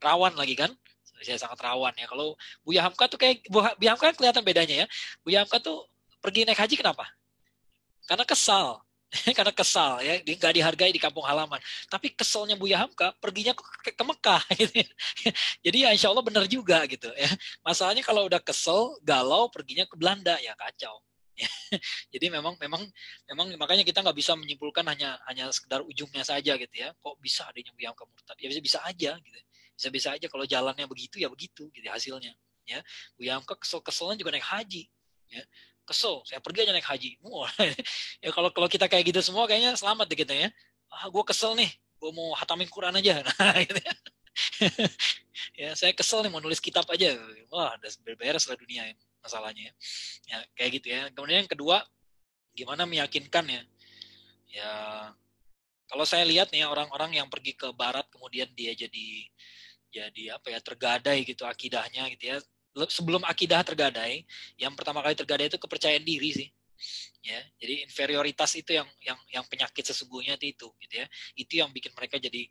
rawan lagi kan. Saya sangat rawan ya. Kalau Buya Hamka tuh kayak Buya Hamka kelihatan bedanya ya. Buya Hamka tuh pergi naik haji kenapa? Karena kesal. Karena kesal ya, nggak dihargai di kampung halaman. Tapi keselnya Buya Hamka perginya ke Mekah gitu. Jadi ya insya Allah benar juga gitu ya. Masalahnya kalau udah kesel, galau, perginya ke Belanda ya kacau. Jadi memang makanya kita nggak bisa menyimpulkan hanya sekedar ujungnya saja gitu ya. Kok bisa adanya Buya Hamka murtad? Ya bisa aja gitu. Bisa aja kalau jalannya begitu ya begitu gitu hasilnya. Ya, Buya Hamka kesel-keselnya juga naik haji. Ya, kesel. Saya pergi aja naik haji. Ya kalau kita kayak gitu semua kayaknya selamat deh kita ya. Gue kesel nih. Gue mau hatamin Quran aja. Nah, gitu ya. Ya, saya kesel nih mau nulis kitab aja. Wah, udah beres lah dunia masalahnya ya. Ya, kayak gitu ya. Kemudian yang kedua, gimana meyakinkan ya? Ya, kalau saya lihat nih orang-orang yang pergi ke barat kemudian dia jadi apa ya, tergadai gitu akidahnya gitu ya. Sebelum akidah tergadai, yang pertama kali tergadai itu kepercayaan diri sih. Ya, jadi inferioritas itu yang penyakit sesungguhnya itu gitu ya. Itu yang bikin mereka jadi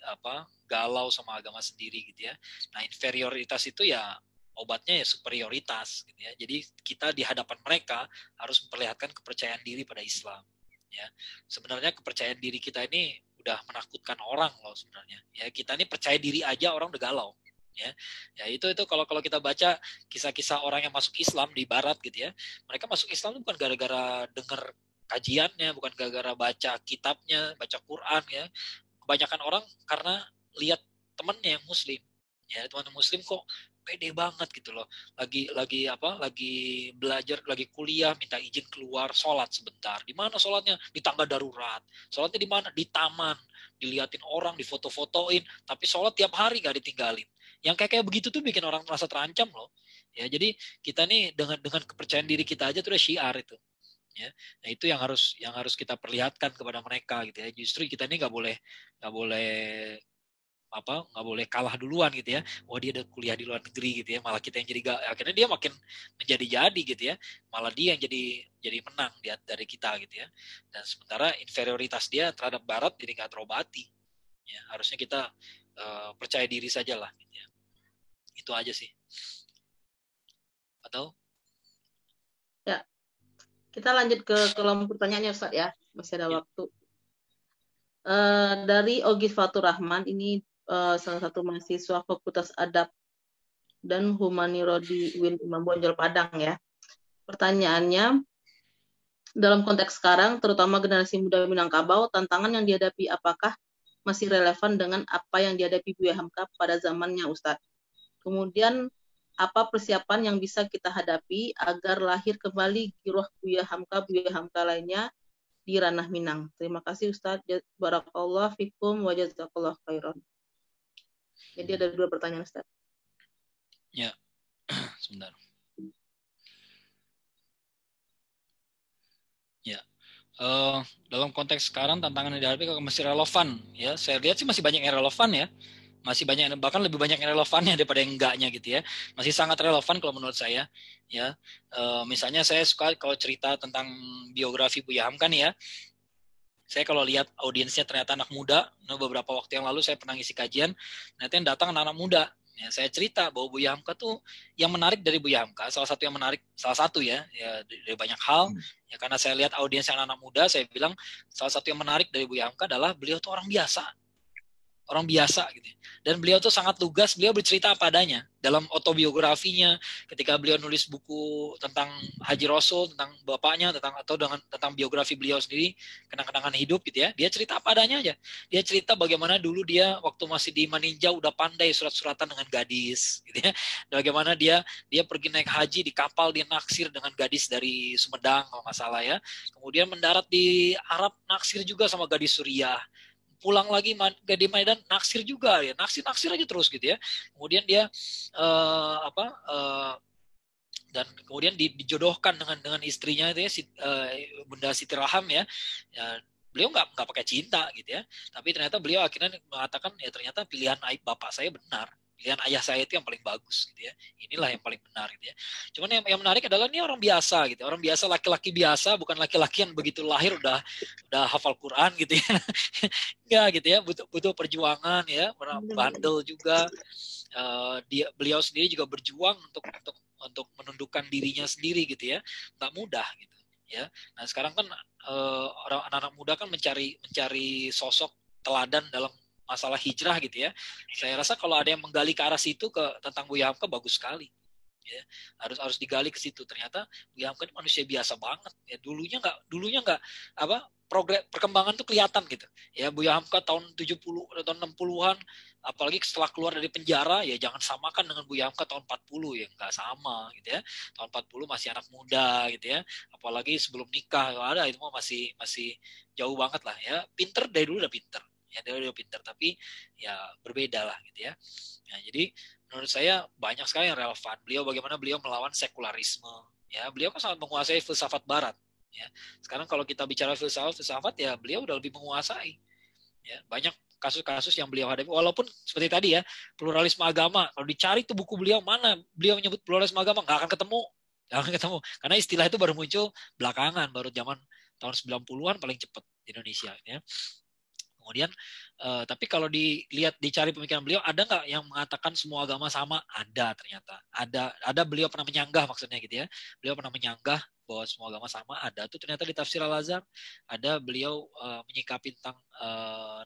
apa? Galau sama agama sendiri gitu ya. Nah, inferioritas itu ya obatnya ya superioritas gitu ya. Jadi kita di hadapan mereka harus memperlihatkan kepercayaan diri pada Islam. Ya, sebenarnya kepercayaan diri kita ini udah menakutkan orang loh sebenarnya. Ya, kita ini percaya diri aja orang udah galau. Ya itu kalau kita baca kisah-kisah orang yang masuk Islam di Barat gitu ya, mereka masuk Islam bukan gara-gara dengar kajiannya, bukan gara-gara baca kitabnya, baca Quran ya. Kebanyakan orang karena lihat temannya yang Muslim, ya teman Muslim kok pede banget gitu loh, lagi belajar, lagi kuliah, minta izin keluar sholat sebentar. Di mana sholatnya? Di tangga darurat. Sholatnya di mana? Di taman. Diliatin orang, difoto-fotoin, tapi sholat tiap hari gak ditinggalin. Yang kayak begitu tuh bikin orang merasa terancam loh. Ya, jadi kita nih dengan kepercayaan diri kita aja tuh udah syiar itu. Ya, nah itu yang harus kita perlihatkan kepada mereka gitu ya. Justru kita ini nggak boleh kalah duluan gitu ya. Wah, dia udah kuliah di luar negeri gitu ya. Malah kita yang jadi akhirnya dia makin menjadi gitu ya. Malah dia yang jadi menang dari kita gitu ya. Dan sementara inferioritas dia terhadap Barat jadi nggak terobati. Ya, harusnya kita percaya diri saja lah gitu ya. Itu aja sih. Atau? Ya, kita lanjut ke kolom pertanyaannya Ustaz ya, masih ada waktu. Dari Ogi Fatur Rahman, ini salah satu mahasiswa Fakultas Adab dan Humaniro di UIN Imam Bonjol Padang ya. Pertanyaannya, dalam konteks sekarang, terutama generasi muda Minangkabau, tantangan yang dihadapi apakah masih relevan dengan apa yang dihadapi Buya Hamka pada zamannya Ustadz? Kemudian, apa persiapan yang bisa kita hadapi agar lahir kembali giroh Buya Hamka lainnya di ranah Minang? Terima kasih Ustadz. Barakallah fikum wa jazakallah khairan. Jadi ada 2 pertanyaan Ustadz. Ya, sebentar. Ya, dalam konteks sekarang tantangan yang dihadapi masih relevan ya. Saya lihat sih masih banyak yang relevan ya. Masih banyak, bahkan lebih banyak yang relevannya daripada yang enggaknya gitu ya. Masih sangat relevan kalau menurut saya ya. Misalnya saya suka kalau cerita tentang biografi Buya Hamka nih ya. Saya kalau lihat audiensnya ternyata anak muda. Nah, beberapa waktu yang lalu saya pernah ngisi kajian, ternyata yang datang anak-anak muda. Ya, saya cerita bahwa Buya Hamka tuh yang menarik dari Buya Hamka, salah satu ya dari banyak hal. Ya, karena saya lihat audiens yang anak muda, saya bilang salah satu yang menarik dari Buya Hamka adalah beliau tuh orang biasa gitu. Dan beliau tuh sangat lugas, beliau bercerita apa adanya. Dalam autobiografinya, ketika beliau nulis buku tentang Haji Rasul, tentang bapaknya, tentang biografi beliau sendiri, kenang-kenangan hidup gitu ya, dia cerita apa adanya aja. Dia cerita bagaimana dulu dia waktu masih di Maninjau udah pandai surat-suratan dengan gadis gitu ya. Bagaimana dia pergi naik haji di kapal, dia naksir dengan gadis dari Sumedang kalau nggak salah ya. Kemudian mendarat di Arab, naksir juga sama gadis Suriah. Pulang lagi di Medan, naksir juga ya, naksir aja terus gitu ya. Kemudian dia dan kemudian dijodohkan dengan istrinya itu ya, Bunda Siti Raham ya. Beliau nggak pakai cinta gitu ya, tapi ternyata beliau akhirnya mengatakan ya ternyata pilihan bapak saya benar, pilihan ayah saya itu yang paling bagus gitu ya, inilah yang paling benar gitu ya. Cuman yang menarik adalah ini orang biasa gitu, orang biasa, laki-laki biasa, bukan laki-laki yang begitu lahir udah hafal Quran gitu ya. Enggak gitu ya, butuh perjuangan ya, bandel juga. Beliau sendiri juga berjuang untuk menundukkan dirinya sendiri gitu ya, nggak mudah gitu ya. Nah sekarang kan orang anak-anak muda kan mencari sosok teladan dalam masalah hijrah gitu ya. Saya rasa kalau ada yang menggali ke arah situ tentang Buya Hamka bagus sekali Ya, harus digali ke situ. Ternyata Buya Hamka ini manusia biasa banget. Ya, dulunya nggak perkembangan tuh kelihatan gitu. Ya, Buya Hamka tahun 70 atau 60-an, apalagi setelah keluar dari penjara, ya jangan samakan dengan Buya Hamka tahun 40, ya nggak sama gitu ya. Tahun 40 masih anak muda gitu ya. Apalagi sebelum nikah ada, itu mah masih jauh banget lah ya. Pinter dari dulu udah pinter. Ya, dia udah pinter, tapi ya berbeda lah gitu ya. Nah, jadi menurut saya banyak sekali yang relevan. Bagaimana beliau melawan sekularisme. Ya, beliau kan sangat menguasai filsafat Barat. Ya, sekarang kalau kita bicara filsafat ya beliau udah lebih menguasai. Ya, banyak kasus-kasus yang beliau hadapi. Walaupun seperti tadi ya, pluralisme agama. Kalau dicari tuh buku beliau mana, beliau menyebut pluralisme agama, nggak akan ketemu. Karena istilah itu baru muncul belakangan, baru zaman tahun 90-an paling cepat di Indonesia. Ya. Kemudian, tapi kalau dicari pemikiran beliau, ada nggak yang mengatakan semua agama sama? Ada ternyata. Ada beliau pernah menyanggah maksudnya gitu ya. Beliau pernah menyanggah bahwa semua agama sama. Ada tuh ternyata di tafsir Al-Azhar. Ada beliau menyikapi tentang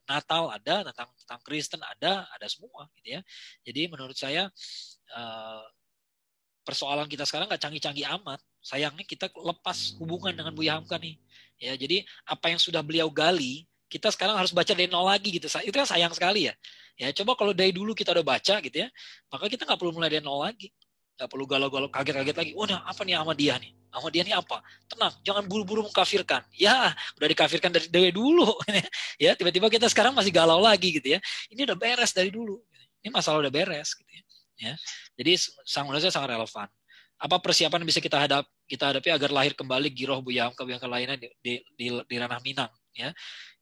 Natal, ada tentang Kristen, ada semua gitu ya. Jadi menurut saya persoalan kita sekarang nggak canggih-canggih amat. Sayangnya kita lepas hubungan dengan Buya Hamka nih. Ya, jadi apa yang sudah beliau gali, kita sekarang harus baca dari nol lagi gitu. Itu kan sayang sekali ya. Ya, coba kalau dari dulu kita udah baca gitu ya, maka kita nggak perlu mulai dari nol lagi. Nggak perlu galau-galau, kaget-kaget lagi. Oh, nah apa nih Ahmadiyah nih? Ahmadiyah nih apa? Tenang, jangan buru-buru mengkafirkan. Ya, udah dikafirkan dari dulu. Ya, tiba-tiba kita sekarang masih galau lagi gitu ya. Ini udah beres dari dulu. Ini masalah udah beres gitu ya. Ya, jadi menurut saya sangat relevan. Apa persiapan yang bisa kita hadapi agar lahir kembali giroh Buya Hamka lainnya di ranah Minang? Ya,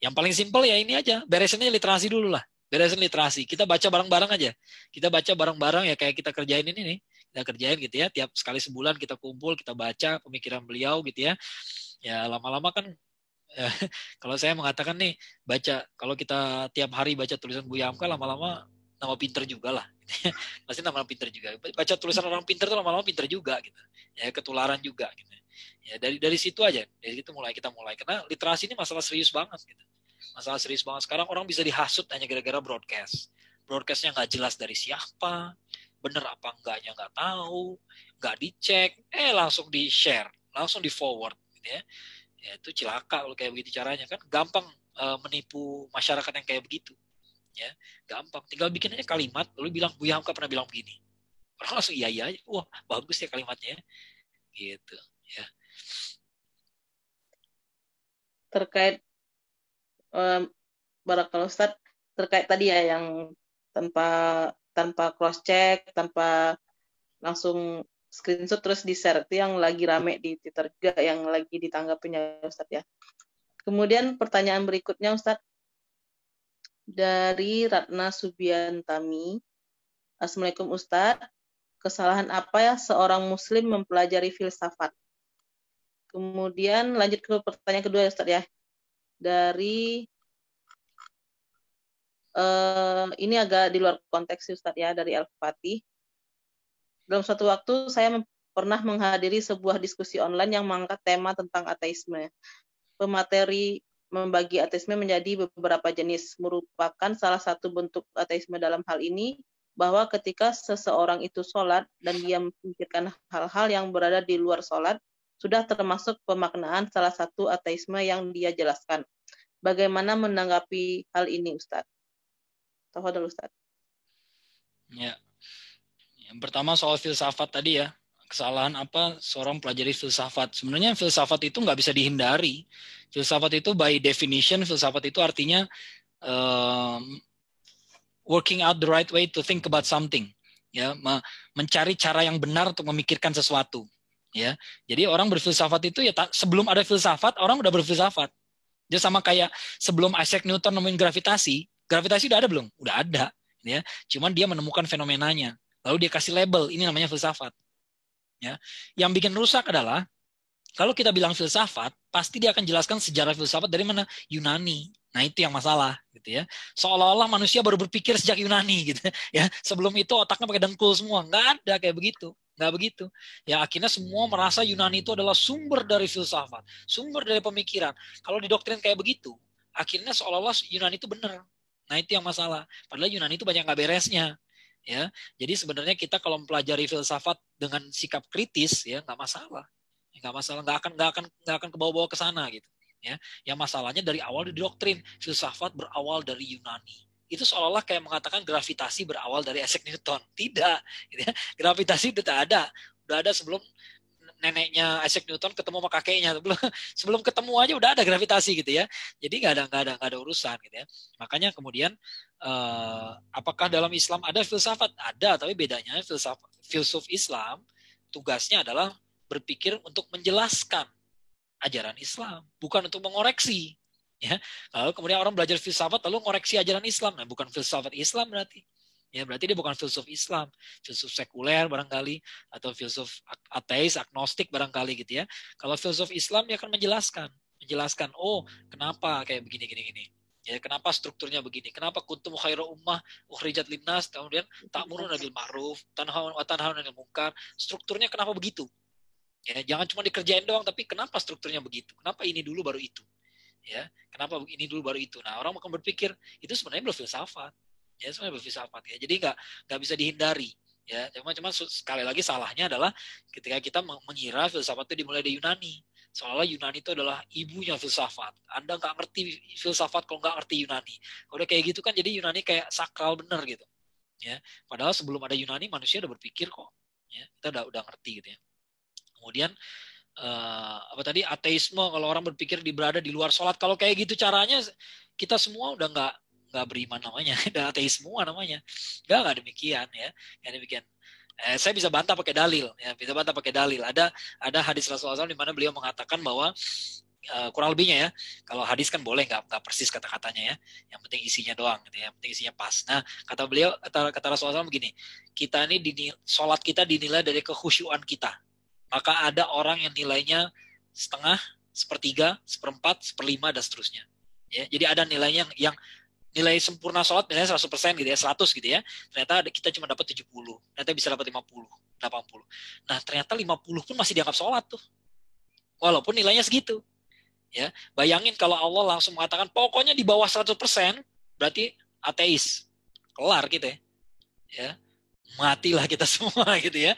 yang paling simpel ya ini aja, beresin aja literasi dulu lah. Beresin literasi. Kita baca bareng-bareng aja. Kita baca bareng-bareng ya kayak kita kerjain ini nih. Kita kerjain gitu ya. Tiap sekali sebulan kita kumpul, kita baca pemikiran beliau gitu ya. Ya lama-lama kan kalau saya mengatakan nih baca, kalau kita tiap hari baca tulisan Buya Hamka, lama-lama nama pinter juga lah. Pasti nama pinter juga. Baca tulisan orang pinter tuh lama-lama pinter juga gitu. Ya ketularan juga gitu. Ya dari situ aja. Dari situ kita mulai karena literasi ini masalah serius banget gitu. Masalah serius banget. Sekarang orang bisa dihasut hanya gara-gara broadcast. Broadcastnya nggak jelas dari siapa, bener apa enggaknya nggak tahu, nggak dicek, langsung di share, langsung di forward gitu ya. Ya itu cilaka kalau kayak begitu caranya kan, gampang menipu masyarakat yang kayak begitu. Ya, gampang. Tinggal bikin aja kalimat, lalu bilang Buya Hamka pernah bilang begini. Orang langsung iya aja. Wah, bagus ya kalimatnya. Gitu, ya. Terkait Barakallahu Ustaz, terkait tadi ya yang tanpa cross check, tanpa langsung screenshot terus di-share, itu yang lagi rame di Twitter juga, yang lagi ditanggapinya Ustaz ya. Kemudian pertanyaan berikutnya Ustaz, dari Ratna Subiantami. Assalamualaikum Ustaz, kesalahan apa ya seorang muslim mempelajari filsafat? Kemudian lanjut ke pertanyaan kedua ya Ustaz ya. Dari ini agak di luar konteks Ustaz ya, dari Al-Fatih. Dalam suatu waktu saya pernah menghadiri sebuah diskusi online yang mengangkat tema tentang ateisme. Pemateri membagi ateisme menjadi beberapa jenis, merupakan salah satu bentuk ateisme dalam hal ini bahwa ketika seseorang itu sholat dan dia memikirkan hal-hal yang berada di luar sholat, sudah termasuk pemaknaan salah satu ateisme yang dia jelaskan. Bagaimana menanggapi hal ini Ustaz? Tafadhol Ustaz. Ya. Yang pertama soal filsafat tadi ya. Kesalahan apa seorang pelajari filsafat? Sebenarnya filsafat itu nggak bisa dihindari. Filsafat itu by definition, filsafat itu artinya working out the right way to think about something. Ya, mencari cara yang benar untuk memikirkan sesuatu. Ya, jadi orang berfilsafat itu ya sebelum ada filsafat orang udah berfilsafat. Dia sama kayak sebelum Isaac Newton nemuin gravitasi udah ada belum? Udah ada. Ya, cuman dia menemukan fenomenanya. Lalu dia kasih label, ini namanya filsafat. Ya, yang bikin rusak adalah kalau kita bilang filsafat, pasti dia akan jelaskan sejarah filsafat dari mana? Yunani. Nah itu yang masalah, gitu ya. Seolah-olah manusia baru berpikir sejak Yunani, gitu ya. Sebelum itu otaknya pakai dengkul semua, nggak ada kayak begitu. Nggak begitu. Ya akhirnya semua merasa Yunani itu adalah sumber dari filsafat, sumber dari pemikiran. Kalau didoktrin kayak begitu, akhirnya seolah-olah Yunani itu benar. Nah itu yang masalah. Padahal Yunani itu banyak nggak beresnya. Ya, jadi sebenarnya kita kalau mempelajari filsafat dengan sikap kritis, ya nggak masalah, nggak akan kebawa-bawa ke sana gitu. Ya, yang masalahnya dari awal di doktrin filsafat berawal dari Yunani. Itu seolah-olah kayak mengatakan gravitasi berawal dari Isaac Newton. Tidak, gitu ya. Gravitasi udah ada sebelum neneknya Isaac Newton ketemu sama kakeknya. Sebelum ketemu aja udah ada gravitasi gitu ya. Jadi nggak ada urusan gitu ya. Makanya kemudian apakah dalam Islam ada filsafat? Ada, tapi bedanya filsuf Islam tugasnya adalah berpikir untuk menjelaskan ajaran Islam, bukan untuk mengoreksi. Ya, lalu kemudian orang belajar filsafat lalu mengoreksi ajaran Islam, nah bukan filsafat Islam berarti. Ya, berarti dia bukan filsuf Islam, filsuf sekuler barangkali, atau filsuf ateis, agnostik barangkali gitu ya. Kalau filsuf Islam dia akan menjelaskan, oh kenapa kayak begini. Ya, kenapa strukturnya begini? Kenapa kuntum khairu ummah ukhrijat linnas, kemudian ta'muruna bil ma'ruf, tanhauna 'anil munkar. Strukturnya kenapa begitu? Ya, jangan cuma dikerjain doang, tapi kenapa strukturnya begitu? Kenapa ini dulu baru itu? Ya, kenapa ini dulu baru itu? Nah, orang akan berpikir itu sebenarnya berfilsafat. Ya, sebenarnya berfilsafat ya. Jadi nggak bisa dihindari. Ya, cuma sekali lagi salahnya adalah ketika kita mengira filsafat itu dimulai dari Yunani. Soalnya Yunani itu adalah ibunya filsafat. Anda nggak ngerti filsafat kalau nggak ngerti Yunani. Kalau udah kayak gitu kan jadi Yunani kayak sakral bener gitu. Ya, padahal sebelum ada Yunani manusia udah berpikir kok. Ya, kita udah ngerti gitu ya. Kemudian apa tadi ateisme, kalau orang berpikir berada di luar sholat, kalau kayak gitu caranya kita semua udah nggak beriman namanya, udah ateis semua namanya. Nggak demikian ya, nggak demikian. Saya bisa bantah pakai dalil, ya bisa bantah pakai dalil. Ada hadis Rasulullah SAW di mana beliau mengatakan bahwa kurang lebihnya ya, kalau hadis kan boleh nggak persis kata-katanya ya, yang penting isinya doang gitu ya, yang penting isinya pas. Nah kata beliau, kata Rasulullah SAW begini, kita ini sholat kita dinilai dari kekhusyuan kita. Maka ada orang yang nilainya setengah, sepertiga, seperempat, seperlima, dan seterusnya. Ya, jadi ada nilainya yang nilai sempurna sholat misalnya 100% gitu ya, 100 gitu ya. Ternyata kita cuma dapat 70, ternyata bisa dapat 50, 80. Nah, ternyata 50 pun masih dianggap sholat tuh. Walaupun nilainya segitu. Ya, bayangin kalau Allah langsung mengatakan pokoknya di bawah 100%, berarti ateis. Kelar gitu ya. Ya. Matilah kita semua gitu ya.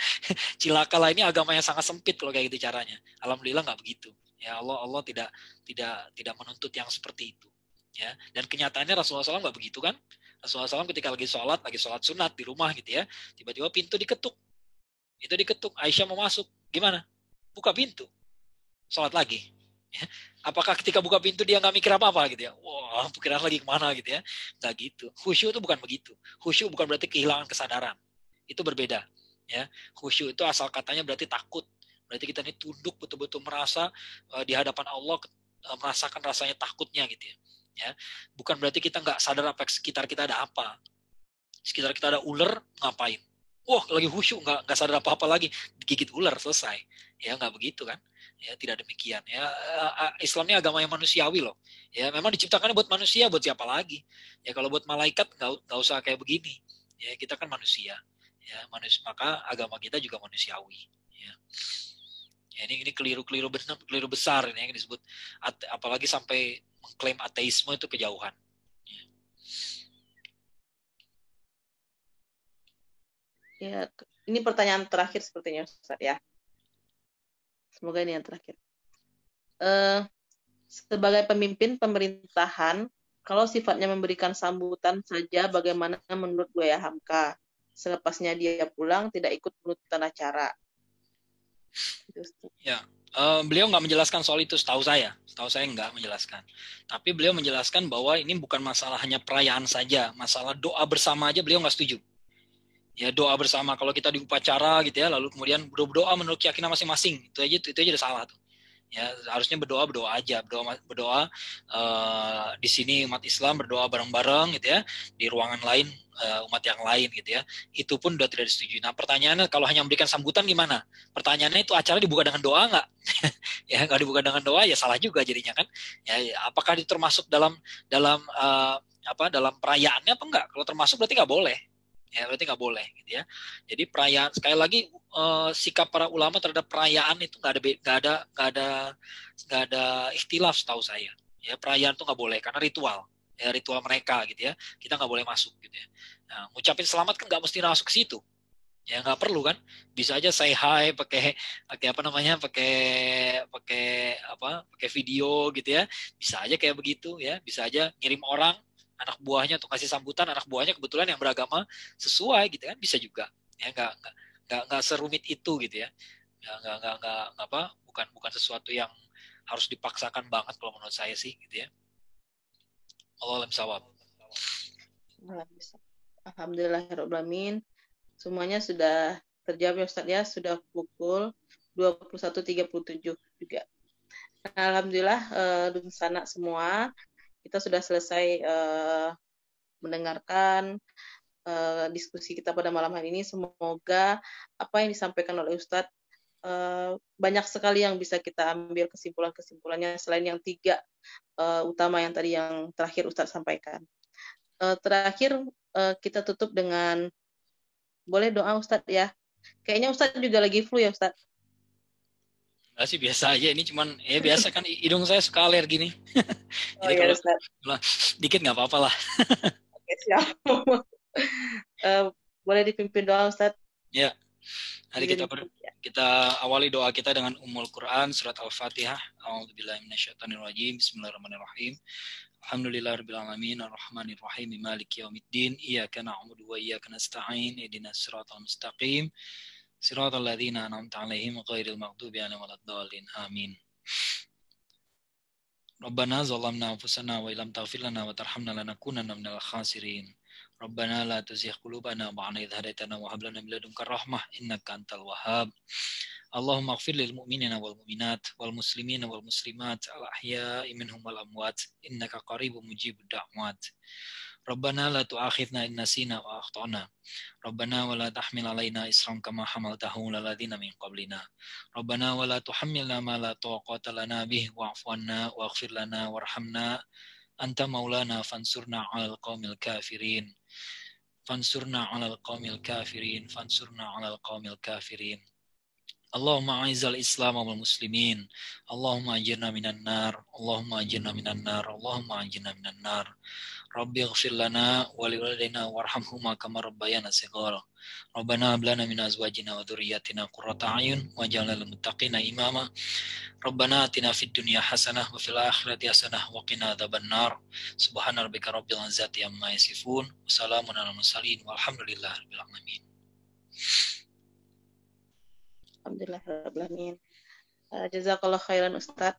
Cilakalah, ini agama yang sangat sempit kalau kayak gitu caranya. Alhamdulillah nggak begitu. Ya, Allah tidak menuntut yang seperti itu. Ya, dan kenyataannya Rasulullah SAW nggak begitu kan? Rasulullah SAW ketika lagi sholat sunat di rumah gitu ya, tiba-tiba pintu diketuk. Itu diketuk, Aisyah mau masuk, gimana? Buka pintu, sholat lagi. Ya. Apakah ketika buka pintu dia nggak mikir apa-apa gitu ya? Wah, pikiran lagi kemana gitu ya? Nggak gitu. Khusyuk itu bukan begitu. Khusyuk bukan berarti kehilangan kesadaran. Itu berbeda. Ya, khusyuk itu asal katanya berarti takut. Berarti kita ini tunduk betul-betul merasa di hadapan Allah, merasakan rasanya takutnya gitu ya. Ya, bukan berarti kita nggak sadar apa sekitar kita ada apa. Sekitar kita ada ular, ngapain? Wah, lagi khusyuk nggak sadar apa-apa lagi, digigit ular selesai. Ya nggak begitu kan? Ya tidak demikian. Ya, Islam ini agama yang manusiawi loh. Ya memang diciptakannya buat manusia, buat siapa lagi? Ya kalau buat malaikat nggak usah kayak begini. Ya kita kan manusia. Ya manusia, maka agama kita juga manusiawi. Ya. Ya, ini keliru besar ini yang disebut, apalagi sampai mengklaim ateisme itu kejauhan. Ya, ini pertanyaan terakhir sepertinya Ustaz ya. Semoga ini yang terakhir. Sebagai pemimpin pemerintahan, kalau sifatnya memberikan sambutan saja, bagaimana menurut Buya Hamka? Selepasnya dia pulang, tidak ikut penutupan acara. Ya, beliau nggak menjelaskan soal itu, setahu saya nggak menjelaskan. Tapi beliau menjelaskan bahwa ini bukan masalah hanya perayaan saja, masalah doa bersama aja beliau nggak setuju. Ya doa bersama, kalau kita di upacara gitu ya, lalu kemudian berdoa menurut keyakinan masing-masing, itu aja udah salah tuh. Ya harusnya berdoa aja, berdoa di sini umat Islam berdoa bareng-bareng gitu ya, di ruangan lain umat yang lain gitu ya, itu pun udah tidak disetujui. Nah pertanyaannya, kalau hanya memberikan sambutan gimana? Pertanyaannya itu acara dibuka dengan doa nggak? Ya nggak dibuka dengan doa ya salah juga jadinya kan. Ya apakah itu termasuk dalam perayaannya apa enggak? Kalau termasuk berarti nggak boleh. Ya berarti nggak boleh gitu ya. Jadi perayaan, sekali lagi sikap para ulama terhadap perayaan itu nggak ada ikhtilaf setahu saya. Ya perayaan itu nggak boleh karena ritual, ya ritual mereka gitu ya. Kita nggak boleh masuk gitu ya. Nah, ngucapin selamat kan nggak mesti langsung ke situ. Ya nggak perlu kan, bisa aja say hi pakai apa namanya, pakai video gitu ya, bisa aja kayak begitu ya, bisa aja ngirim orang anak buahnya untuk kasih sambutan, anak buahnya kebetulan yang beragama sesuai gitu kan, bisa juga ya, nggak serumit itu gitu ya, ya nggak apa, bukan sesuatu yang harus dipaksakan banget kalau menurut saya sih gitu ya. Allah alam sawab. Alhamdulillahirrahmanirrahim. Semuanya sudah terjawab ya Ustaz ya, sudah pukul 21.37 juga. Nah, Alhamdulillah Dunsana semua, kita sudah selesai mendengarkan diskusi kita pada malam hari ini. Semoga apa yang disampaikan oleh Ustadz banyak sekali yang bisa kita ambil kesimpulan-kesimpulannya selain yang 3 utama yang tadi yang terakhir Ustadz sampaikan. Terakhir kita tutup dengan boleh doa Ustadz ya. Kayaknya Ustadz juga lagi flu ya Ustadz. Enggak sih, biasa aja, ini cuman ya biasa kan hidung saya suka alergi nih. Jadi ya kalau Ustadz. dikit nggak apa-apa lah. Oke, siap. Boleh dipimpin doa Ustadz? Ya. Mari kita awali doa kita dengan Ummul Quran surat Al-Fatihah. A'udzubillahi minasyaitonirrajim. Bismillahirrahmanirrahim. Alhamdulillahirabbil alamin arrahmanir rahim maliki yaumiddin iyyaka na'budu wa iyyaka nasta'in ihdinas siratal mustaqim siratal ladzina an'amta 'alaihim ghairil maghdubi 'alaihim waladdallin. Amin. Rabbana zalamna anfusana wa illam taghfir lana wa tarhamna lanakunanna minal khasirin. Rabbana la tuzigh qulubana ba'da idh hadaitana wa hab lana min ladunka rahmah innaka antal wahhab. Allahumma ighfir lil mu'minina wal mu'minat wal muslimina wal muslimat al ahya'i minhum wal amwat innaka qaribun mujibud da'wat. Rabbana la tu'akhidna in nasina wa akhtana. Rabbana wa la tahmil alaina isran kama hamaltahu ala ladzina min qablina. Rabbana wa la tuhammilna ma la taqata lana bih wa'fu anna waghfir lana warhamna anta maulana fansurna 'alal qaumil kafirin. Fansurna 'alal qaumil kafirin. Fansurna 'alal qaumil kafirin. Allahumma a'izzal Islam wal muslimin. Allahumma ajirna minan nar. Allahumma ajirna minan nar. Allahumma ajirna minan nar. Rabbi ighfir lana wa liwalidayna warhamhuma kama rabbayana shighara. Rabbana hab lana min azwajina wa dhurriyyatina qurrata a'yun waj'alna lil muttaqina imama. Rabbana atina fid dunya hasanah wa fil akhirati hasanah wa qina adzabannar. Subhana rabbika rabbil izzati amma yasifun. Wassalamun alal mursalin walhamdulillahi rabbil alamin. Alhamdulillahirrahmanirrahim. Jazakallah khairan Ustadz.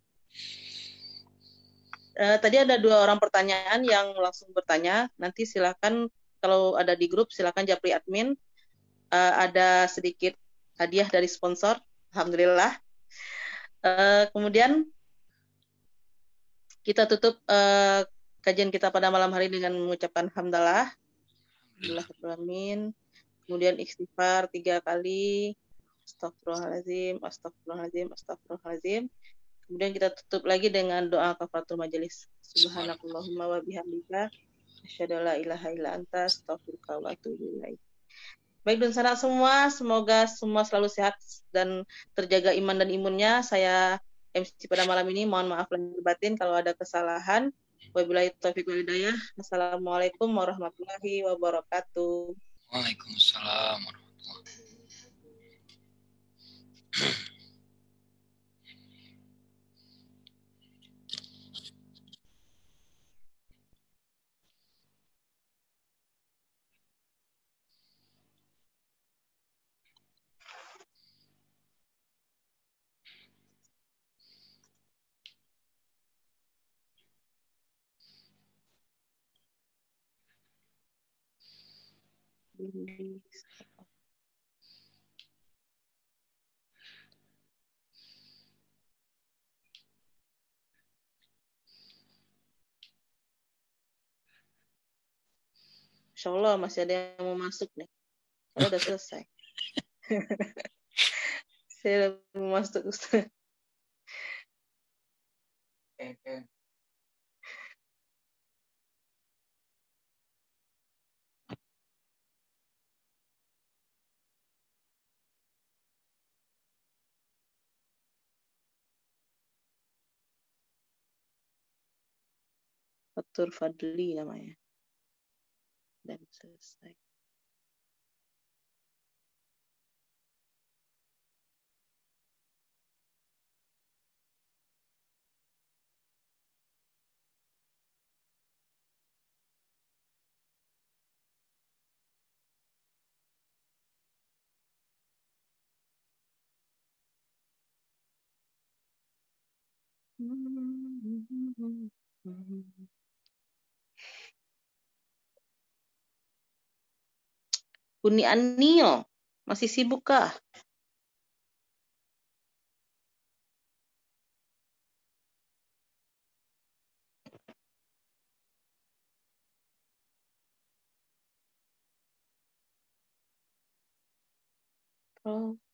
Tadi ada 2 orang pertanyaan yang langsung bertanya. Nanti silakan kalau ada di grup silakan japri admin. Ada sedikit hadiah dari sponsor. Alhamdulillah. Kemudian kita tutup kajian kita pada malam hari dengan mengucapkan hamdalah. Alhamdulillahirrahmanirrahim. Kemudian istighfar 3 kali. Astagfirullahaladzim, astagfirullahaladzim, astagfirullahaladzim. Kemudian kita tutup lagi dengan doa kafaratul majelis. Subhanakallahumma wa bihamdika asyhadu alla ilaha illa anta astaghfiruka wa atubu ilaik. Baik Dunsana semua, semoga semua selalu sehat dan terjaga iman dan imunnya. Saya MC pada malam ini mohon maaf lahir batin kalau ada kesalahan. Wabillahi taufiq wal hidayah. Assalamualaikum warahmatullahi wabarakatuh. Waalaikumsalam warahmatullahi. Insya Allah masih ada yang mau masuk nih. Saya udah selesai. Saya udah mau masuk Ustaz. Fatur Fadli namanya. dan selesai. Uni Anio, masih sibuk kah? Prof.